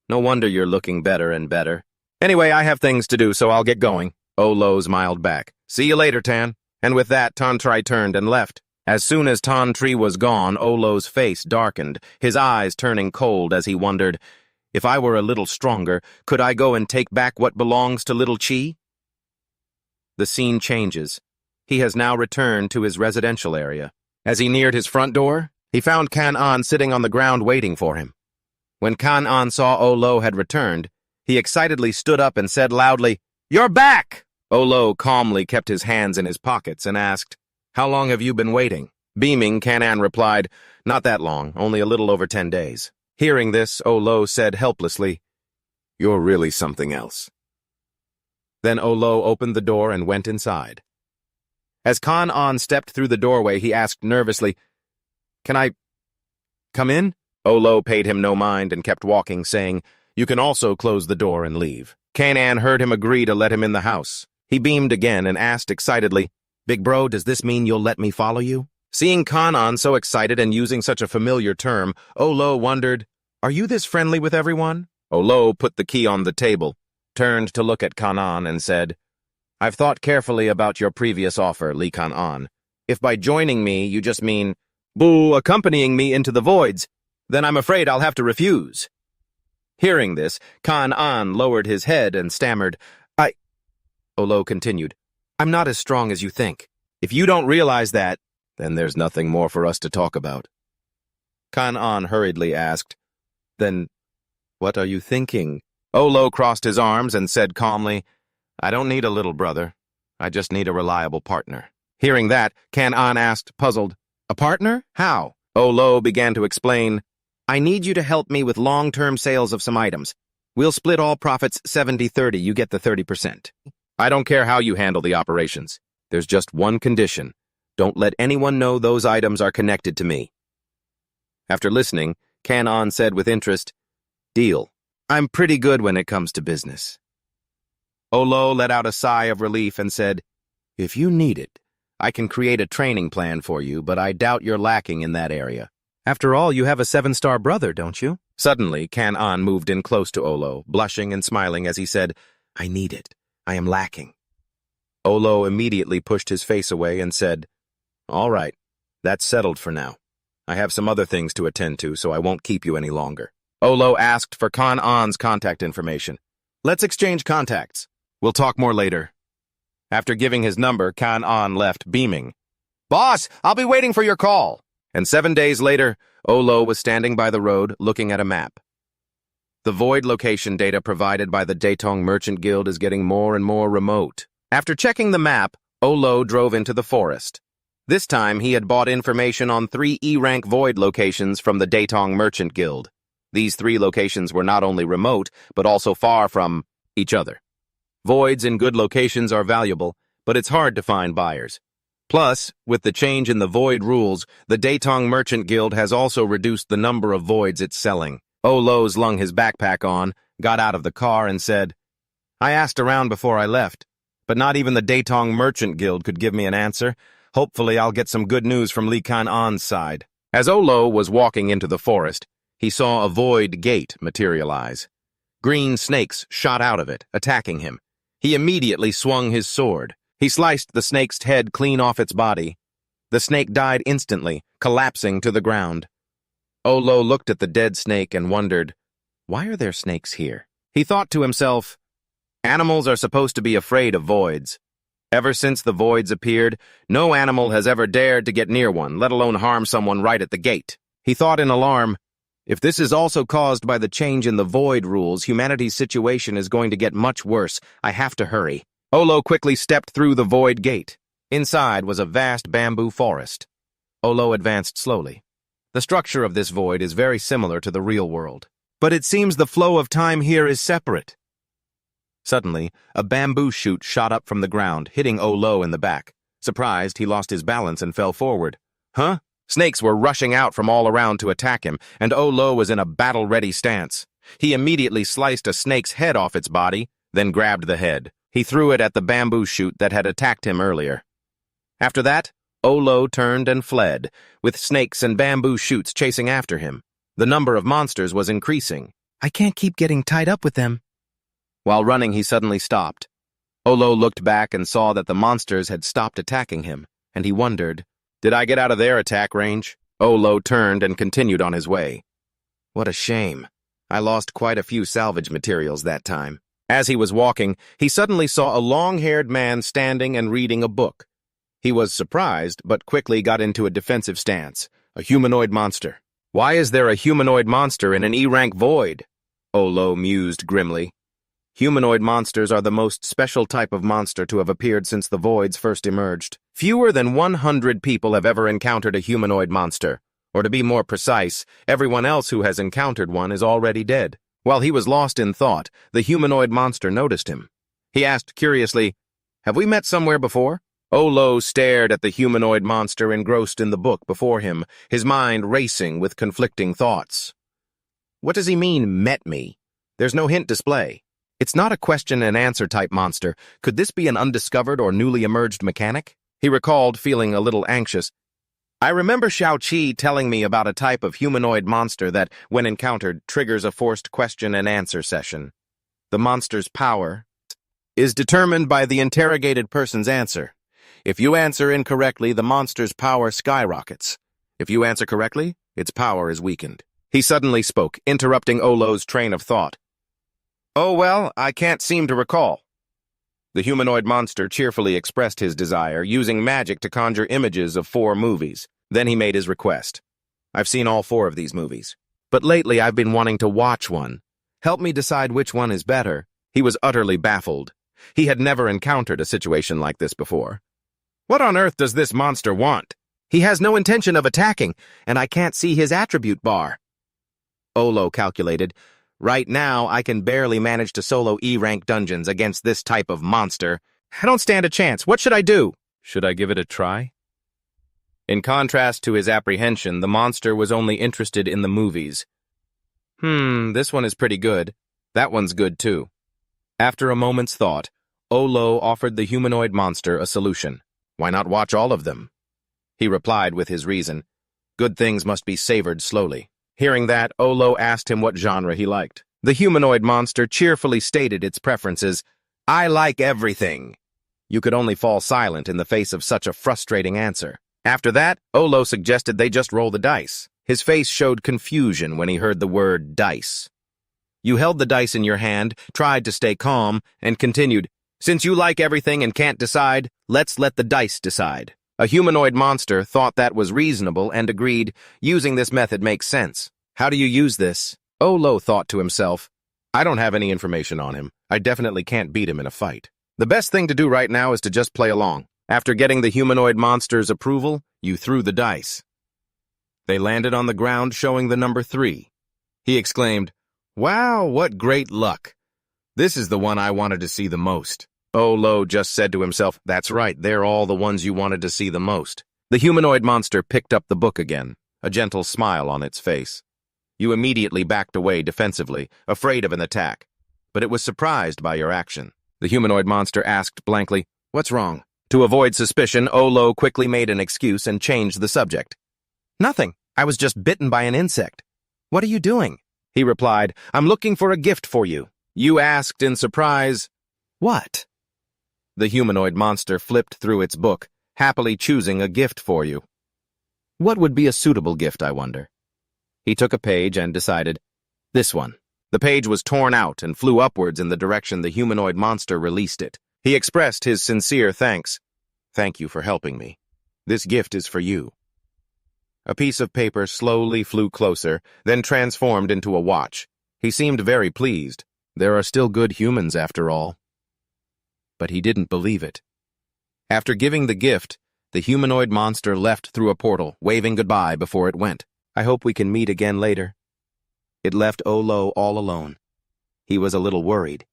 "No wonder you're looking better and better. Anyway, I have things to do, so I'll get going." Olo smiled back. "See you later, Tan." And with that, Tantri turned and left. As soon as Tantri was gone, Olo's face darkened, his eyes turning cold as he wondered, "If I were a little stronger, could I go and take back what belongs to Little Chi?" The scene changes. He has now returned to his residential area. As he neared his front door, he found Kan-an sitting on the ground waiting for him. When Kan-an saw Olo had returned, he excitedly stood up and said loudly, "You're back!" Olo calmly kept his hands in his pockets and asked, "How long have you been waiting?" Beaming, Kan-an replied, "Not that long, only a little over 10 days. Hearing this, Olo said helplessly, "You're really something else." Then Olo opened the door and went inside. As Kan-an stepped through the doorway, he asked nervously, "Can I come in?" Olo paid him no mind and kept walking, saying, "You can also close the door and leave." Kan-an heard him agree to let him in the house. He beamed again and asked excitedly, "Big bro, does this mean you'll let me follow you?" Seeing Kan-an so excited and using such a familiar term, Olo wondered, "Are you this friendly with everyone?" Olo put the key on the table, turned to look at Kan-an and said, "I've thought carefully about your previous offer, Lee Kan-an. If by joining me you just mean, accompanying me into the voids, then I'm afraid I'll have to refuse." Hearing this, Kan-an lowered his head and stammered, Olo continued, "I'm not as strong as you think. If you don't realize that, then there's nothing more for us to talk about." Kan-an hurriedly asked, "Then what are you thinking?" Olo crossed his arms and said calmly, "I don't need a little brother. I just need a reliable partner." Hearing that, Kan-an asked, puzzled, "A partner? How?" Olo began to explain, "I need you to help me with long-term sales of some items. We'll split all profits 70-30, you get the 30%. I don't care how you handle the operations. There's just one condition. Don't let anyone know those items are connected to me." After listening, Kan-an said with interest, "Deal. I'm pretty good when it comes to business." Olo let out a sigh of relief and said, "If you need it, I can create a training plan for you, but I doubt you're lacking in that area. After all, you have a 7-star brother, don't you?" Suddenly, Kan-an moved in close to Olo, blushing and smiling as he said, "I need it. I am lacking." Olo immediately pushed his face away and said, "All right, that's settled for now. I have some other things to attend to, so I won't keep you any longer." Olo asked for Kan-an's contact information. Let's exchange contacts. We'll talk more later. After giving his number, Kan-on left beaming. Boss, I'll be waiting for your call. And 7 days later, Olo was standing by the road looking at a map. The void location data provided by the Datong Merchant Guild is getting more and more remote. After checking the map, Olo drove into the forest. This time, he had bought information on 3 E-rank void locations from the Datong Merchant Guild. These 3 locations were not only remote, but also far from each other. Voids in good locations are valuable, but it's hard to find buyers. Plus, with the change in the void rules, the Datong Merchant Guild has also reduced the number of voids it's selling. Olo slung his backpack on, got out of the car, and said, I asked around before I left, but not even the Datong Merchant Guild could give me an answer. Hopefully I'll get some good news from Lee Kan-on's side. As Olo was walking into the forest, he saw a void gate materialize. Green snakes shot out of it, attacking him. He immediately swung his sword. He sliced the snake's head clean off its body. The snake died instantly, collapsing to the ground. Olo looked at the dead snake and wondered, why are there snakes here? He thought to himself, animals are supposed to be afraid of voids. Ever since the voids appeared, no animal has ever dared to get near one, let alone harm someone right at the gate. He thought in alarm, if this is also caused by the change in the void rules, humanity's situation is going to get much worse. I have to hurry. Olo quickly stepped through the void gate. Inside was a vast bamboo forest. Olo advanced slowly. The structure of this void is very similar to the real world. But it seems the flow of time here is separate. Suddenly, a bamboo shoot shot up from the ground, hitting Olo in the back. Surprised, he lost his balance and fell forward. Huh? Snakes were rushing out from all around to attack him, and Olo was in a battle-ready stance. He immediately sliced a snake's head off its body, then grabbed the head. He threw it at the bamboo shoot that had attacked him earlier. After that, Olo turned and fled, with snakes and bamboo shoots chasing after him. The number of monsters was increasing. I can't keep getting tied up with them. While running, he suddenly stopped. Olo looked back and saw that the monsters had stopped attacking him, and he wondered, did I get out of their attack range? Olo turned and continued on his way. What a shame. I lost quite a few salvage materials that time. As he was walking, he suddenly saw a long-haired man standing and reading a book. He was surprised, but quickly got into a defensive stance. A humanoid monster. Why is there a humanoid monster in an E-rank void? Olo mused grimly. Humanoid monsters are the most special type of monster to have appeared since the voids first emerged. Fewer than 100 people have ever encountered a humanoid monster. Or to be more precise, everyone else who has encountered one is already dead. While he was lost in thought, the humanoid monster noticed him. He asked curiously, have we met somewhere before? Olo stared at the humanoid monster engrossed in the book before him, his mind racing with conflicting thoughts. What does he mean, met me? There's no hint display. It's not a question-and-answer type monster. Could this be an undiscovered or newly emerged mechanic? He recalled, feeling a little anxious. I remember Xiao-Qi telling me about a type of humanoid monster that, when encountered, triggers a forced question-and-answer session. The monster's power is determined by the interrogated person's answer. If you answer incorrectly, the monster's power skyrockets. If you answer correctly, its power is weakened. He suddenly spoke, interrupting Olo's train of thought. Oh, well, I can't seem to recall. The humanoid monster cheerfully expressed his desire, using magic to conjure images of 4 movies. Then he made his request. I've seen all 4 of these movies. But lately I've been wanting to watch one. Help me decide which one is better. He was utterly baffled. He had never encountered a situation like this before. What on earth does this monster want? He has no intention of attacking, and I can't see his attribute bar. Olo calculated. Right now, I can barely manage to solo E-rank dungeons against this type of monster. I don't stand a chance. What should I do? Should I give it a try? In contrast to his apprehension, the monster was only interested in the movies. This one is pretty good. That one's good too. After a moment's thought, Olo offered the humanoid monster a solution. Why not watch all of them? He replied with his reason. Good things must be savored slowly. Hearing that, Olo asked him what genre he liked. The humanoid monster cheerfully stated its preferences. I like everything. You could only fall silent in the face of such a frustrating answer. After that, Olo suggested they just roll the dice. His face showed confusion when he heard the word dice. You held the dice in your hand, tried to stay calm, and continued, "Since you like everything and can't decide, let's let the dice decide." A humanoid monster thought that was reasonable and agreed, "Using this method makes sense." "How do you use this?" Olo thought to himself, "I don't have any information on him. I definitely can't beat him in a fight. The best thing to do right now is to just play along." After getting the humanoid monster's approval, you threw the dice. They landed on the ground showing the number 3. He exclaimed, "Wow, what great luck. This is the one I wanted to see the most." Olo just said to himself, "That's right, they're all the ones you wanted to see the most." The humanoid monster picked up the book again, a gentle smile on its face. You immediately backed away defensively, afraid of an attack, but it was surprised by your action. The humanoid monster asked blankly, "What's wrong?" To avoid suspicion, Olo quickly made an excuse and changed the subject. "Nothing. I was just bitten by an insect." "What are you doing?" He replied, "I'm looking for a gift for you." You asked in surprise, "What?" The humanoid monster flipped through its book, happily choosing a gift for you. What would be a suitable gift, I wonder? He took a page and decided, this one. The page was torn out and flew upwards in the direction the humanoid monster released it. He expressed his sincere thanks. "Thank you for helping me. This gift is for you." A piece of paper slowly flew closer, then transformed into a watch. He seemed very pleased. There are still good humans after all. But he didn't believe it. After giving the gift, the humanoid monster left through a portal, waving goodbye before it went. "I hope we can meet again later." It left Olo all alone. He was a little worried.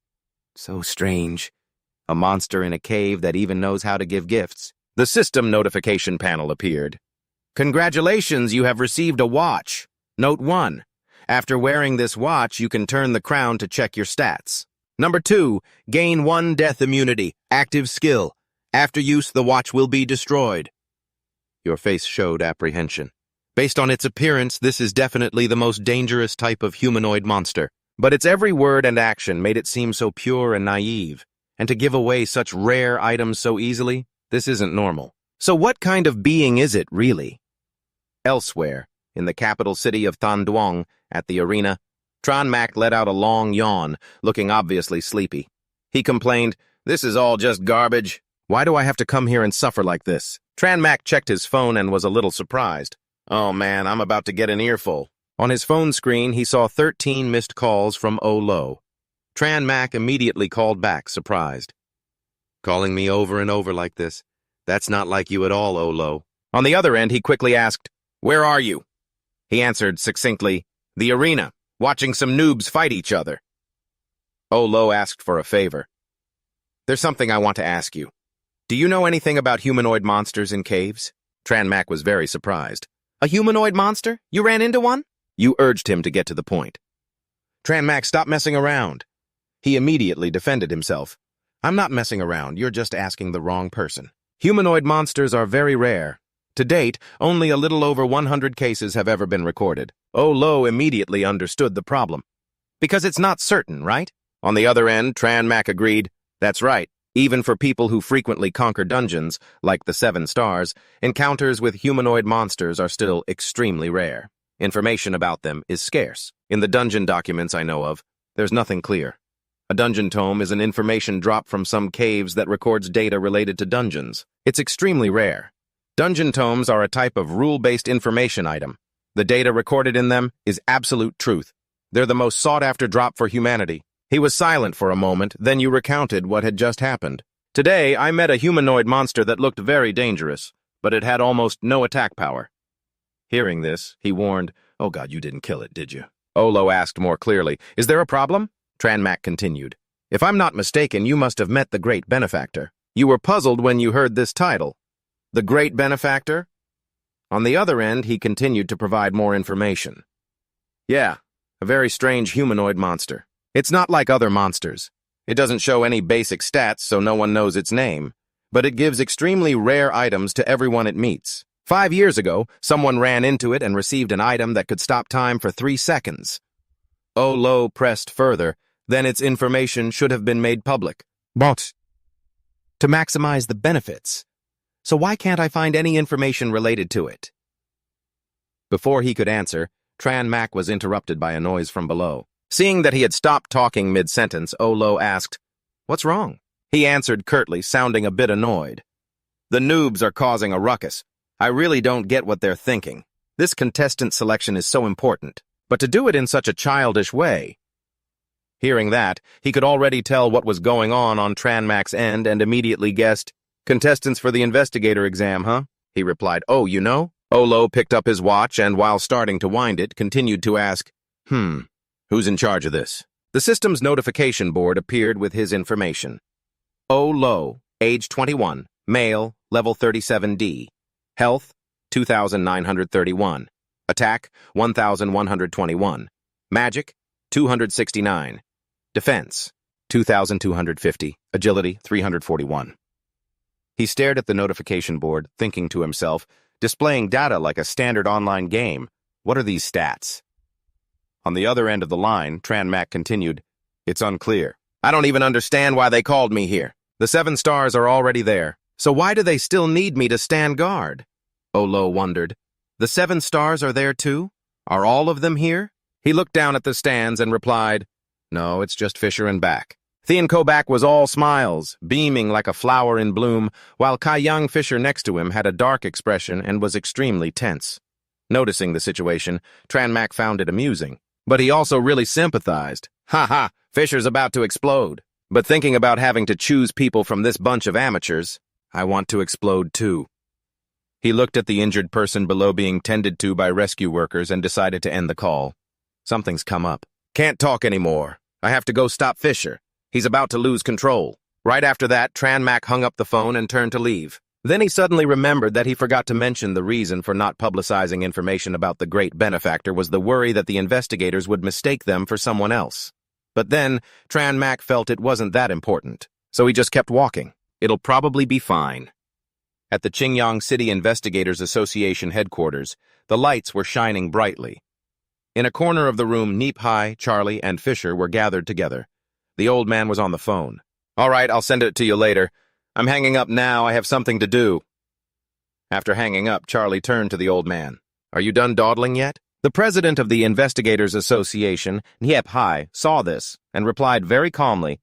So strange. A monster in a cave that even knows how to give gifts. The system notification panel appeared. "Congratulations, you have received a watch. Note 1. After wearing this watch, you can turn the crown to check your stats. Number 2, gain 1 death immunity, active skill. After use, the watch will be destroyed." Your face showed apprehension. Based on its appearance, this is definitely the most dangerous type of humanoid monster. But its every word and action made it seem so pure and naive. And to give away such rare items so easily, this isn't normal. So what kind of being is it, really? Elsewhere, in the capital city of Thanduong, at the arena, Tranmak let out a long yawn, looking obviously sleepy. He complained, "This is all just garbage. Why do I have to come here and suffer like this?" Tranmak checked his phone and was a little surprised. "Oh man, I'm about to get an earful." On his phone screen, he saw 13 missed calls from Olo. Tranmak immediately called back, surprised. "Calling me over and over like this? That's not like you at all, Olo." On the other end, he quickly asked, "Where are you?" He answered succinctly, "The arena, watching some noobs fight each other." Olo asked for a favor. "There's something I want to ask you. Do you know anything about humanoid monsters in caves?" Tranmak was very surprised. "A humanoid monster? You ran into one?" You urged him to get to the point. Tranmak, stop messing around. He immediately defended himself. "I'm not messing around, you're just asking the wrong person. Humanoid monsters are very rare. To date, only a little over 100 cases have ever been recorded." Olo immediately understood the problem. "Because it's not certain, right?" On the other end, Tranmak agreed, "That's right. Even for people who frequently conquer dungeons, like the 7 stars, encounters with humanoid monsters are still extremely rare. Information about them is scarce. In the dungeon documents I know of, there's nothing clear. A dungeon tome is an information drop from some caves that records data related to dungeons. It's extremely rare. Dungeon tomes are a type of rule-based information item. The data recorded in them is absolute truth. They're the most sought-after drop for humanity." He was silent for a moment, then you recounted what had just happened. "Today, I met a humanoid monster that looked very dangerous, but it had almost no attack power." Hearing this, he warned, "Oh God, you didn't kill it, did you?" Olo asked more clearly, "Is there a problem?" Tranmak continued, "If I'm not mistaken, you must have met the Great Benefactor. You were puzzled when you heard this title. The Great Benefactor?" On the other end, he continued to provide more information. "Yeah, a very strange humanoid monster. It's not like other monsters. It doesn't show any basic stats, so no one knows its name, but it gives extremely rare items to everyone it meets. 5 years ago, someone ran into it and received an item that could stop time for 3 seconds. Olo pressed further, then its information should have been made public. But to maximize the benefits. So why can't I find any information related to it? Before he could answer, Tranmak was interrupted by a noise from below. Seeing that he had stopped talking mid-sentence, Olo asked, "What's wrong?" He answered curtly, sounding a bit annoyed. "The noobs are causing a ruckus. I really don't get what they're thinking. This contestant selection is so important, but to do it in such a childish way." Hearing that, he could already tell what was going on Tranmac's end and immediately guessed, "Contestants for the investigator exam, huh?" He replied, "Oh, you know?" Olo picked up his watch and, while starting to wind it, continued to ask, "Who's in charge of this?" The system's notification board appeared with his information. Olo, age 21, male, level 37D. Health, 2,931. Attack, 1,121. Magic, 269. Defense, 2,250. Agility, 341. He stared at the notification board, thinking to himself, displaying data like a standard online game. What are these stats? On the other end of the line, Tranmac continued, "It's unclear. I don't even understand why they called me here. The 7 stars are already there, so why do they still need me to stand guard?" Olo wondered. "The 7 stars are there too? Are all of them here?" He looked down at the stands and replied, "No, it's just Fisher and Back." Thean Kobak was all smiles, beaming like a flower in bloom, while Kai-Young Fisher next to him had a dark expression and was extremely tense. Noticing the situation, Tranmac found it amusing, but he also really sympathized. "Ha ha, Fisher's about to explode. But thinking about having to choose people from this bunch of amateurs, I want to explode too." He looked at the injured person below being tended to by rescue workers and decided to end the call. "Something's come up. Can't talk anymore. I have to go stop Fisher. He's about to lose control." Right after that, Tranmac hung up the phone and turned to leave. Then he suddenly remembered that he forgot to mention the reason for not publicizing information about the great benefactor was the worry that the investigators would mistake them for someone else. But then, Tranmac felt it wasn't that important, so he just kept walking. It'll probably be fine. At the Qingyang City Investigators Association headquarters, the lights were shining brightly. In a corner of the room, Neep-Hai, Charlie, and Fisher were gathered together. The old man was on the phone. "All right, I'll send it to you later. I'm hanging up now. I have something to do." After hanging up, Charlie turned to the old man. "Are you done dawdling yet?" The president of the Investigators Association, Neep-Hai, saw this and replied very calmly,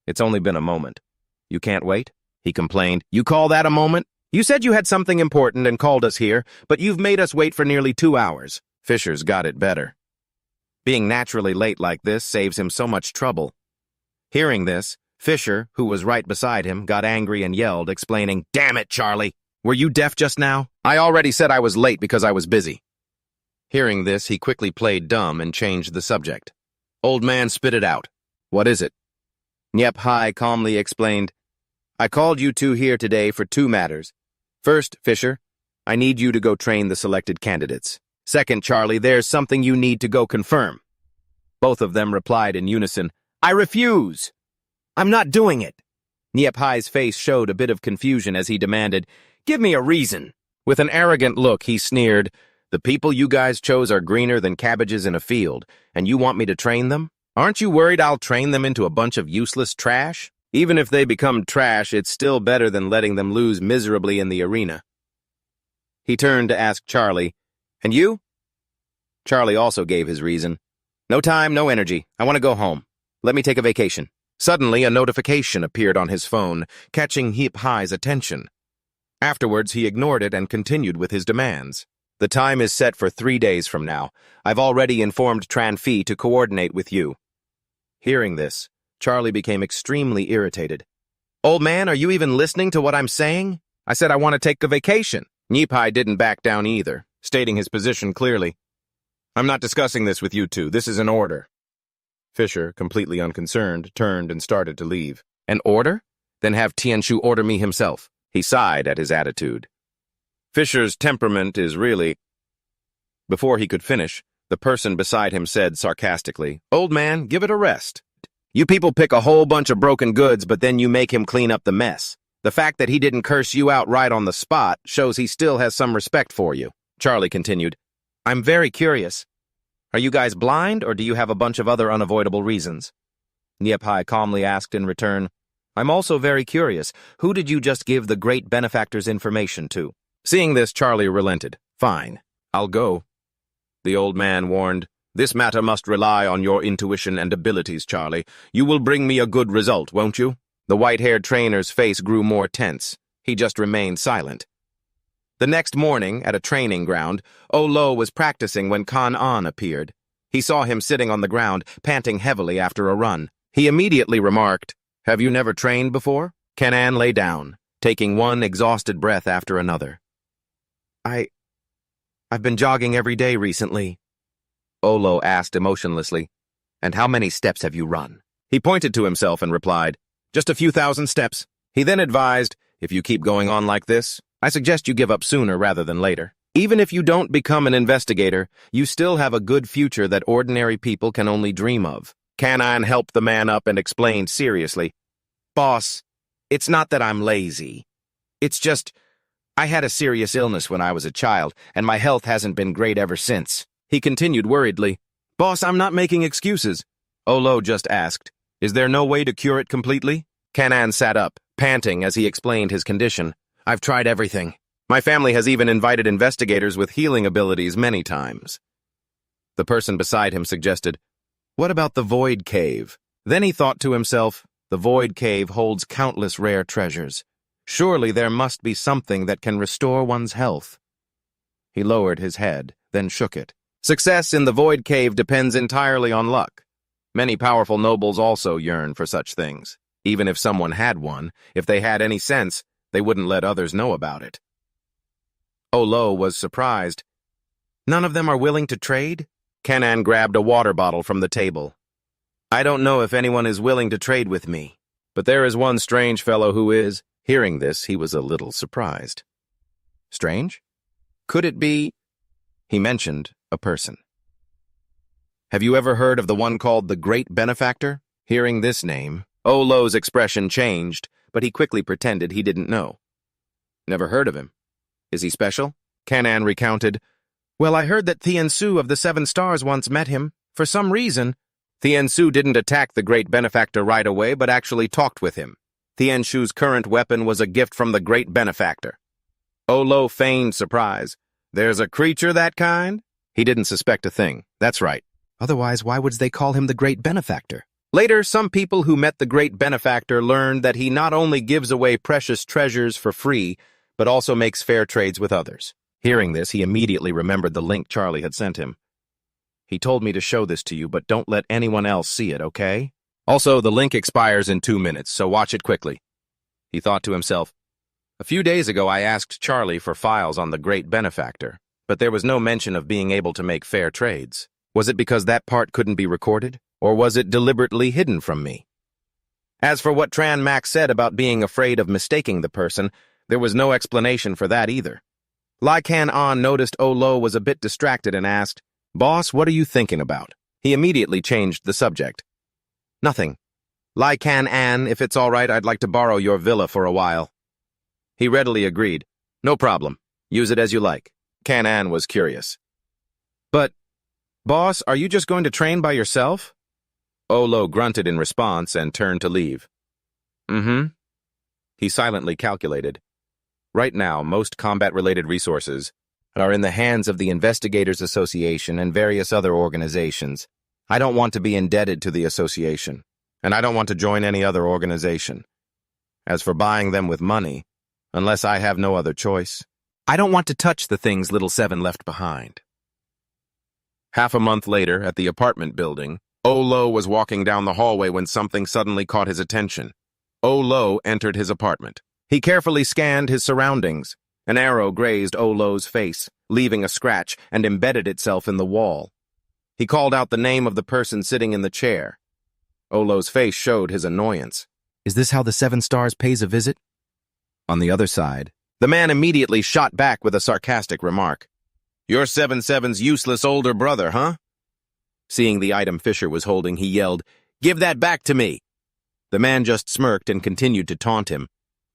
"It's only been a moment." "You can't wait?" he complained. "You call that a moment? You said you had something important and called us here, but you've made us wait for nearly 2 hours. Fisher's got it better. Being naturally late like this saves him so much trouble." Hearing this, Fisher, who was right beside him, got angry and yelled, explaining, "Damn it, Charlie! Were you deaf just now? I already said I was late because I was busy." Hearing this, he quickly played dumb and changed the subject. Old man spit it out. "What is it?" Neep-Hai calmly explained, "I called you two here today for 2 matters. First, Fisher, I need you to go train the selected candidates. Second, Charlie, there's something you need to go confirm." Both of them replied in unison, "I refuse. I'm not doing it." Neep-Hai's face showed a bit of confusion as he demanded, "Give me a reason." With an arrogant look, he sneered, "The people you guys chose are greener than cabbages in a field, and you want me to train them? Aren't you worried I'll train them into a bunch of useless trash? Even if they become trash, it's still better than letting them lose miserably in the arena." He turned to ask Charlie, "And you?" Charlie also gave his reason. "No time, no energy. I want to go home. Let me take a vacation." Suddenly, a notification appeared on his phone, catching Neep-Hai's attention. Afterwards, he ignored it and continued with his demands. "The time is set for 3 days from now. I've already informed Tran Phi to coordinate with you." Hearing this, Charlie became extremely irritated. "Old man, are you even listening to what I'm saying? I said I want to take a vacation." Neep-Hai didn't back down either, stating his position clearly. "I'm not discussing this with you two. This is an order." Fisher, completely unconcerned, turned and started to leave. "An order? Then have Tianshu order me himself." He sighed at his attitude. Fisher's temperament is really... Before he could finish, the person beside him said sarcastically, "Old man, give it a rest. You people pick a whole bunch of broken goods, but then you make him clean up the mess. The fact that he didn't curse you out right on the spot shows he still has some respect for you." Charlie continued, "I'm very curious. Are you guys blind, or do you have a bunch of other unavoidable reasons?" Neep-Hai calmly asked in return, "I'm also very curious. Who did you just give the great benefactor's information to?" Seeing this, Charlie relented. "Fine, I'll go." The old man warned, This matter must rely on your intuition and abilities, Charlie. You will bring me a good result, won't you? The white-haired trainer's face grew more tense. He just remained silent. The next morning, at a training ground, Olo was practicing when Kan-an appeared. He saw him sitting on the ground, panting heavily after a run. He immediately remarked, "Have you never trained before?" Kan-an lay down, taking one exhausted breath after another. I've been jogging every day recently," Olo asked emotionlessly. "And how many steps have you run?" He pointed to himself and replied, "Just a few thousand steps." He then advised, "If you keep going on like this, I suggest you give up sooner rather than later. Even if you don't become an investigator, you still have a good future that ordinary people can only dream of." Kan-an helped the man up and explained seriously, "Boss, it's not that I'm lazy. It's just, I had a serious illness when I was a child, and my health hasn't been great ever since." He continued worriedly, "Boss, I'm not making excuses." Olo just asked, "Is there no way to cure it completely?" Kan-an sat up, panting as he explained his condition. "I've tried everything. My family has even invited investigators with healing abilities many times." The person beside him suggested, "What about the Void Cave?" Then he thought to himself, the Void Cave holds countless rare treasures. Surely there must be something that can restore one's health. He lowered his head, then shook it. Success in the Void Cave depends entirely on luck. Many powerful nobles also yearn for such things. Even if someone had one, if they had any sense, they wouldn't let others know about it. Olo was surprised. "None of them are willing to trade?" Kan-an grabbed a water bottle from the table. "I don't know if anyone is willing to trade with me, but there is one strange fellow who is." Hearing this, he was a little surprised. Strange? Could it be? He mentioned a person. "Have you ever heard of the one called the Great Benefactor?" Hearing this name, Olo's expression changed, but he quickly pretended he didn't know. "Never heard of him. Is he special?" Kan-an recounted, "Well, I heard that Thien-su of the Seven Stars once met him. For some reason, Thien-su didn't attack the Great Benefactor right away, but actually talked with him. Thien-shu's current weapon was a gift from the Great Benefactor." Olo feigned surprise. "There's a creature that kind?" He didn't suspect a thing. That's right. Otherwise, why would they call him the Great Benefactor? Later, some people who met the Great Benefactor learned that he not only gives away precious treasures for free, but also makes fair trades with others. Hearing this, he immediately remembered the link Charlie had sent him. "He told me to show this to you, but don't let anyone else see it, okay? Also, the link expires in 2 minutes, so watch it quickly." He thought to himself, "A few days ago I asked Charlie for files on the Great Benefactor, but there was no mention of being able to make fair trades. Was it because that part couldn't be recorded, or was it deliberately hidden from me?" As for what Tran Max said about being afraid of mistaking the person, there was no explanation for that either. Lai Kan-an noticed Olo was a bit distracted and asked, "Boss, what are you thinking about?" He immediately changed the subject. "Nothing. Lai Kan-an, if it's all right, I'd like to borrow your villa for a while." He readily agreed. "No problem. Use it as you like." Kan-an was curious. "But, boss, are you just going to train by yourself?" Olo grunted in response and turned to leave. "Mm-hmm." He silently calculated. Right now, most combat-related resources are in the hands of the Investigators Association and various other organizations. I don't want to be indebted to the association, and I don't want to join any other organization. As for buying them with money, unless I have no other choice, I don't want to touch the things Little Seven left behind. Half a month later, at the apartment building, Olo was walking down the hallway when something suddenly caught his attention. Olo entered his apartment. He carefully scanned his surroundings. An arrow grazed Olo's face, leaving a scratch, and embedded itself in the wall. He called out the name of the person sitting in the chair. Olo's face showed his annoyance. "Is this how the Seven Stars pays a visit?" On the other side, the man immediately shot back with a sarcastic remark. "You're 7-7's useless older brother, huh?" Seeing the item Fisher was holding, he yelled, "Give that back to me!" The man just smirked and continued to taunt him.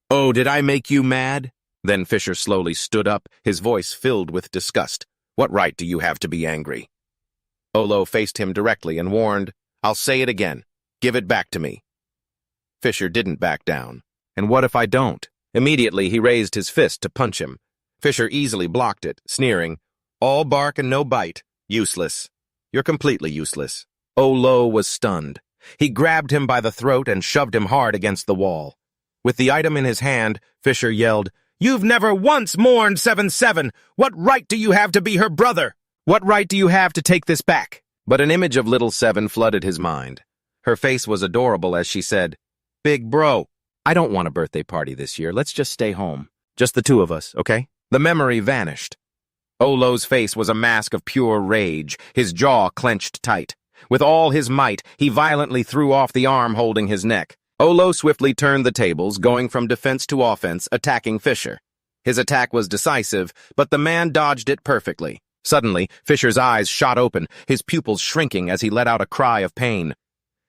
"Oh, did I make you mad?" Then Fisher slowly stood up, his voice filled with disgust. "What right do you have to be angry?" Olo faced him directly and warned, "I'll say it again. Give it back to me." Fisher didn't back down. "And what if I don't?" Immediately, he raised his fist to punch him. Fisher easily blocked it, sneering, "All bark and no bite. Useless. You're completely useless. Olo was stunned. He grabbed him by the throat and shoved him hard against the wall. With the item in his hand, Fisher yelled, "You've never once mourned 7-7! What right do you have to be her brother? What right do you have to take this back?" But an image of little Seven flooded his mind. Her face was adorable as she said, "Big bro, I don't want a birthday party this year. Let's just stay home. Just the two of us, okay?" The memory vanished. Olo's face was a mask of pure rage, his jaw clenched tight. With all his might, he violently threw off the arm holding his neck. Olo swiftly turned the tables, going from defense to offense, attacking Fisher. His attack was decisive, but the man dodged it perfectly. Suddenly, Fisher's eyes shot open, his pupils shrinking as he let out a cry of pain.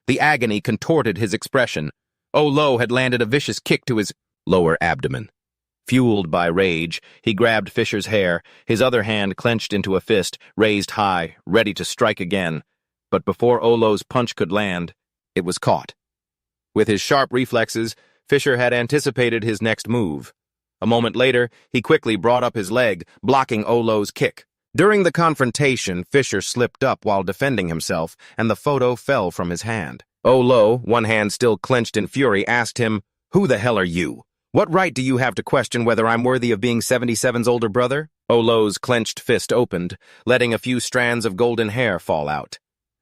The agony contorted his expression. Olo had landed a vicious kick to his lower abdomen. Fueled by rage, he grabbed Fisher's hair, his other hand clenched into a fist, raised high, ready to strike again. But before Olo's punch could land, it was caught. With his sharp reflexes, Fisher had anticipated his next move. A moment later, he quickly brought up his leg, blocking Olo's kick. During the confrontation, Fisher slipped up while defending himself, and the photo fell from his hand. Olo, one hand still clenched in fury, asked him, "Who the hell are you? What right do you have to question whether I'm worthy of being 77's older brother?" Olo's clenched fist opened, letting a few strands of golden hair fall out.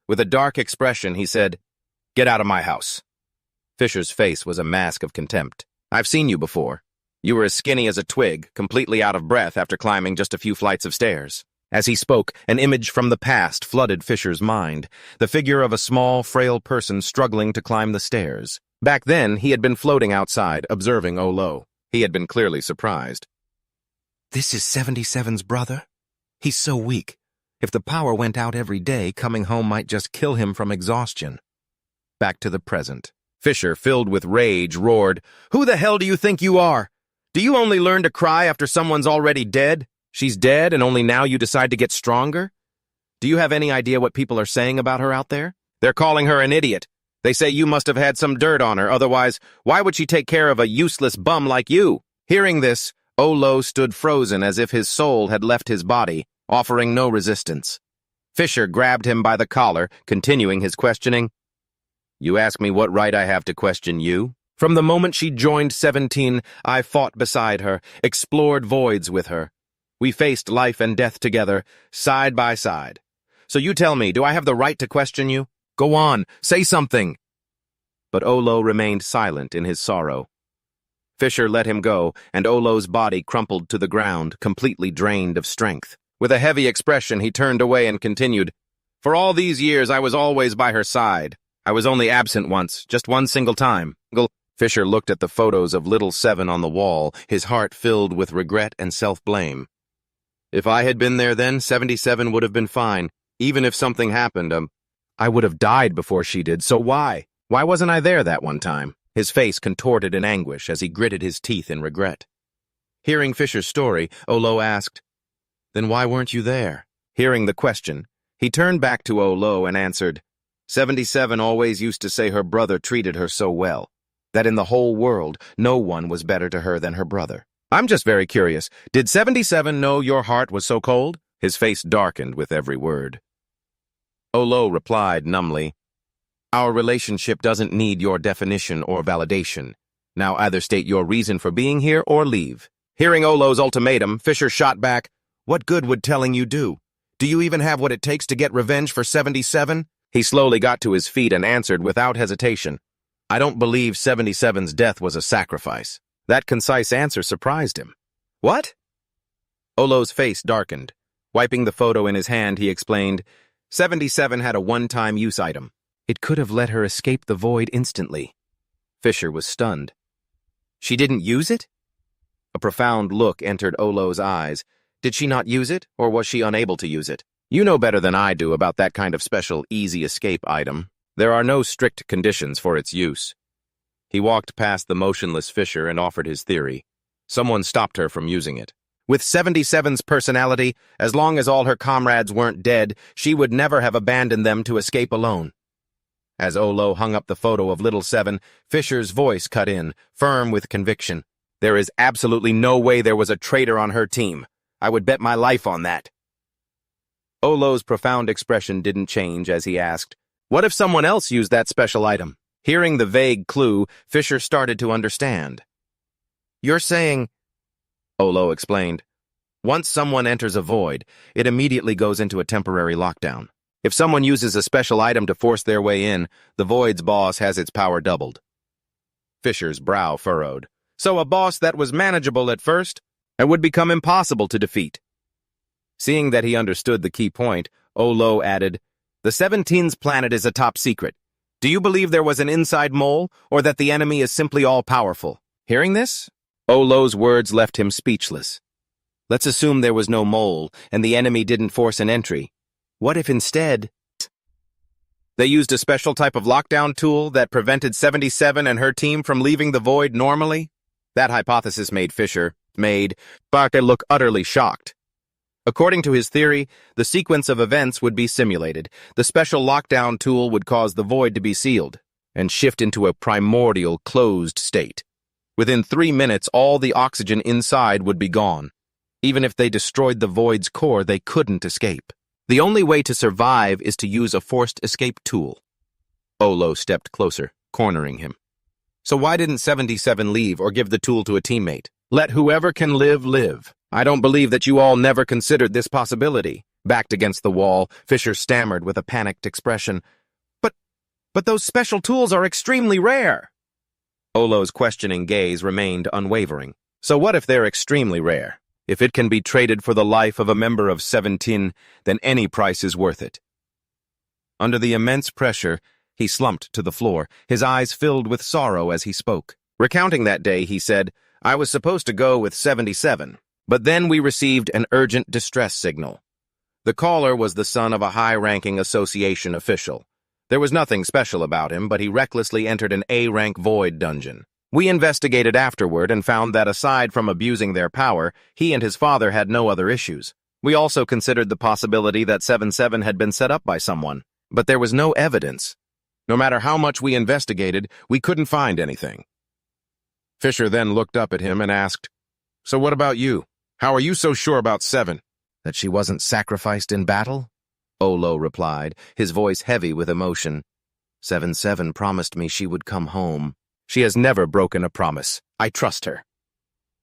With a dark expression, he said, "Get out of my house." Fisher's face was a mask of contempt. "I've seen you before. You were as skinny as a twig, completely out of breath after climbing just a few flights of stairs." As he spoke, an image from the past flooded Fisher's mind, the figure of a small, frail person struggling to climb the stairs. Back then, he had been floating outside, observing Olo. He had been clearly surprised. "This is 77's brother? He's so weak. If the power went out every day, coming home might just kill him from exhaustion." Back to the present. Fisher, filled with rage, roared, "Who the hell do you think you are? Do you only learn to cry after someone's already dead? She's dead and only now you decide to get stronger? Do you have any idea what people are saying about her out there? They're calling her an idiot. They say you must have had some dirt on her, otherwise, why would she take care of a useless bum like you?" Hearing this, Olo stood frozen as if his soul had left his body, offering no resistance. Fisher grabbed him by the collar, continuing his questioning. "You ask me what right I have to question you? From the moment she joined 17, I fought beside her, explored voids with her. We faced life and death together, side by side. So you tell me, do I have the right to question you? Go on, say something." But Olo remained silent in his sorrow. Fisher let him go, and Olo's body crumpled to the ground, completely drained of strength. With a heavy expression, he turned away and continued, "For all these years, I was always by her side. I was only absent once, just one single time." Fisher looked at the photos of little Seven on the wall, his heart filled with regret and self-blame. "If I had been there then, 77 would have been fine. Even if something happened, I would have died before she did, so why? Why wasn't I there that one time?" His face contorted in anguish as he gritted his teeth in regret. Hearing Fisher's story, Olo asked, "Then why weren't you there?" Hearing the question, he turned back to Olo and answered, 77 always used to say her brother treated her so well, that in the whole world, no one was better to her than her brother. I'm just very curious, did 77 know your heart was so cold? His face darkened with every word. Olo replied numbly, "Our relationship doesn't need your definition or validation. Now either state your reason for being here or leave." Hearing Olo's ultimatum, Fisher shot back, "What good would telling you do? Do you even have what it takes to get revenge for 77? He slowly got to his feet and answered without hesitation, "I don't believe 77's death was a sacrifice." That concise answer surprised him. "What?" Olo's face darkened. Wiping the photo in his hand, he explained, 77 had a one-time use item. It could have let her escape the void instantly. Fisher was stunned. "She didn't use it?" A profound look entered Olo's eyes. Did she not use it, or was she unable to use it? You know better than I do about that kind of special easy escape item. There are no strict conditions for its use. He walked past the motionless Fisher and offered his theory. Someone stopped her from using it. With 77's personality, as long as all her comrades weren't dead, she would never have abandoned them to escape alone. As Olo hung up the photo of little Seven, Fisher's voice cut in, firm with conviction. "There is absolutely no way there was a traitor on her team. I would bet my life on that." Olo's profound expression didn't change as he asked, "What if someone else used that special item?" Hearing the vague clue, Fisher started to understand. "You're saying," Olo explained, "once someone enters a void, it immediately goes into a temporary lockdown. If someone uses a special item to force their way in, the void's boss has its power doubled." Fisher's brow furrowed. "So a boss that was manageable at first and would become impossible to defeat." Seeing that he understood the key point, Olo added, "The 17's planet is a top secret. Do you believe there was an inside mole, or that the enemy is simply all-powerful?" Hearing this, Olo's words left him speechless. Let's assume there was no mole, and the enemy didn't force an entry. What if instead they used a special type of lockdown tool that prevented 77 and her team from leaving the void normally? That hypothesis made Barker look utterly shocked. According to his theory, the sequence of events would be simulated. The special lockdown tool would cause the void to be sealed and shift into a primordial closed state. Within 3 minutes, all the oxygen inside would be gone. Even if they destroyed the void's core, they couldn't escape. The only way to survive is to use a forced escape tool. Olo stepped closer, cornering him. So why didn't 77 leave or give the tool to a teammate? Let whoever can live, live. I don't believe that you all never considered this possibility. Backed against the wall, Fisher stammered with a panicked expression. But those special tools are extremely rare. Olo's questioning gaze remained unwavering. So what if they're extremely rare? If it can be traded for the life of a member of 17, then any price is worth it. Under the immense pressure, he slumped to the floor, his eyes filled with sorrow as he spoke. Recounting that day, he said, "I was supposed to go with 77. But then we received an urgent distress signal. The caller was the son of a high-ranking association official. There was nothing special about him, but he recklessly entered an A-rank void dungeon. We investigated afterward and found that aside from abusing their power, he and his father had no other issues. We also considered the possibility that 77 had been set up by someone, but there was no evidence. No matter how much we investigated, we couldn't find anything." Fisher then looked up at him and asked, "So what about you? How are you so sure about 7? That she wasn't sacrificed in battle?" Olo replied, his voice heavy with emotion. 77 promised me she would come home. She has never broken a promise. I trust her."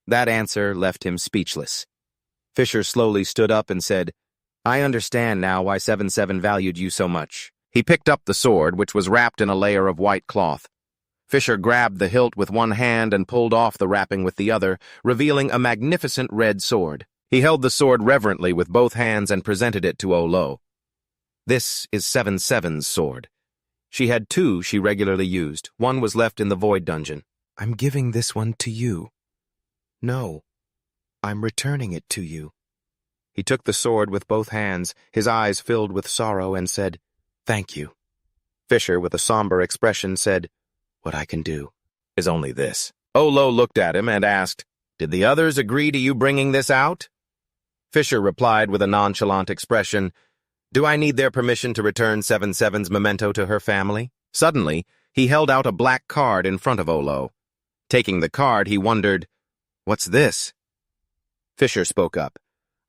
That answer left him speechless. Fisher slowly stood up and said, "I understand now why 77 valued you so much." He picked up the sword, which was wrapped in a layer of white cloth. Fisher grabbed the hilt with one hand and pulled off the wrapping with the other, revealing a magnificent red sword. He held the sword reverently with both hands and presented it to Olo. "This is 77's sword. She had 2 she regularly used. One was left in the void dungeon. I'm giving this one to you." "No, I'm returning it to you." He took the sword with both hands, his eyes filled with sorrow, and said, "Thank you." Fisher, with a somber expression, said, "What I can do is only this." Olo looked at him and asked, "Did the others agree to you bringing this out?" Fisher replied with a nonchalant expression, "Do I need their permission to return 77's memento to her family?" Suddenly, he held out a black card in front of Olo. Taking the card, he wondered, "What's this?" Fisher spoke up.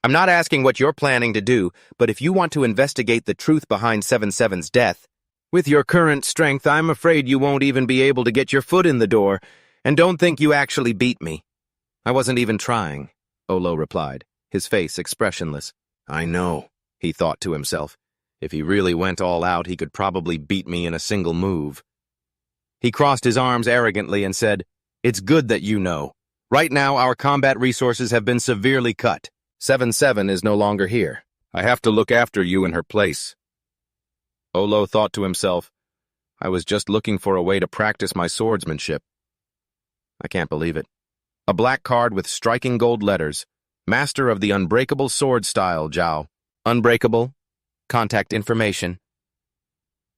"I'm not asking what you're planning to do, but if you want to investigate the truth behind 77's death, with your current strength, I'm afraid you won't even be able to get your foot in the door, and don't think you actually beat me." "I wasn't even trying," Olo replied, his face expressionless. "I know," he thought to himself. "If he really went all out, he could probably beat me in a single move." He crossed his arms arrogantly and said, "It's good that you know. Right now, our combat resources have been severely cut. 77 is no longer here. I have to look after you in her place." Olo thought to himself, "I was just looking for a way to practice my swordsmanship." I can't believe it. A black card with striking gold letters. Master of the unbreakable sword style, Zhao. Unbreakable. Contact information.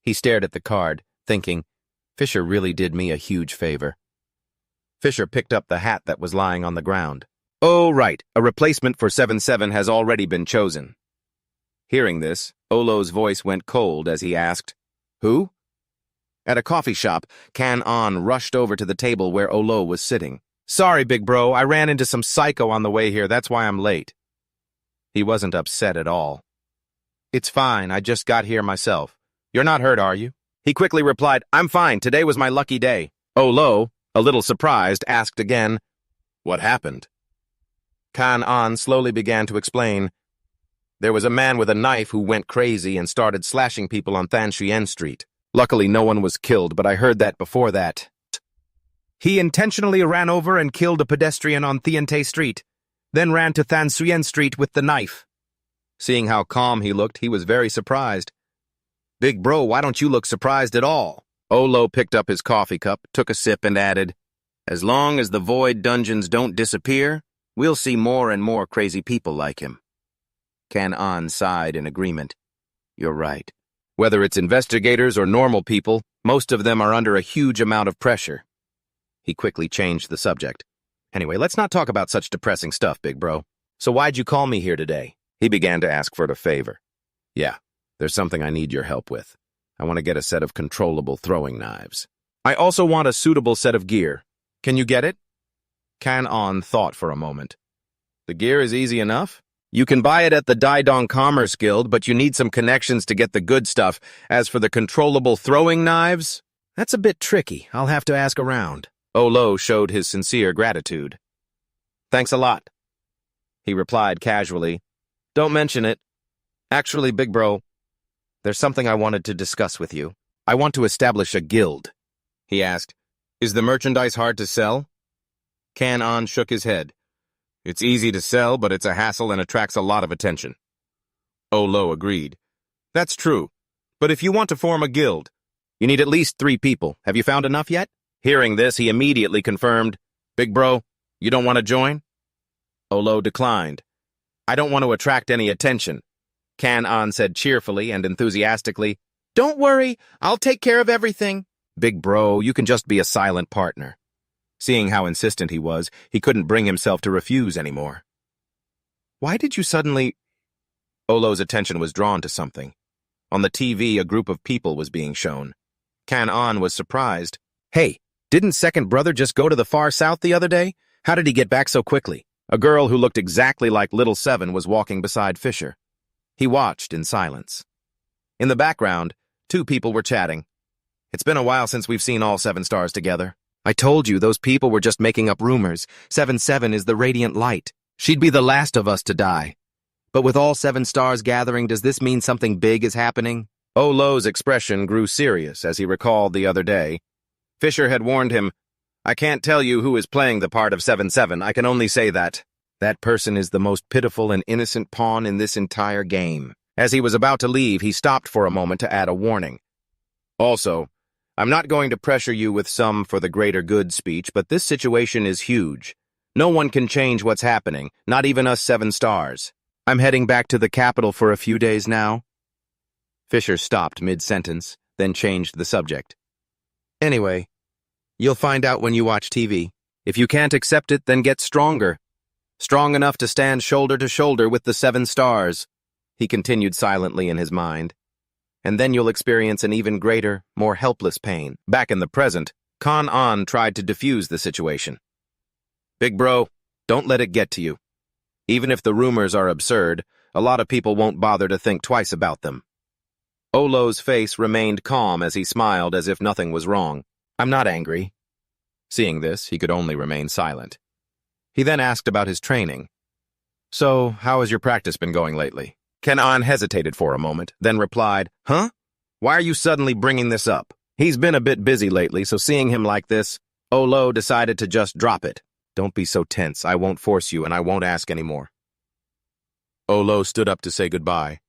He stared at the card, thinking, Fisher really did me a huge favor. Fisher picked up the hat that was lying on the ground. "Oh, right, a replacement for 77 has already been chosen." Hearing this, Olo's voice went cold as he asked, "Who?" At a coffee shop, Kan-On rushed over to the table where Olo was sitting. "Sorry, big bro, I ran into some psycho on the way here, that's why I'm late." He wasn't upset at all. It's fine, I just got here myself. You're not hurt, are you? He quickly replied, I'm fine, today was my lucky day. Olo, a little surprised, asked again, what happened? Kan-an slowly began to explain. There was a man with a knife who went crazy and started slashing people on Thanshien Street. Luckily, no one was killed, but I heard that before that. He intentionally ran over and killed a pedestrian on Thiente Street, then ran to Thanshien Street with the knife. Seeing how calm he looked, he was very surprised. Big bro, why don't you look surprised at all? Olo picked up his coffee cup, took a sip, and added, as long as the void dungeons don't disappear, we'll see more and more crazy people like him. Kan-an sighed in agreement. You're right. Whether it's investigators or normal people, most of them are under a huge amount of pressure. He quickly changed the subject. Anyway, let's not talk about such depressing stuff, big bro. So why'd you call me here today? He began to ask for a favor. Yeah, there's something I need your help with. I want to get a set of controllable throwing knives. I also want a suitable set of gear. Can you get it? Kan-an thought for a moment. The gear is easy enough. You can buy it at the Daidong Commerce Guild, but you need some connections to get the good stuff. As for the controllable throwing knives, that's a bit tricky. I'll have to ask around. Olo showed his sincere gratitude. Thanks a lot. He replied casually. Don't mention it. Actually, big bro, there's something I wanted to discuss with you. I want to establish a guild. He asked, is the merchandise hard to sell? Kan-an shook his head. It's easy to sell, but it's a hassle and attracts a lot of attention. Olo agreed. That's true. But if you want to form a guild, you need at least 3 people. Have you found enough yet? Hearing this, he immediately confirmed, Big bro, you don't want to join? Olo declined. I don't want to attract any attention. Kan-an said cheerfully and enthusiastically, Don't worry, I'll take care of everything. Big bro, you can just be a silent partner. Seeing how insistent he was, he couldn't bring himself to refuse anymore. Why did you suddenly... Olo's attention was drawn to something. On the TV, a group of people was being shown. Kan-an was surprised. Hey, didn't second brother just go to the far south the other day? How did he get back so quickly? A girl who looked exactly like Little Seven was walking beside Fisher. He watched in silence. In the background, 2 people were chatting. It's been a while since we've seen all 7 stars together. I told you, those people were just making up rumors. 7-7 is the radiant light. She'd be the last of us to die. But with all 7 stars gathering, does this mean something big is happening? Olo's expression grew serious as he recalled the other day. Fisher had warned him, I can't tell you who is playing the part of 7-7. I can only say that person is the most pitiful and innocent pawn in this entire game. As he was about to leave, he stopped for a moment to add a warning. Also, I'm not going to pressure you with some for the greater good speech, but this situation is huge. No one can change what's happening, not even us 7 stars. I'm heading back to the capital for a few days now. Fisher stopped mid-sentence, then changed the subject. Anyway, you'll find out when you watch TV. If you can't accept it, then get stronger. Strong enough to stand shoulder to shoulder with the 7 stars, he continued silently in his mind. And then you'll experience an even greater, more helpless pain. Back in the present, Kan-an tried to defuse the situation. Big bro, don't let it get to you. Even if the rumors are absurd, a lot of people won't bother to think twice about them. Olo's face remained calm as he smiled as if nothing was wrong. I'm not angry. Seeing this, he could only remain silent. He then asked about his training. So, how has your practice been going lately? Kan-an hesitated for a moment, then replied, Huh? Why are you suddenly bringing this up? He's been a bit busy lately, so seeing him like this, Olo decided to just drop it. Don't be so tense. I won't force you, and I won't ask anymore. Olo stood up to say goodbye.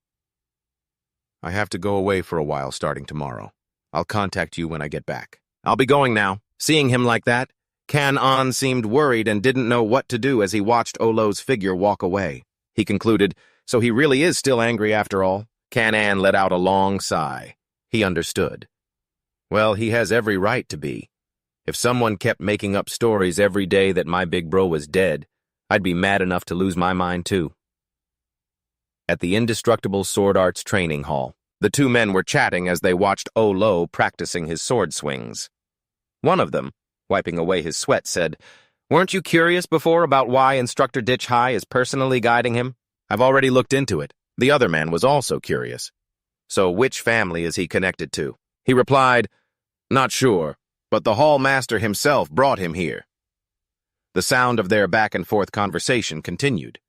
I have to go away for a while starting tomorrow. I'll contact you when I get back. I'll be going now. Seeing him like that, Kan-an seemed worried and didn't know what to do as he watched Olo's figure walk away. He concluded, so he really is still angry after all. Kan-an let out a long sigh. He understood. Well, he has every right to be. If someone kept making up stories every day that my big bro was dead, I'd be mad enough to lose my mind too. At the indestructible sword arts training hall, the 2 men were chatting as they watched Olo practicing his sword swings. One of them, wiping away his sweat, said, Weren't you curious before about why Instructor Ditch High is personally guiding him? I've already looked into it. The other man was also curious. So which family is he connected to? He replied, "Not sure, but the hall master himself brought him here." The sound of their back-and-forth conversation continued.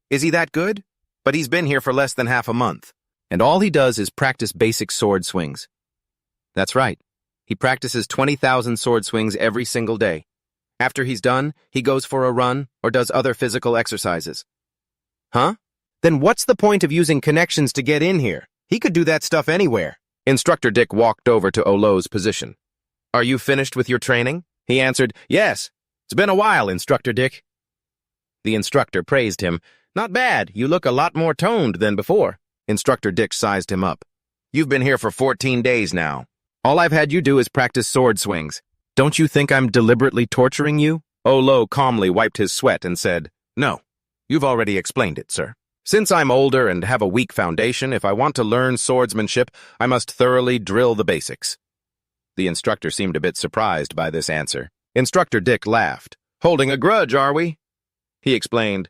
"Is he that good? But he's been here for less than half a month, and all he does is practice basic sword swings." "That's right. He practices 20,000 sword swings every single day. After he's done, he goes for a run or does other physical exercises." "Huh? Then what's the point of using connections to get in here? He could do that stuff anywhere." Instructor Dick walked over to Olo's position. "Are you finished with your training?" He answered, "Yes. It's been a while, Instructor Dick." The instructor praised him. "Not bad. You look a lot more toned than before." Instructor Dick sized him up. "You've been here for 14 days now. All I've had you do is practice sword swings. Don't you think I'm deliberately torturing you?" Olo calmly wiped his sweat and said, "No, you've already explained it, sir. Since I'm older and have a weak foundation, if I want to learn swordsmanship, I must thoroughly drill the basics." The instructor seemed a bit surprised by this answer. Instructor Dick laughed. "Holding a grudge, are we?" He explained,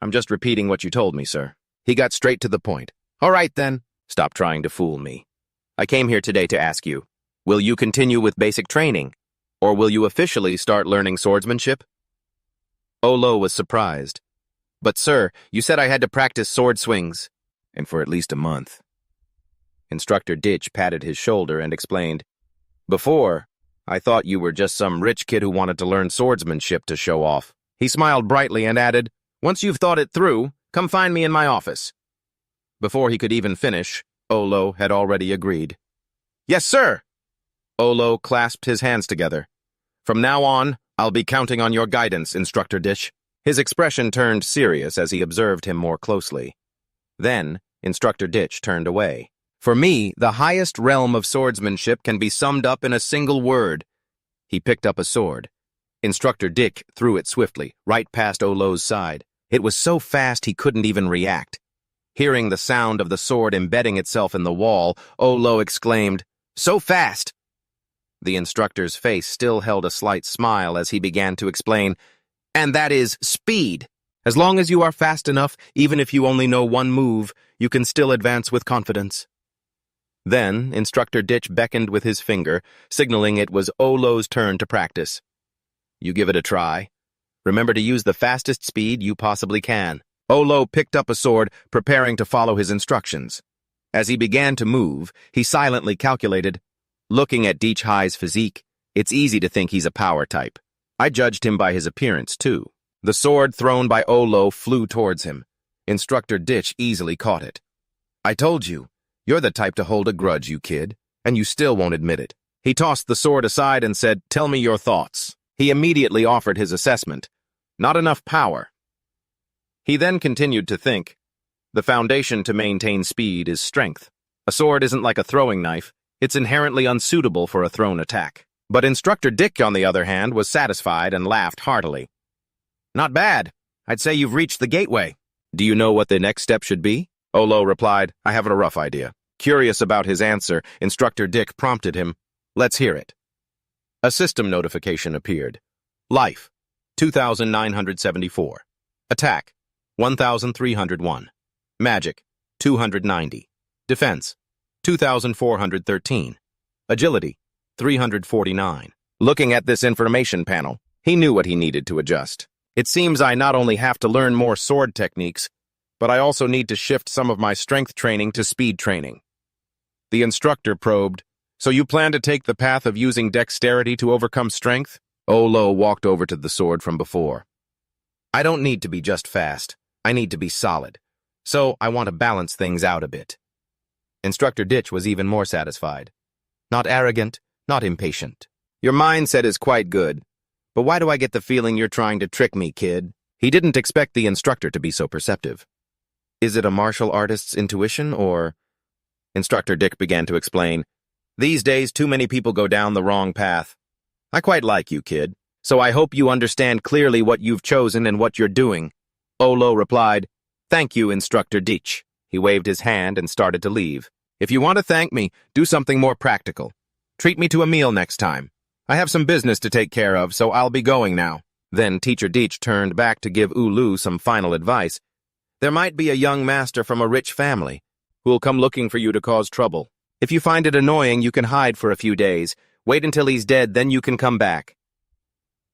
"I'm just repeating what you told me, sir." He got straight to the point. "All right, then. Stop trying to fool me. I came here today to ask you, will you continue with basic training, or will you officially start learning swordsmanship?" Olo was surprised. "But sir, you said I had to practice sword swings, and for at least a month." Instructor Ditch patted his shoulder and explained, "Before, I thought you were just some rich kid who wanted to learn swordsmanship to show off." He smiled brightly and added, "Once you've thought it through, come find me in my office." Before he could even finish, Olo had already agreed. "Yes, sir!" Olo clasped his hands together. "From now on, I'll be counting on your guidance, Instructor Ditch." His expression turned serious as he observed him more closely. Then, Instructor Ditch turned away. "For me, the highest realm of swordsmanship can be summed up in a single word." He picked up a sword. Instructor Dick threw it swiftly, right past Olo's side. It was so fast he couldn't even react. Hearing the sound of the sword embedding itself in the wall, Olo exclaimed, "So fast!" The instructor's face still held a slight smile as he began to explain, "And that is speed. As long as you are fast enough, even if you only know one move, you can still advance with confidence." Then, Instructor Ditch beckoned with his finger, signaling it was Olo's turn to practice. "You give it a try. Remember to use the fastest speed you possibly can." Olo picked up a sword, preparing to follow his instructions. As he began to move, he silently calculated, "Looking at Deech High's physique, it's easy to think he's a power type. I judged him by his appearance, too." The sword thrown by Olo flew towards him. Instructor Ditch easily caught it. "I told you, you're the type to hold a grudge, you kid, and you still won't admit it." He tossed the sword aside and said, "Tell me your thoughts." He immediately offered his assessment. "Not enough power." He then continued to think. The foundation to maintain speed is strength. A sword isn't like a throwing knife. It's inherently unsuitable for a thrown attack. But Instructor Dick, on the other hand, was satisfied and laughed heartily. "Not bad. I'd say you've reached the gateway." "Do you know what the next step should be?" Olo replied, "I have a rough idea." Curious about his answer, Instructor Dick prompted him, "Let's hear it." A system notification appeared. Life, 2,974. Attack, 1,301. Magic, 290. Defense, 2,413. Agility, 349. Looking at this information panel, he knew what he needed to adjust. "It seems I not only have to learn more sword techniques, but I also need to shift some of my strength training to speed training." The instructor probed, "So you plan to take the path of using dexterity to overcome strength?" Olo walked over to the sword from before. "I don't need to be just fast. I need to be solid. So I want to balance things out a bit." Instructor Ditch was even more satisfied. "Not arrogant, not impatient. Your mindset is quite good. But why do I get the feeling you're trying to trick me, kid?" He didn't expect the instructor to be so perceptive. "Is it a martial artist's intuition, or—" Instructor Dick began to explain. "These days, too many people go down the wrong path. I quite like you, kid, so I hope you understand clearly what you've chosen and what you're doing." Olo replied, "Thank you, Instructor Ditch." He waved his hand and started to leave. "If you want to thank me, do something more practical. Treat me to a meal next time. I have some business to take care of, so I'll be going now." Then Teacher Ditch turned back to give Ulu some final advice. There might be a young master from a rich family who will come looking for you to cause trouble. If you find it annoying, you can hide for a few days. Wait until he's dead, then you can come back.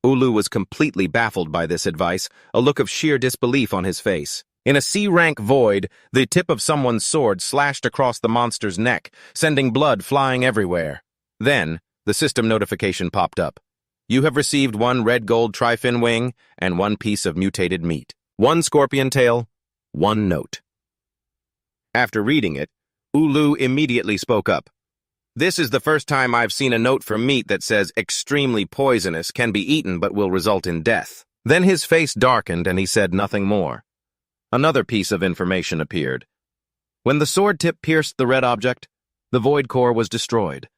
Ulu was completely baffled by this advice, a look of sheer disbelief on his face. In a C-rank void, the tip of someone's sword slashed across the monster's neck, sending blood flying everywhere. Then, the system notification popped up. You have received 1 red gold trifin wing and 1 piece of mutated meat. 1 scorpion tail, 1 note. After reading it, Ulu immediately spoke up. This is the first time I've seen a note for meat that says extremely poisonous, can be eaten but will result in death. Then his face darkened and he said nothing more. Another piece of information appeared. When the sword tip pierced the red object, the void core was destroyed.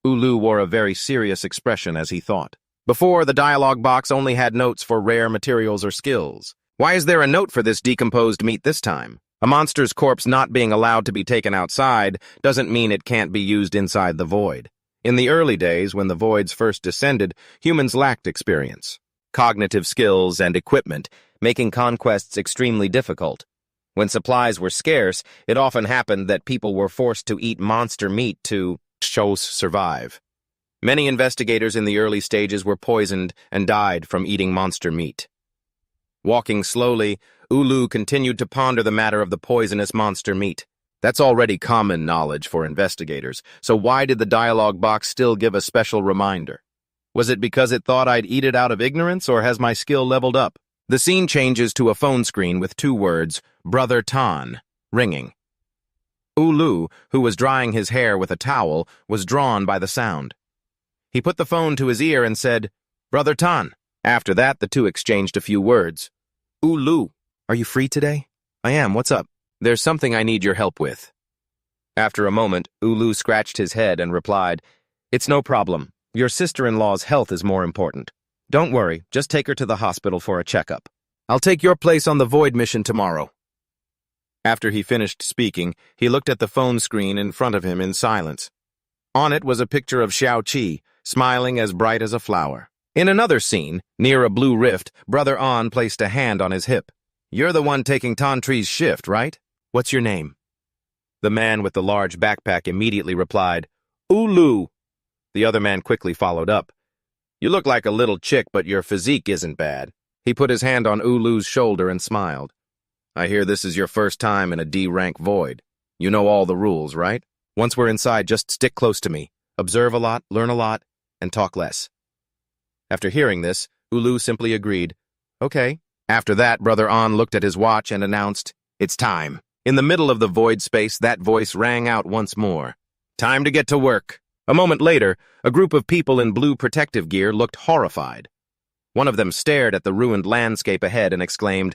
Ulu wore a very serious expression as he thought. Before, the dialogue box only had notes for rare materials or skills. Why is there a note for this decomposed meat this time? A monster's corpse not being allowed to be taken outside doesn't mean it can't be used inside the void. In the early days, when the voids first descended, humans lacked experience, cognitive skills, and equipment, making conquests extremely difficult. When supplies were scarce, it often happened that people were forced to eat monster meat to survive. Many investigators in the early stages were poisoned and died from eating monster meat. Walking slowly, Ulu continued to ponder the matter of the poisonous monster meat. That's already common knowledge for investigators, so why did the dialogue box still give a special reminder? Was it because it thought I'd eat it out of ignorance, or has my skill leveled up? The scene changes to a phone screen with 2 words, Brother Tan, ringing. Ulu, who was drying his hair with a towel, was drawn by the sound. He put the phone to his ear and said, Brother Tan. After that, the two exchanged a few words. Ulu, are you free today? I am, what's up? There's something I need your help with. After a moment, Ulu scratched his head and replied, It's no problem. Your sister-in-law's health is more important. Don't worry, just take her to the hospital for a checkup. I'll take your place on the Void mission tomorrow. After he finished speaking, he looked at the phone screen in front of him in silence. On it was a picture of Xiao-Qi, smiling as bright as a flower. In another scene, near a blue rift, Brother An placed a hand on his hip. You're the one taking Tantri's shift, right? What's your name? The man with the large backpack immediately replied, Ulu. The other man quickly followed up. You look like a little chick, but your physique isn't bad. He put his hand on Ulu's shoulder and smiled. I hear this is your first time in a D-rank void. You know all the rules, right? Once we're inside, just stick close to me. Observe a lot, learn a lot, and talk less. After hearing this, Ulu simply agreed. Okay. After that, Brother An looked at his watch and announced, It's time. In the middle of the void space, that voice rang out once more. Time to get to work. A moment later, a group of people in blue protective gear looked horrified. One of them stared at the ruined landscape ahead and exclaimed,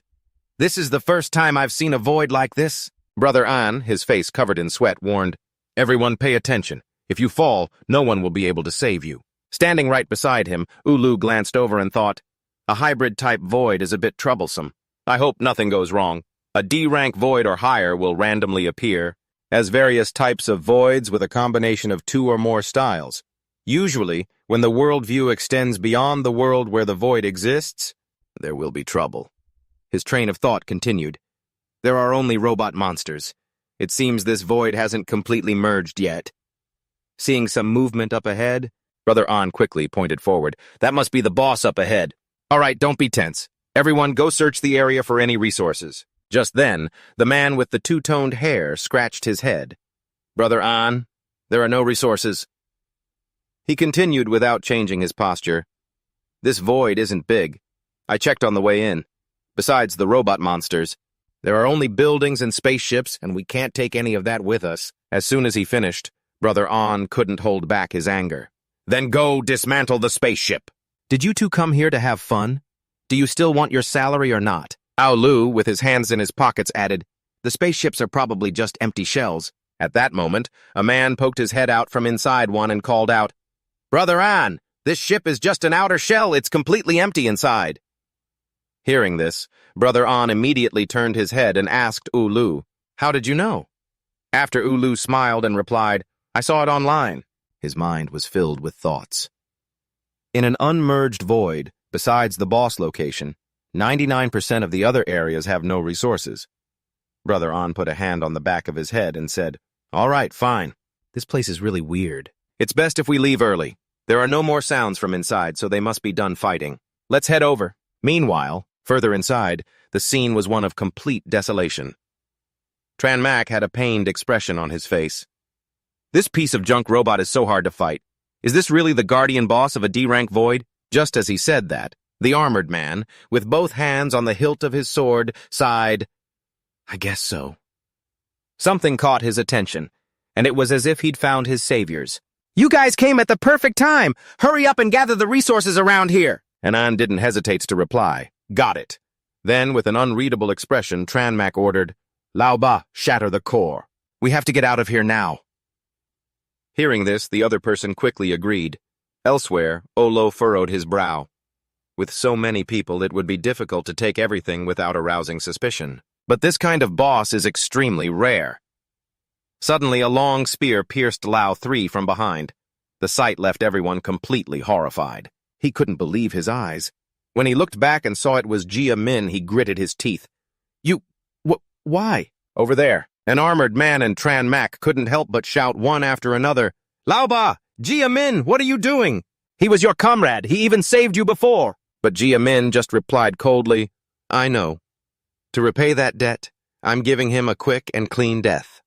This is the first time I've seen a void like this. Brother An, his face covered in sweat, warned, Everyone pay attention. If you fall, no one will be able to save you. Standing right beside him, Ulu glanced over and thought, A hybrid-type void is a bit troublesome. I hope nothing goes wrong. A D-rank void or higher will randomly appear as various types of voids with a combination of 2 or more styles. Usually, when the worldview extends beyond the world where the void exists, there will be trouble. His train of thought continued. There are only robot monsters. It seems this void hasn't completely merged yet. Seeing some movement up ahead, Brother An quickly pointed forward. That must be the boss up ahead. All right, don't be tense. Everyone go search the area for any resources. Just then, the man with the 2-toned hair scratched his head. Brother An, there are no resources. He continued without changing his posture. This void isn't big. I checked on the way in. Besides the robot monsters, there are only buildings and spaceships, and we can't take any of that with us. As soon as he finished, Brother An couldn't hold back his anger. Then go dismantle the spaceship. Did you two come here to have fun? Do you still want your salary or not? Lu, with his hands in his pockets, added, The spaceships are probably just empty shells. At that moment, a man poked his head out from inside one and called out, Brother An, this ship is just an outer shell. It's completely empty inside. Hearing this, Brother An immediately turned his head and asked Ulu, How did you know? After Ulu smiled and replied, I saw it online. His mind was filled with thoughts. In an unmerged void, besides the boss location, 99% of the other areas have no resources. Brother An put a hand on the back of his head and said, "All right, fine. This place is really weird. It's best if we leave early. There are no more sounds from inside, so they must be done fighting. Let's head over." Meanwhile, further inside, the scene was one of complete desolation. Tran Mak had a pained expression on his face. "This piece of junk robot is so hard to fight. Is this really the guardian boss of a D-rank void?" Just as he said that, the armored man, with both hands on the hilt of his sword, sighed, "I guess so." Something caught his attention, and it was as if he'd found his saviors. "You guys came at the perfect time! Hurry up and gather the resources around here!" And An didn't hesitate to reply, "Got it." Then, with an unreadable expression, Tran Mak ordered, "Lao Ba, shatter the core. We have to get out of here now." Hearing this, the other person quickly agreed. Elsewhere, Olo furrowed his brow. With so many people, it would be difficult to take everything without arousing suspicion. But this kind of boss is extremely rare. Suddenly, a long spear pierced Lao 3 from behind. The sight left everyone completely horrified. He couldn't believe his eyes. When he looked back and saw it was Jia Min, he gritted his teeth. Why? Over there. An armored man and Tran Mak couldn't help but shout one after another, "Lao Ba! Jia Min, what are you doing? He was your comrade. He even saved you before." But Jia Min just replied coldly, "I know. To repay that debt, I'm giving him a quick and clean death."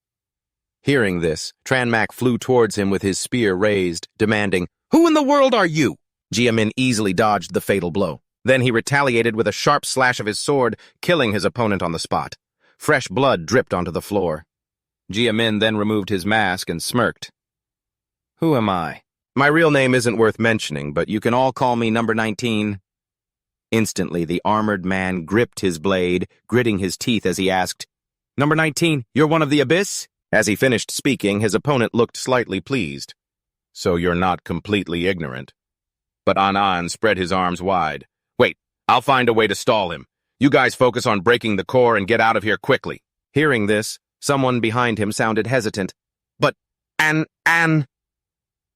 Hearing this, Tran Mak flew towards him with his spear raised, demanding, "Who in the world are you?" Jia Min easily dodged the fatal blow. Then he retaliated with a sharp slash of his sword, killing his opponent on the spot. Fresh blood dripped onto the floor. Jia Min then removed his mask and smirked. "Who am I? My real name isn't worth mentioning, but you can all call me Number 19. Instantly, the armored man gripped his blade, gritting his teeth as he asked, "Number 19, you're one of the Abyss?" As he finished speaking, his opponent looked slightly pleased. "So you're not completely ignorant." But An spread his arms wide. "Wait, I'll find a way to stall him. You guys focus on breaking the core and get out of here quickly." Hearing this, someone behind him sounded hesitant. "But, An,"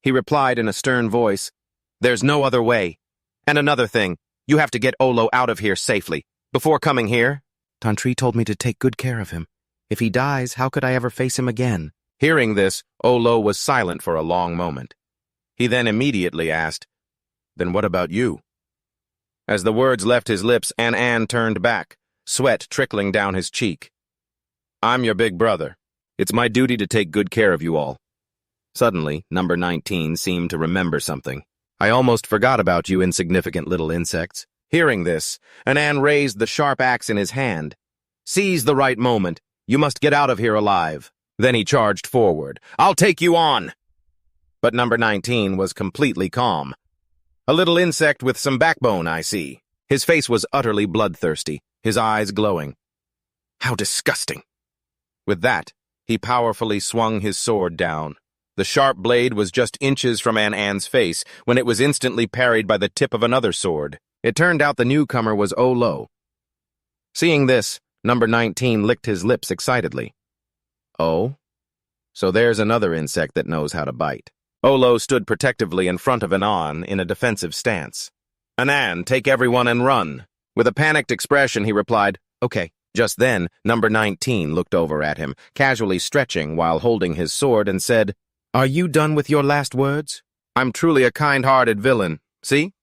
he replied in a stern voice, "there's no other way. And another thing, you have to get Olo out of here safely. Before coming here, Tantri told me to take good care of him. If he dies, how could I ever face him again?" Hearing this, Olo was silent for a long moment. He then immediately asked, "Then what about you?" As the words left his lips, An turned back, sweat trickling down his cheek. "I'm your big brother. It's my duty to take good care of you all." Suddenly, Number 19 seemed to remember something. "I almost forgot about you insignificant little insects." Hearing this, An raised the sharp axe in his hand. "Seize the right moment. You must get out of here alive." Then he charged forward. "I'll take you on!" But Number 19 was completely calm. "A little insect with some backbone, I see." His face was utterly bloodthirsty, his eyes glowing. "How disgusting!" With that, he powerfully swung his sword down. The sharp blade was just inches from An's face when it was instantly parried by the tip of another sword. It turned out the newcomer was Olo. Seeing this, Number 19 licked his lips excitedly. "Oh? So there's another insect that knows how to bite." Olo stood protectively in front of An in a defensive stance. "An, take everyone and run." With a panicked expression, he replied, "Okay." Just then, Number 19 looked over at him, casually stretching while holding his sword, and said, "Are you done with your last words? I'm truly a kind-hearted villain. See?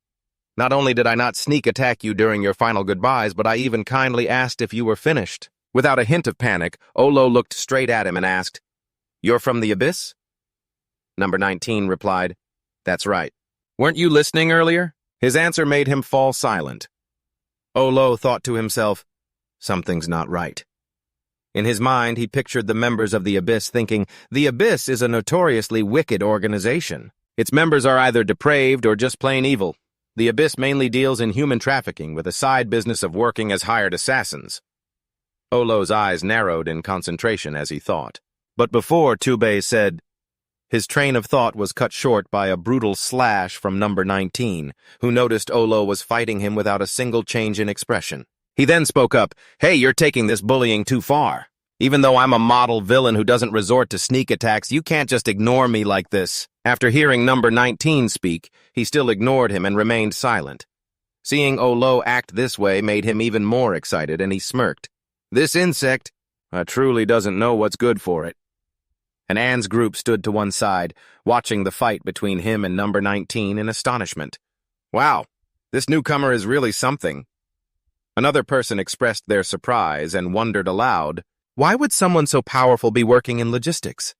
Not only did I not sneak attack you during your final goodbyes, but I even kindly asked if you were finished." Without a hint of panic, Olo looked straight at him and asked, "You're from the Abyss?" Number 19 replied, "That's right. Weren't you listening earlier?" His answer made him fall silent. Olo thought to himself, something's not right. In his mind, he pictured the members of the Abyss thinking, the Abyss is a notoriously wicked organization. Its members are either depraved or just plain evil. The Abyss mainly deals in human trafficking with a side business of working as hired assassins. Olo's eyes narrowed in concentration as he thought. But before Tubei said, his train of thought was cut short by a brutal slash from Number 19, who noticed Olo was fighting him without a single change in expression. He then spoke up, "Hey, you're taking this bullying too far. Even though I'm a model villain who doesn't resort to sneak attacks, you can't just ignore me like this." After hearing Number 19 speak, he still ignored him and remained silent. Seeing Olo act this way made him even more excited, and he smirked. "This insect, truly doesn't know what's good for it. And Anne's group stood to one side, watching the fight between him and number 19 in astonishment. Wow, this newcomer is really something. Another person expressed their surprise and wondered aloud, why would someone so powerful be working in logistics?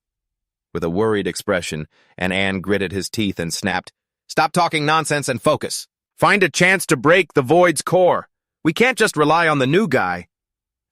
With a worried expression, Anne gritted his teeth and snapped, "Stop talking nonsense and focus. Find a chance to break the Void's core. We can't just rely on the new guy."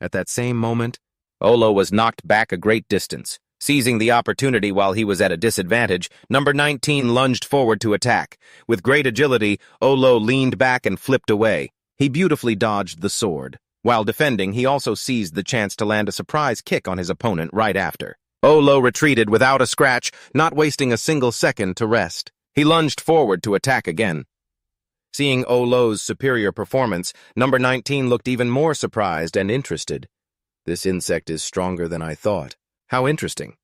At that same moment, Olo was knocked back a great distance. Seizing the opportunity while he was at a disadvantage, number 19 lunged forward to attack. With great agility, Olo leaned back and flipped away. He beautifully dodged the sword. While defending, he also seized the chance to land a surprise kick on his opponent right after. Olo retreated without a scratch, not wasting a single second to rest. He lunged forward to attack again. Seeing Olo's superior performance, number 19 looked even more surprised and interested. This insect is stronger than I thought. How interesting.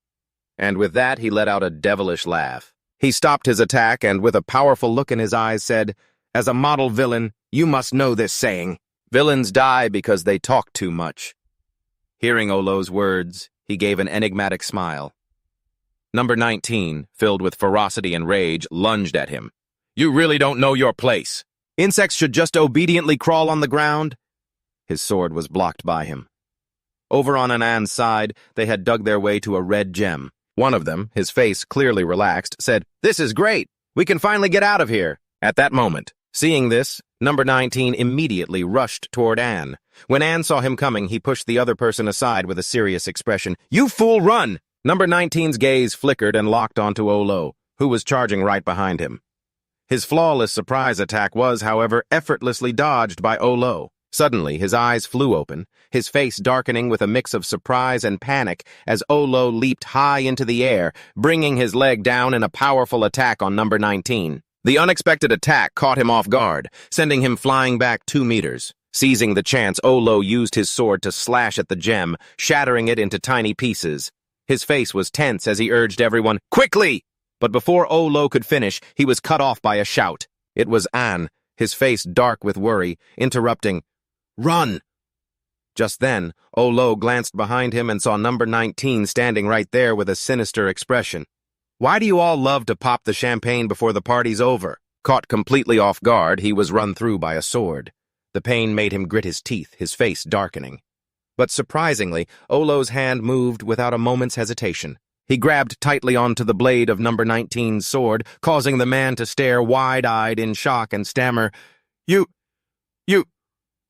And with that, he let out a devilish laugh. He stopped his attack and, with a powerful look in his eyes, said, "As a model villain, you must know this saying. Villains die because they talk too much." Hearing Olo's words, he gave an enigmatic smile. Number 19, filled with ferocity and rage, lunged at him. "You really don't know your place. Insects should just obediently crawl on the ground." His sword was blocked by him. Over on Anan's side, they had dug their way to a red gem. One of them, his face clearly relaxed, said, "This is great. We can finally get out of here." At that moment, seeing this, number 19 immediately rushed toward Anne. When Anne saw him coming, he pushed the other person aside with a serious expression. "You fool, run!" Number 19's gaze flickered and locked onto Olo, who was charging right behind him. His flawless surprise attack was, however, effortlessly dodged by Olo. Suddenly, his eyes flew open, his face darkening with a mix of surprise and panic as Olo leaped high into the air, bringing his leg down in a powerful attack on number 19. The unexpected attack caught him off guard, sending him flying back 2 meters. Seizing the chance, Olo used his sword to slash at the gem, shattering it into tiny pieces. His face was tense as he urged everyone, "Quickly!" But before Olo could finish, he was cut off by a shout. It was Anne, his face dark with worry, interrupting, "Run!" Just then, Olo glanced behind him and saw number 19 standing right there with a sinister expression. "Why do you all love to pop the champagne before the party's over?" Caught completely off guard, he was run through by a sword. The pain made him grit his teeth, his face darkening. But surprisingly, Olo's hand moved without a moment's hesitation. He grabbed tightly onto the blade of number 19's sword, causing the man to stare wide-eyed in shock and stammer, You...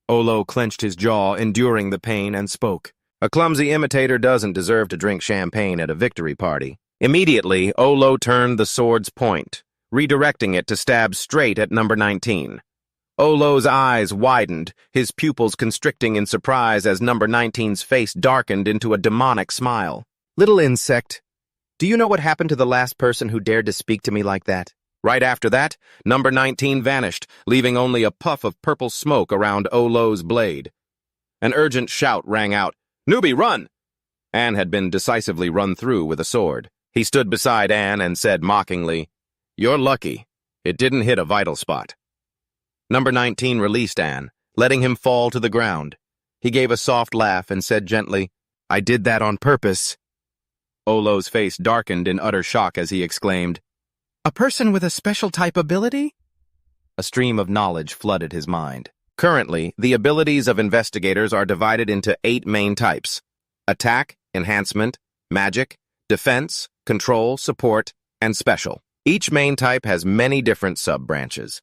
Olo clenched his jaw, enduring the pain, and spoke. A clumsy imitator doesn't deserve to drink champagne at a victory party. Immediately, Olo turned the sword's point, redirecting it to stab straight at number 19. Olo's eyes widened, his pupils constricting in surprise as number 19's face darkened into a demonic smile. "Little insect, do you know what happened to the last person who dared to speak to me like that?" Right after that, number 19 vanished, leaving only a puff of purple smoke around Olo's blade. An urgent shout rang out, "Newbie, run!" Anne had been decisively run through with a sword. He stood beside Anne and said mockingly, "You're lucky. It didn't hit a vital spot." Number 19 released Anne, letting him fall to the ground. He gave a soft laugh and said gently, "I did that on purpose." Olo's face darkened in utter shock as he exclaimed, "A person with a special type ability?" A stream of knowledge flooded his mind. Currently, the abilities of investigators are divided into 8 main types: attack, enhancement, magic, defense, control, support, and special. Each main type has many different sub-branches.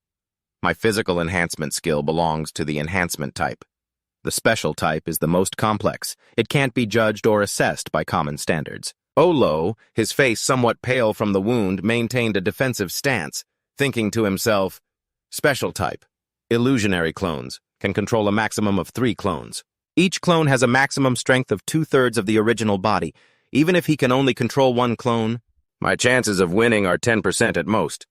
My physical enhancement skill belongs to the enhancement type. The special type is the most complex. It can't be judged or assessed by common standards. Olo, his face somewhat pale from the wound, maintained a defensive stance, thinking to himself, "Special type. Illusionary clones can control a maximum of 3 clones. Each clone has a maximum strength of 2/3 of the original body. Even if he can only control 1 clone, my chances of winning are 10% at most."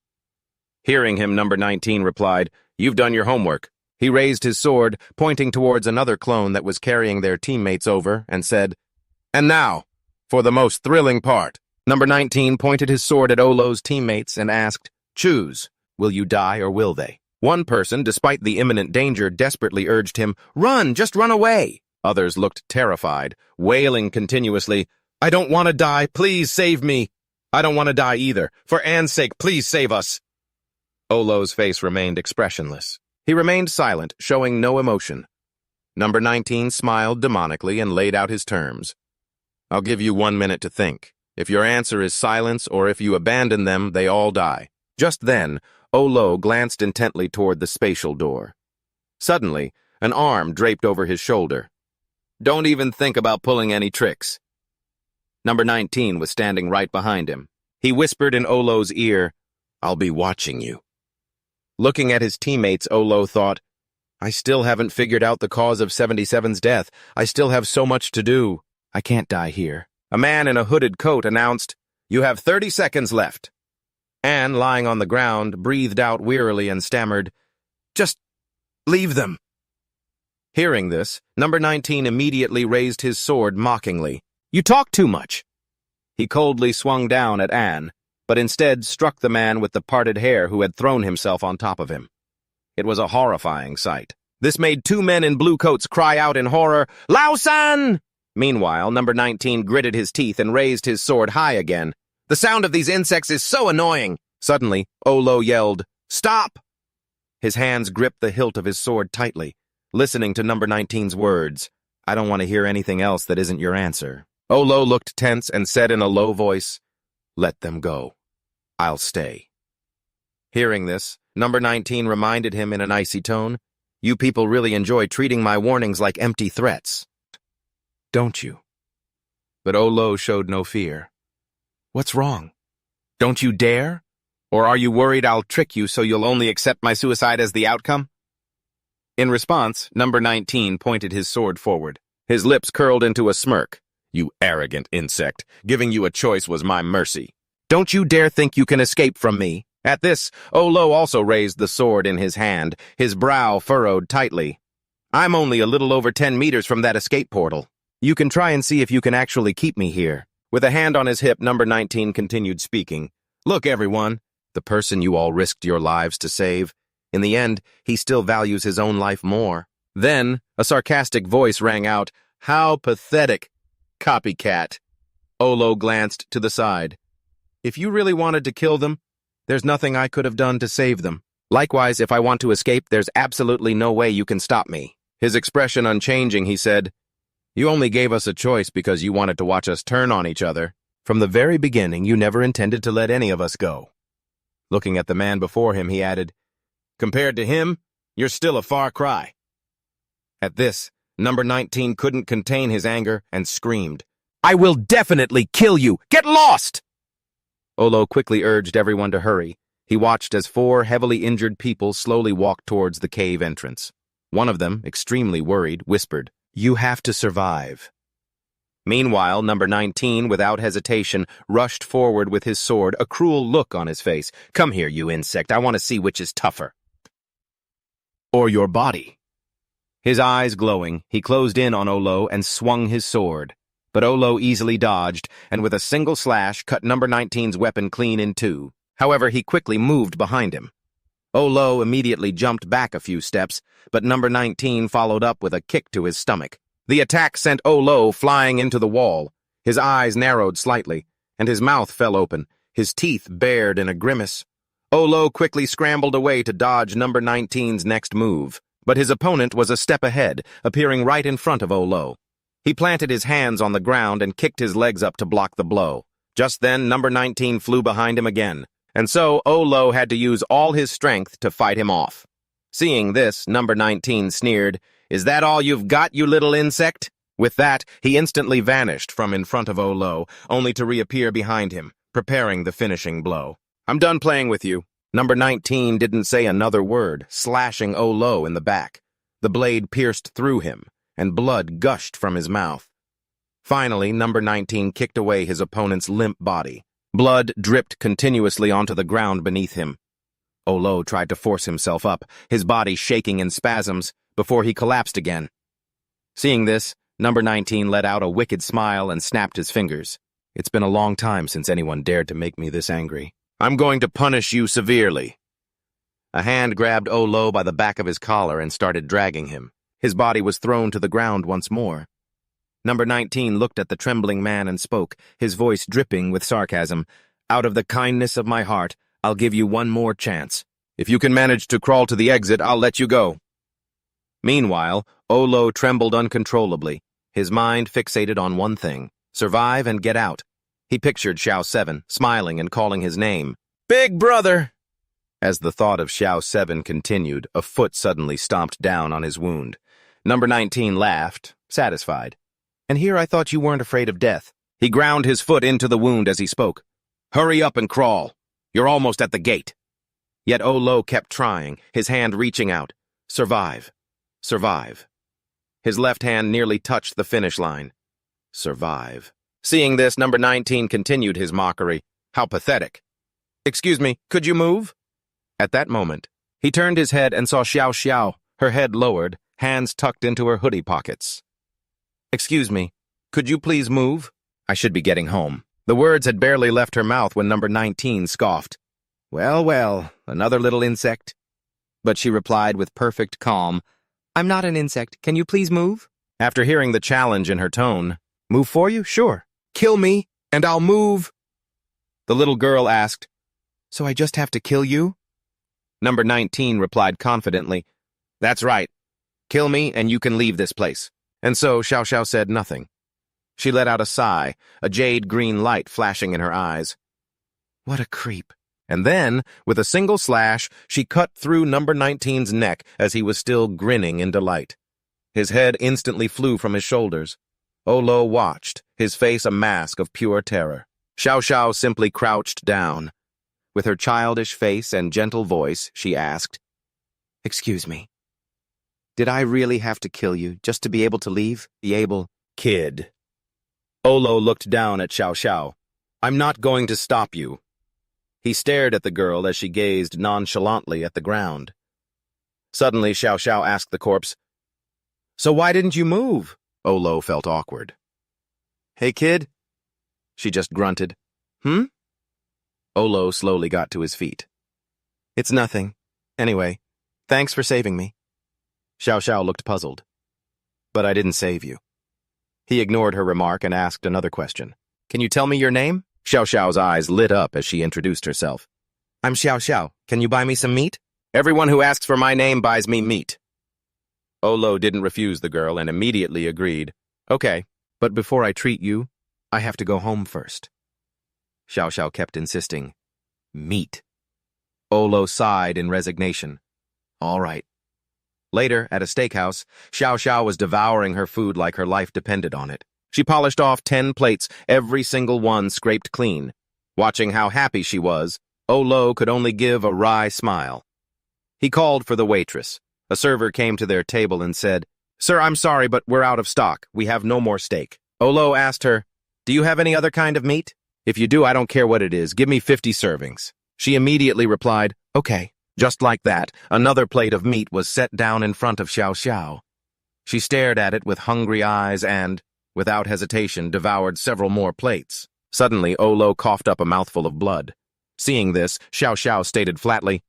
Hearing him, number 19 replied, "You've done your homework." He raised his sword, pointing towards another clone that was carrying their teammates over, and said, "And now, for the most thrilling part." Number 19 pointed his sword at Olo's teammates and asked, "Choose. Will you die or will they?" One person, despite the imminent danger, desperately urged him, "Run, just run away." Others looked terrified, wailing continuously, "I don't want to die, please save me! I don't want to die either. For Anne's sake, please save us!" Olo's face remained expressionless. He remained silent, showing no emotion. Number 19 smiled demonically and laid out his terms. "I'll give you 1 minute to think. If your answer is silence or if you abandon them, they all die." Just then, Olo glanced intently toward the spatial door. Suddenly, an arm draped over his shoulder. "Don't even think about pulling any tricks." Number 19 was standing right behind him. He whispered in Olo's ear, "I'll be watching you." Looking at his teammates, Olo thought, "I still haven't figured out the cause of 77's death. I still have so much to do. I can't die here." A man in a hooded coat announced, "You have 30 seconds left." Anne, lying on the ground, breathed out wearily and stammered, "Just leave them." Hearing this, Number 19 immediately raised his sword mockingly. "You talk too much." He coldly swung down at Anne, but instead struck the man with the parted hair who had thrown himself on top of him. It was a horrifying sight. This made 2 men in blue coats cry out in horror, "Lao-san!" Meanwhile, Number 19 gritted his teeth and raised his sword high again. "The sound of these insects is so annoying!" Suddenly, Olo yelled, "Stop!" His hands gripped the hilt of his sword tightly, listening to Number 19's words. "I don't want to hear anything else that isn't your answer." Olo looked tense and said in a low voice, "Let them go. I'll stay." Hearing this, Number 19 reminded him in an icy tone, "You people really enjoy treating my warnings like empty threats, don't you?" But Olo showed no fear. "What's wrong? Don't you dare? Or are you worried I'll trick you so you'll only accept my suicide as the outcome?" In response, Number 19 pointed his sword forward. His lips curled into a smirk. "You arrogant insect. Giving you a choice was my mercy. Don't you dare think you can escape from me." At this, Olo also raised the sword in his hand, his brow furrowed tightly. "I'm only a little over 10 meters from that escape portal. You can try and see if you can actually keep me here." With a hand on his hip, Number 19 continued speaking. "Look, everyone, the person you all risked your lives to save, in the end, he still values his own life more." Then, a sarcastic voice rang out, "How pathetic. Copycat." Olo glanced to the side. "If you really wanted to kill them, there's nothing I could have done to save them. Likewise, if I want to escape, there's absolutely no way you can stop me." His expression unchanging, he said, "You only gave us a choice because you wanted to watch us turn on each other. From the very beginning, you never intended to let any of us go." Looking at the man before him, he added, "Compared to him, you're still a far cry." At this, Number 19 couldn't contain his anger and screamed, "I will definitely kill you! Get lost!" Olo quickly urged everyone to hurry. He watched as 4 heavily injured people slowly walked towards the cave entrance. One of them, extremely worried, whispered, "You have to survive." Meanwhile, Number 19, without hesitation, rushed forward with his sword, a cruel look on his face. "Come here, you insect. I want to see which is tougher. Or your body." His eyes glowing, he closed in on Olo and swung his sword. But Olo easily dodged, and with a single slash cut Number 19's weapon clean in 2. However, he quickly moved behind him. Olo immediately jumped back a few steps, but Number 19 followed up with a kick to his stomach. The attack sent Olo flying into the wall. His eyes narrowed slightly, and his mouth fell open, his teeth bared in a grimace. Olo quickly scrambled away to dodge Number 19's next move, but his opponent was a step ahead, appearing right in front of Olo. He planted his hands on the ground and kicked his legs up to block the blow. Just then, Number 19 flew behind him again, and so Olo had to use all his strength to fight him off. Seeing this, Number 19 sneered, "Is that all you've got, you little insect?" With that, he instantly vanished from in front of Olo, only to reappear behind him, preparing the finishing blow. "I'm done playing with you." Number 19 didn't say another word, slashing Olo in the back. The blade pierced through him, and blood gushed from his mouth. Finally, Number 19 kicked away his opponent's limp body. Blood dripped continuously onto the ground beneath him. Olo tried to force himself up, his body shaking in spasms, before he collapsed again. Seeing this, Number 19 let out a wicked smile and snapped his fingers. "It's been a long time since anyone dared to make me this angry. I'm going to punish you severely." A hand grabbed Olo by the back of his collar and started dragging him. His body was thrown to the ground once more. Number 19 looked at the trembling man and spoke, his voice dripping with sarcasm. Out of the kindness of my heart, I'll give you one more chance. If you can manage to crawl to the exit, I'll let you go. Meanwhile, Olo trembled uncontrollably, his mind fixated on one thing: survive and get out. He pictured Xiao 7, smiling and calling his name. Big brother! As the thought of Xiao 7 continued, a foot suddenly stomped down on his wound. Number 19 laughed, satisfied. And here I thought you weren't afraid of death. He ground his foot into the wound as he spoke. Hurry up and crawl. You're almost at the gate. Yet Olo kept trying, his hand reaching out. Survive. Survive. His left hand nearly touched the finish line. Survive. Seeing this, number 19 continued his mockery. How pathetic. Excuse me, could you move? At that moment, he turned his head and saw Xiao Xiao, her head lowered, hands tucked into her hoodie pockets. Excuse me, could you please move? I should be getting home. The words had barely left her mouth when number 19 scoffed. Well, well, another little insect. But she replied with perfect calm, I'm not an insect. Can you please move? After hearing the challenge in her tone, move for you? Sure. Kill me, and I'll move. The little girl asked, So I just have to kill you? Number 19 replied confidently, That's right. Kill me, and you can leave this place. And so Xiao Xiao said nothing. She let out a sigh, a jade-green light flashing in her eyes. What a creep. And then, with a single slash, she cut through number 19's neck as he was still grinning in delight. His head instantly flew from his shoulders. Olo watched, his face a mask of pure terror. Xiao Xiao simply crouched down. With her childish face and gentle voice, she asked, Excuse me. Did I really have to kill you just to be able to leave? Be able? Kid. Olo looked down at Xiao Xiao. I'm not going to stop you. He stared at the girl as she gazed nonchalantly at the ground. Suddenly, Xiao Xiao asked the corpse, So why didn't you move? Olo felt awkward. Hey, kid? She just grunted. Olo slowly got to his feet. It's nothing. Anyway, thanks for saving me. Xiao Xiao looked puzzled. But I didn't save you. He ignored her remark and asked another question. Can you tell me your name? Xiao Xiao's eyes lit up as she introduced herself. I'm Xiao Xiao. Can you buy me some meat? Everyone who asks for my name buys me meat. Olo didn't refuse the girl and immediately agreed. Okay, but before I treat you, I have to go home first. Xiao Xiao kept insisting. Meat. Olo sighed in resignation. All right. Later, at a steakhouse, Xiao Xiao was devouring her food like her life depended on it. She polished off 10 plates, every single one scraped clean. Watching how happy she was, Olo could only give a wry smile. He called for the waitress. A server came to their table and said, Sir, I'm sorry, but we're out of stock. We have no more steak. Olo asked her, Do you have any other kind of meat? If you do, I don't care what it is. Give me 50 servings. She immediately replied, Okay. Just like that, another plate of meat was set down in front of Xiao Xiao. She stared at it with hungry eyes and, without hesitation, devoured several more plates. Suddenly, Olo coughed up a mouthful of blood. Seeing this, Xiao Xiao stated flatly,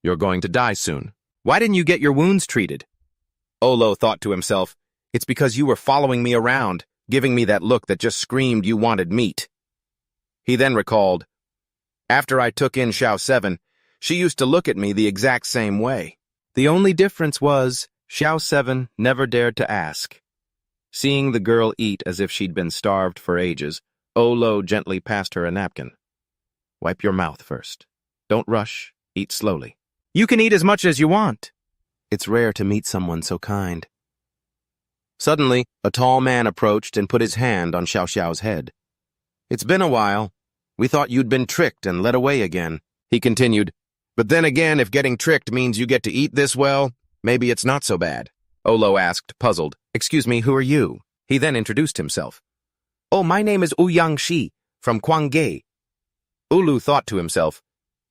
You're going to die soon. Why didn't you get your wounds treated? Olo thought to himself, It's because you were following me around, giving me that look that just screamed you wanted meat. He then recalled, After I took in Xiao 7, she used to look at me the exact same way. The only difference was, Xiao 7 never dared to ask. Seeing the girl eat as if she'd been starved for ages, Olo gently passed her a napkin. Wipe your mouth first. Don't rush. Eat slowly. You can eat as much as you want. It's rare to meet someone so kind. Suddenly, a tall man approached and put his hand on Xiao Xiao's head. It's been a while. We thought you'd been tricked and led away again. He continued, But then again, if getting tricked means you get to eat this well, maybe it's not so bad. Olo asked, puzzled, Excuse me, who are you? He then introduced himself. Oh, my name is Ouyang Shi, from Kwangge. Ulu thought to himself,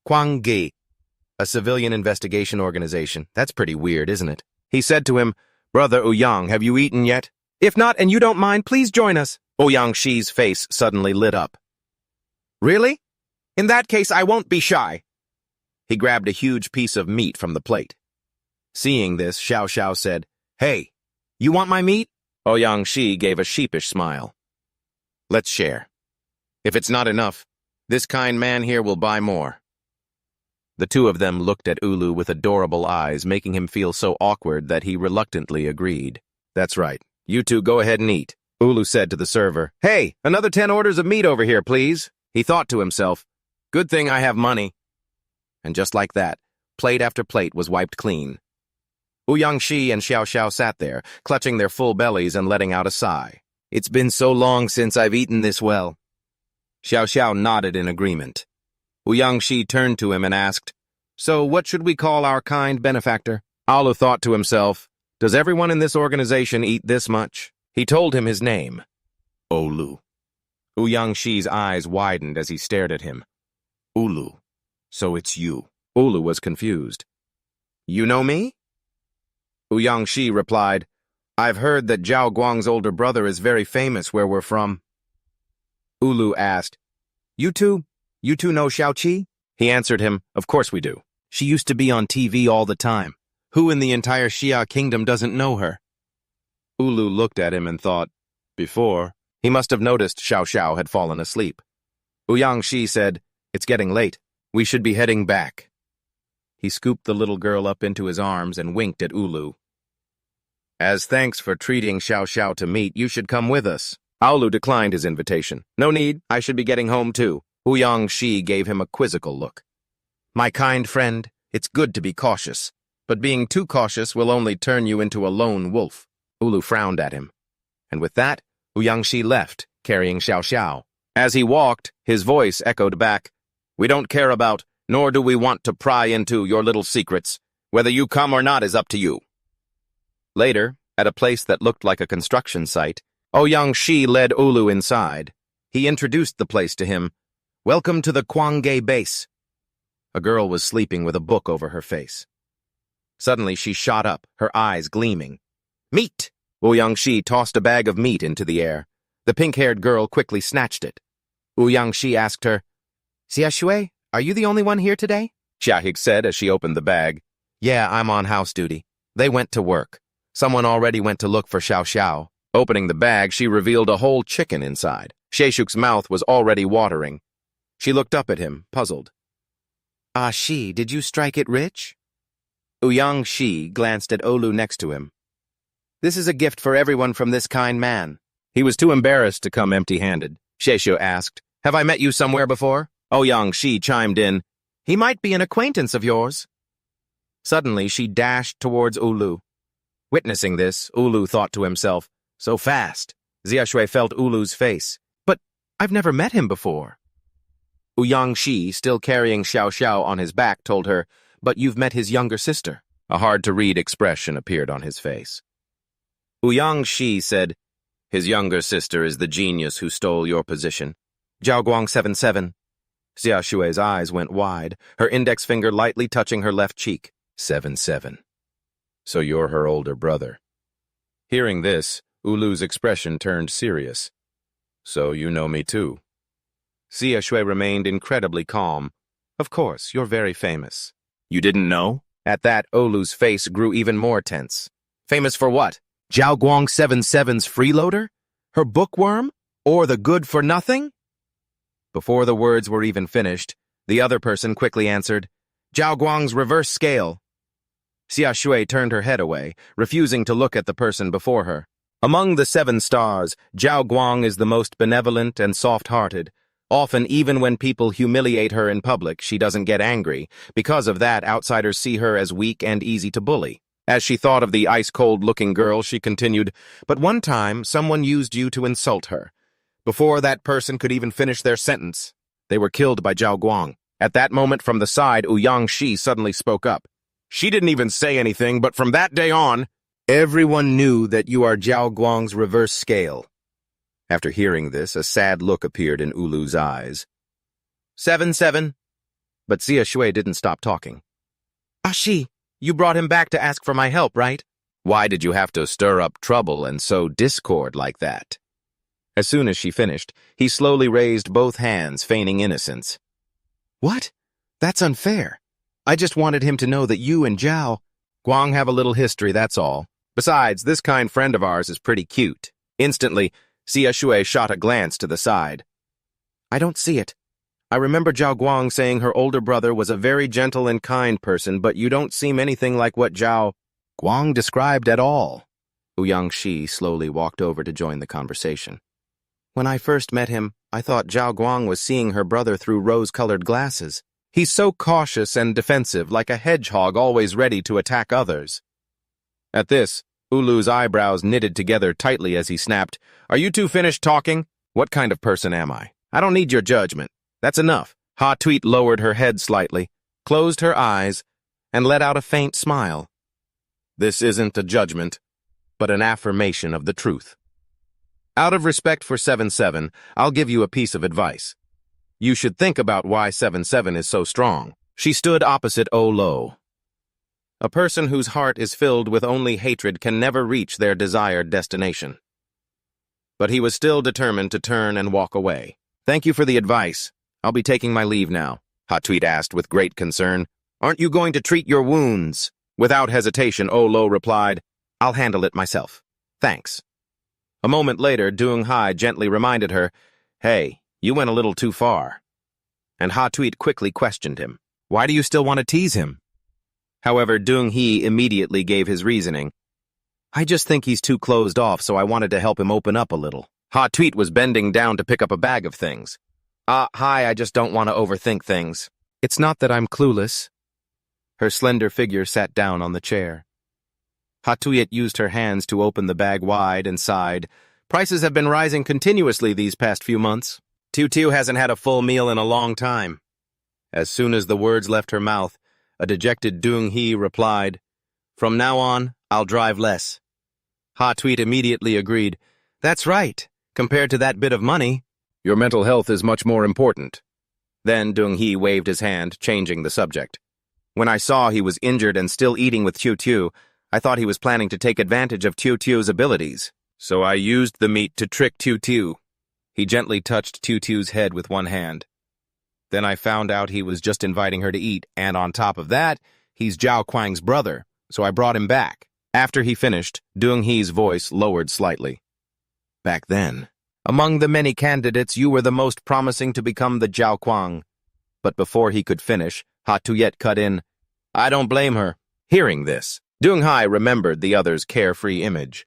Kwangge, a civilian investigation organization. That's pretty weird, isn't it? He said to him, Brother Ouyang, have you eaten yet? If not, and you don't mind, please join us. Ouyang Shi's face suddenly lit up. Really? In that case, I won't be shy. He grabbed a huge piece of meat from the plate. Seeing this, Xiao Xiao said, Hey, You want my meat? Ouyang Shi gave a sheepish smile. Let's share. If it's not enough, this kind man here will buy more. The two of them looked at Ulu with adorable eyes, making him feel so awkward that he reluctantly agreed. That's right. You two go ahead and eat. Ulu said to the server. Hey, another 10 orders of meat over here, please. He thought to himself, good thing I have money. And just like that, plate after plate was wiped clean. Ouyang Shi and Xiao Xiao sat there, clutching their full bellies and letting out a sigh. It's been so long since I've eaten this well. Xiao Xiao nodded in agreement. Ouyang Shi turned to him and asked, So what should we call our kind benefactor? Alu thought to himself, does everyone in this organization eat this much? He told him his name. Olu. Ouyang Shi's eyes widened as he stared at him. Ulu. So it's you. Ulu was confused. You know me? Ouyang Shi replied, I've heard that Zhao Guang's older brother is very famous where we're from. Ulu asked, You two know Xiao Qi? He answered him, Of course we do. She used to be on TV all the time. Who in the entire Xia kingdom doesn't know her? Ulu looked at him and thought, before, he must have noticed Xiao Xiao had fallen asleep. Ouyang Shi said, It's getting late. We should be heading back. He scooped the little girl up into his arms and winked at Ulu. As thanks for treating Xiao Xiao to meat, you should come with us. Ulu declined his invitation. No need, I should be getting home too. Ouyang Shi gave him a quizzical look. My kind friend, it's good to be cautious, but being too cautious will only turn you into a lone wolf. Ulu frowned at him. And with that, Ouyang Shi left, carrying Xiao Xiao. As he walked, his voice echoed back, We don't care about, nor do we want to pry into your little secrets. Whether you come or not is up to you. Later, at a place that looked like a construction site, Ouyang Shi led Ulu inside. He introduced the place to him. Welcome to the Kwangge base. A girl was sleeping with a book over her face. Suddenly she shot up, her eyes gleaming. Meat! Ouyang Shi tossed a bag of meat into the air. The pink-haired girl quickly snatched it. Ouyang Shi asked her, Xia Shui, are you the only one here today? Xiahig said as she opened the bag. Yeah, I'm on house duty. They went to work. Someone already went to look for Xiao Xiao. Opening the bag, she revealed a whole chicken inside. Sheshuk's mouth was already watering. She looked up at him, puzzled. Ah, Shi, did you strike it rich? Ouyang Shi glanced at Olu next to him. This is a gift for everyone from this kind man. He was too embarrassed to come empty-handed. Sheshu asked, Have I met you somewhere before? Ouyang Shi chimed in, He might be an acquaintance of yours. Suddenly, she dashed towards Ulu. Witnessing this, Ulu thought to himself, So fast. Xiaoshui felt Ulu's face. But I've never met him before. Ouyang Shi, still carrying Xiao Xiao on his back, told her, But you've met his younger sister. A hard-to-read expression appeared on his face. Ouyang Shi said, His younger sister is the genius who stole your position. Zhao Guang 77. Xiaoshui's eyes went wide, her index finger lightly touching her left cheek. 77. So you're her older brother. Hearing this, Ulu's expression turned serious. So you know me too. Xia Shui remained incredibly calm. Of course, you're very famous. You didn't know? At that, Ulu's face grew even more tense. Famous for what? Zhao Guang 77's freeloader? Her bookworm? Or the good-for-nothing? Before the words were even finished, the other person quickly answered, Zhao Guang's reverse scale. Xia Shui turned her head away, refusing to look at the person before her. Among the 7 stars, Zhao Guang is the most benevolent and soft-hearted. Often, even when people humiliate her in public, she doesn't get angry. Because of that, outsiders see her as weak and easy to bully. As she thought of the ice-cold-looking girl, she continued, But one time, someone used you to insult her. Before that person could even finish their sentence, they were killed by Zhao Guang. At that moment, from the side, Ouyang Shi suddenly spoke up. She didn't even say anything, but from that day on, everyone knew that you are Zhao Guang's reverse scale. After hearing this, a sad look appeared in Ulu's eyes. 7-7. But Xia Shui didn't stop talking. Ah, Shi, you brought him back to ask for my help, right? Why did you have to stir up trouble and sow discord like that? As soon as she finished, he slowly raised both hands, feigning innocence. What? That's unfair. I just wanted him to know that you and Zhao Guang have a little history, that's all. Besides, this kind friend of ours is pretty cute. Instantly, Xia Shui shot a glance to the side. I don't see it. I remember Zhao Guang saying her older brother was a very gentle and kind person, but you don't seem anything like what Zhao Guang described at all. Ouyang Shi slowly walked over to join the conversation. When I first met him, I thought Zhao Guang was seeing her brother through rose-colored glasses. He's so cautious and defensive, like a hedgehog always ready to attack others. At this, Ulu's eyebrows knitted together tightly as he snapped, Are you two finished talking? What kind of person am I? I don't need your judgment. That's enough. Ha Tweet lowered her head slightly, closed her eyes, and let out a faint smile. This isn't a judgment, but an affirmation of the truth. Out of respect for 7-7, I'll give you a piece of advice. You should think about why 7-7 is so strong. She stood opposite O Lo. A person whose heart is filled with only hatred can never reach their desired destination. But he was still determined to turn and walk away. Thank you for the advice. I'll be taking my leave now, Ha Tweet asked with great concern. Aren't you going to treat your wounds? Without hesitation, O Lo replied, I'll handle it myself. Thanks. A moment later, Doong Hai gently reminded her, Hey, you went a little too far. And Ha Tweet quickly questioned him. Why do you still want to tease him? However, Doong Hee immediately gave his reasoning. I just think he's too closed off, so I wanted to help him open up a little. Ha Tweet was bending down to pick up a bag of things. Hi, I just don't want to overthink things. It's not that I'm clueless. Her slender figure sat down on the chair. Ha Tuyet used her hands to open the bag wide and sighed. Prices have been rising continuously these past few months. Tiu hasn't had a full meal in a long time. As soon as the words left her mouth, a dejected Doong Hee replied, From now on, I'll drive less. Ha Tweet immediately agreed. That's right. Compared to that bit of money, your mental health is much more important. Then Doong Hee waved his hand, changing the subject. When I saw he was injured and still eating with Tiu, I thought he was planning to take advantage of Tiu's abilities. So I used the meat to trick Tiu. He gently touched Tiu's head with one hand. Then I found out he was just inviting her to eat, and on top of that, he's Zhao Kuang's brother, so I brought him back. After he finished, Doong Hee's voice lowered slightly. Back then, among the many candidates, you were the most promising to become the Zhao Kuang. But before he could finish, Ha Tuyet cut in, I don't blame her. Hearing this, Doong Hai remembered the other's carefree image.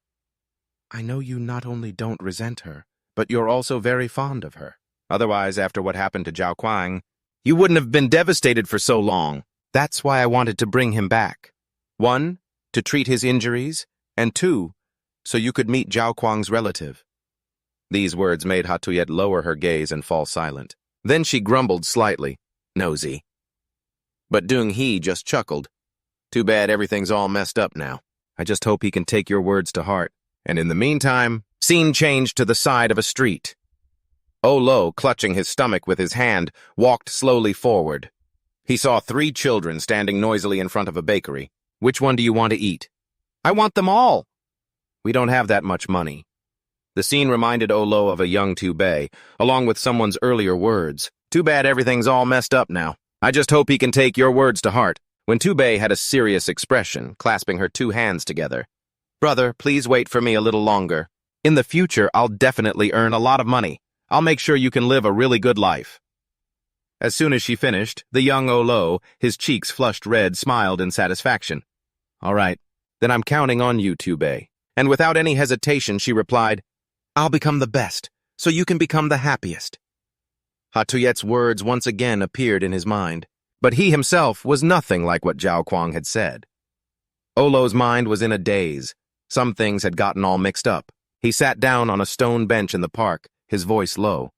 I know you not only don't resent her, but you're also very fond of her. Otherwise, after what happened to Zhao Kuang, you wouldn't have been devastated for so long. That's why I wanted to bring him back. 1, to treat his injuries, and 2, so you could meet Zhao Kuang's relative. These words made Ha Tuyet lower her gaze and fall silent. Then she grumbled slightly, nosy. But Doong Hee just chuckled. Too bad everything's all messed up now. I just hope he can take your words to heart. And in the meantime, scene changed to the side of a street. O Lo, clutching his stomach with his hand, walked slowly forward. He saw 3 children standing noisily in front of a bakery. Which one do you want to eat? I want them all. We don't have that much money. The scene reminded O Lo of a young Tu Bei, along with someone's earlier words. Too bad everything's all messed up now. I just hope he can take your words to heart. When Tu Bei had a serious expression, clasping her 2 hands together. Brother, please wait for me a little longer. In the future, I'll definitely earn a lot of money. I'll make sure you can live a really good life. As soon as she finished, the young O Lo, his cheeks flushed red, smiled in satisfaction. All right, then I'm counting on you, Tu Bei. And without any hesitation, she replied, I'll become the best, so you can become the happiest. Ha Tuyet's words once again appeared in his mind, but he himself was nothing like what Zhao Kuang had said. O Lo's mind was in a daze. Some things had gotten all mixed up. He sat down on a stone bench in the park, his voice low.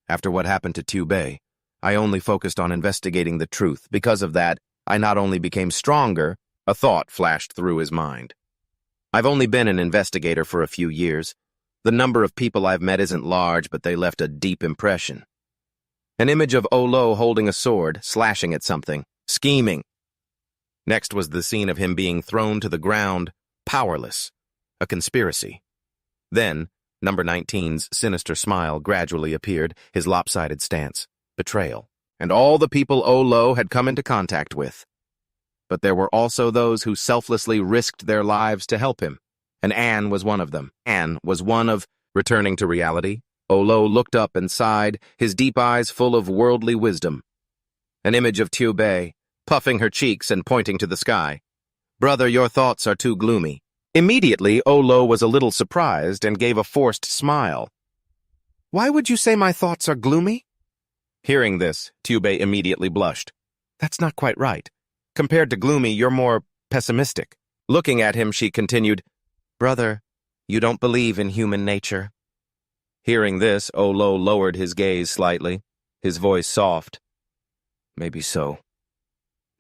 After what happened to Tu Bei, I only focused on investigating the truth. Because of that, I not only became stronger, a thought flashed through his mind. I've only been an investigator for a few years. The number of people I've met isn't large, but they left a deep impression. An image of O Lo holding a sword, slashing at something, scheming. Next was the scene of him being thrown to the ground, powerless. A conspiracy. Then, number 19's sinister smile gradually appeared, his lopsided stance, betrayal, and all the people O Lo had come into contact with. but there were also those who selflessly risked their lives to help him, and Anne was one of them. Anne was one of... Returning to reality, Olo looked up and sighed, his deep eyes full of worldly wisdom. An image of Tyubei, puffing her cheeks and pointing to the sky. "Brother, your thoughts are too gloomy." Immediately, Olo was a little surprised and gave a forced smile. "Why would you say my thoughts are gloomy?" Hearing this, Tyubei immediately blushed. "That's not quite right. Compared to gloomy, you're more pessimistic." Looking at him, she continued, "Brother, you don't believe in human nature." Hearing this, Olo lowered his gaze slightly, his voice soft. "Maybe so.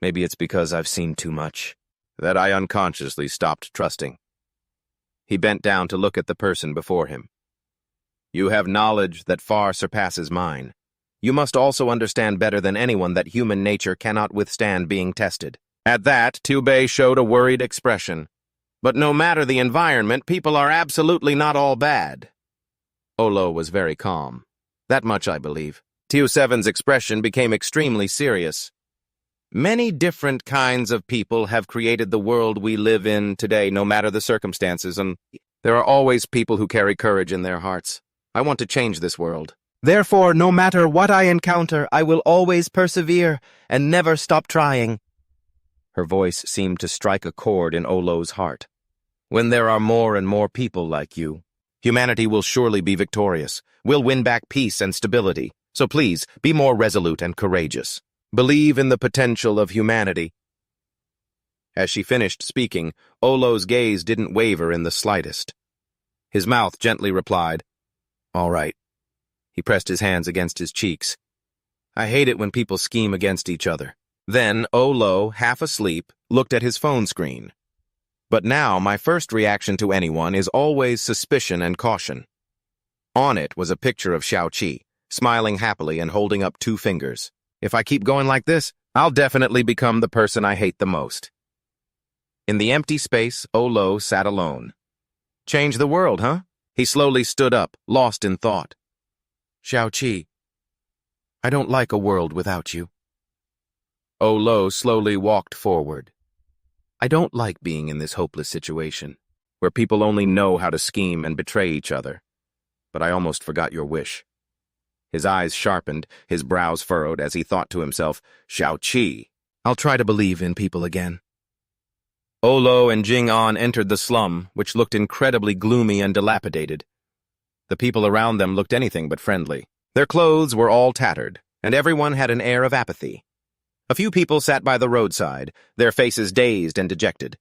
Maybe it's because I've seen too much that I unconsciously stopped trusting." He bent down to look at the person before him. "You have knowledge that far surpasses mine. You must also understand better than anyone that human nature cannot withstand being tested." At that, Tyubei showed a worried expression. "But no matter the environment, people are absolutely not all bad." Olo was very calm. "That much I believe." Tyu-7's expression became extremely serious. "Many different kinds of people have created the world we live in today, no matter the circumstances, and there are always people who carry courage in their hearts. I want to change this world. Therefore, no matter what I encounter, I will always persevere and never stop trying." Her voice seemed to strike a chord in Olo's heart. "When there are more and more people like you, humanity will surely be victorious. We'll win back peace and stability. So please, be more resolute and courageous. Believe in the potential of humanity." As she finished speaking, Olo's gaze didn't waver in the slightest. His mouth gently replied, "All right." He pressed his hands against his cheeks. "I hate it when people scheme against each other." Then Olo, half asleep, looked at his phone screen. But now my first reaction to anyone is always suspicion and caution. On it was a picture of Xiaoqi, smiling happily and holding up 2 fingers. If I keep going like this, I'll definitely become the person I hate the most. In the empty space, Olo sat alone. Change the world, huh? He slowly stood up, lost in thought. "Xiaoqi, I don't like a world without you." Olo slowly walked forward. "I don't like being in this hopeless situation, where people only know how to scheme and betray each other. But I almost forgot your wish." His eyes sharpened, his brows furrowed as he thought to himself, "Xiaoqi, I'll try to believe in people again." Olo and Jing-an entered the slum, which looked incredibly gloomy and dilapidated. The people around them looked anything but friendly. Their clothes were all tattered, and everyone had an air of apathy. A few people sat by the roadside, their faces dazed and dejected.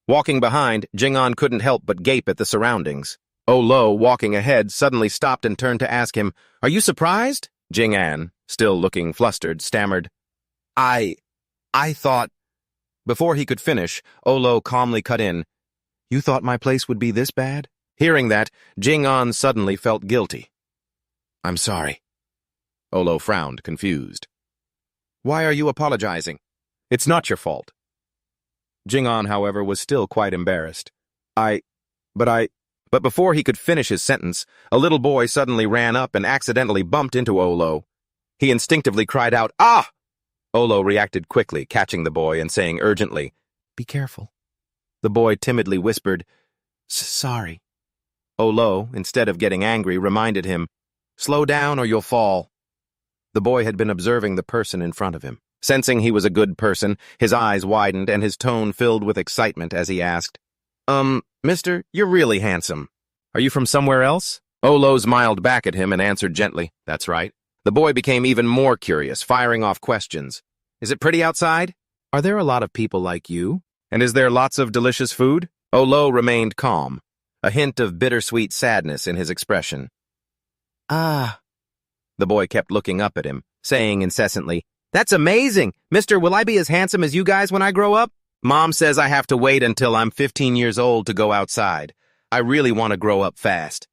Walking behind, Jing-an couldn't help but gape at the surroundings. Olo, walking ahead, suddenly stopped and turned to ask him, "Are you surprised?" Jing-an, still looking flustered, stammered, I thought..." Before he could finish, Olo calmly cut in, "You thought my place would be this bad?" Hearing that, Jing-an suddenly felt guilty. "I'm sorry." Olo frowned, confused. "Why are you apologizing? It's not your fault." Jing-an, however, was still quite embarrassed. But before he could finish his sentence, a little boy suddenly ran up and accidentally bumped into Olo. He instinctively cried out, "Ah!" Olo reacted quickly, catching the boy and saying urgently, "Be careful." The boy timidly whispered, "Sorry." Olo, instead of getting angry, reminded him, "Slow down or you'll fall." The boy had been observing the person in front of him. Sensing he was a good person, his eyes widened and his tone filled with excitement as he asked, Mister, you're really handsome. Are you from somewhere else?" Olo smiled back at him and answered gently, "That's right." The boy became even more curious, firing off questions. "Is it pretty outside? Are there a lot of people like you? And is there lots of delicious food?" Olo remained calm, a hint of bittersweet sadness in his expression. "Ah." The boy kept looking up at him, saying incessantly, "That's amazing! Mister, will I be as handsome as you guys when I grow up? Mom says I have to wait until I'm 15 years old to go outside. I really want to grow up fast."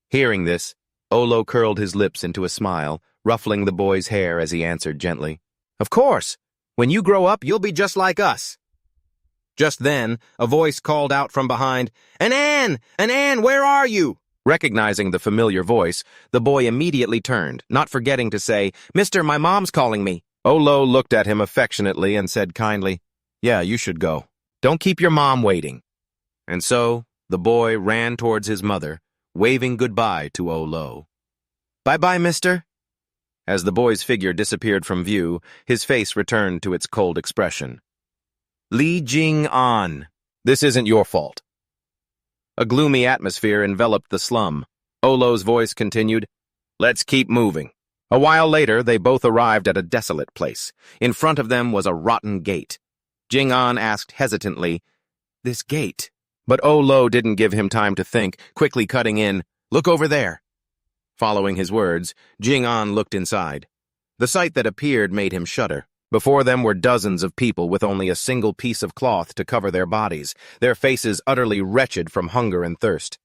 Hearing this, Olo curled his lips into a smile, ruffling the boy's hair as he answered gently, "Of course! When you grow up, you'll be just like us." Just then, a voice called out from behind, Anne, where are you?" Recognizing the familiar voice, the boy immediately turned, not forgetting to say, "Mister, my mom's calling me." Olo looked at him affectionately and said kindly, Yeah, you should go. Don't keep your mom waiting. And so, the boy ran towards his mother, waving goodbye to Olo. Bye-bye, mister. As the boy's figure disappeared from view, his face returned to its cold expression. Li Jing-an, this isn't your fault. A gloomy atmosphere enveloped the slum. Olo's voice continued, Let's keep moving. A while later, they both arrived at a desolate place. In front of them was a rotten gate. Jing-an asked hesitantly, This gate? But Olo didn't give him time to think, quickly cutting in, Look over there. Following his words, Jing-an looked inside. The sight that appeared made him shudder. Before them were dozens of people with only a single piece of cloth to cover their bodies, their faces utterly wretched from hunger and thirst.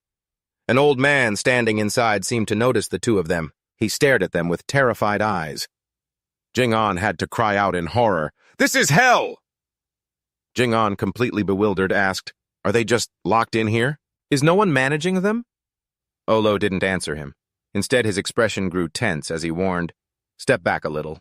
An old man standing inside seemed to notice the two of them. He stared at them with terrified eyes. Jing-an had to cry out in horror, This is hell! Jing-an, completely bewildered, asked, Are they just locked in here? Is no one managing them? Olo didn't answer him. Instead, his expression grew tense as he warned, Step back a little.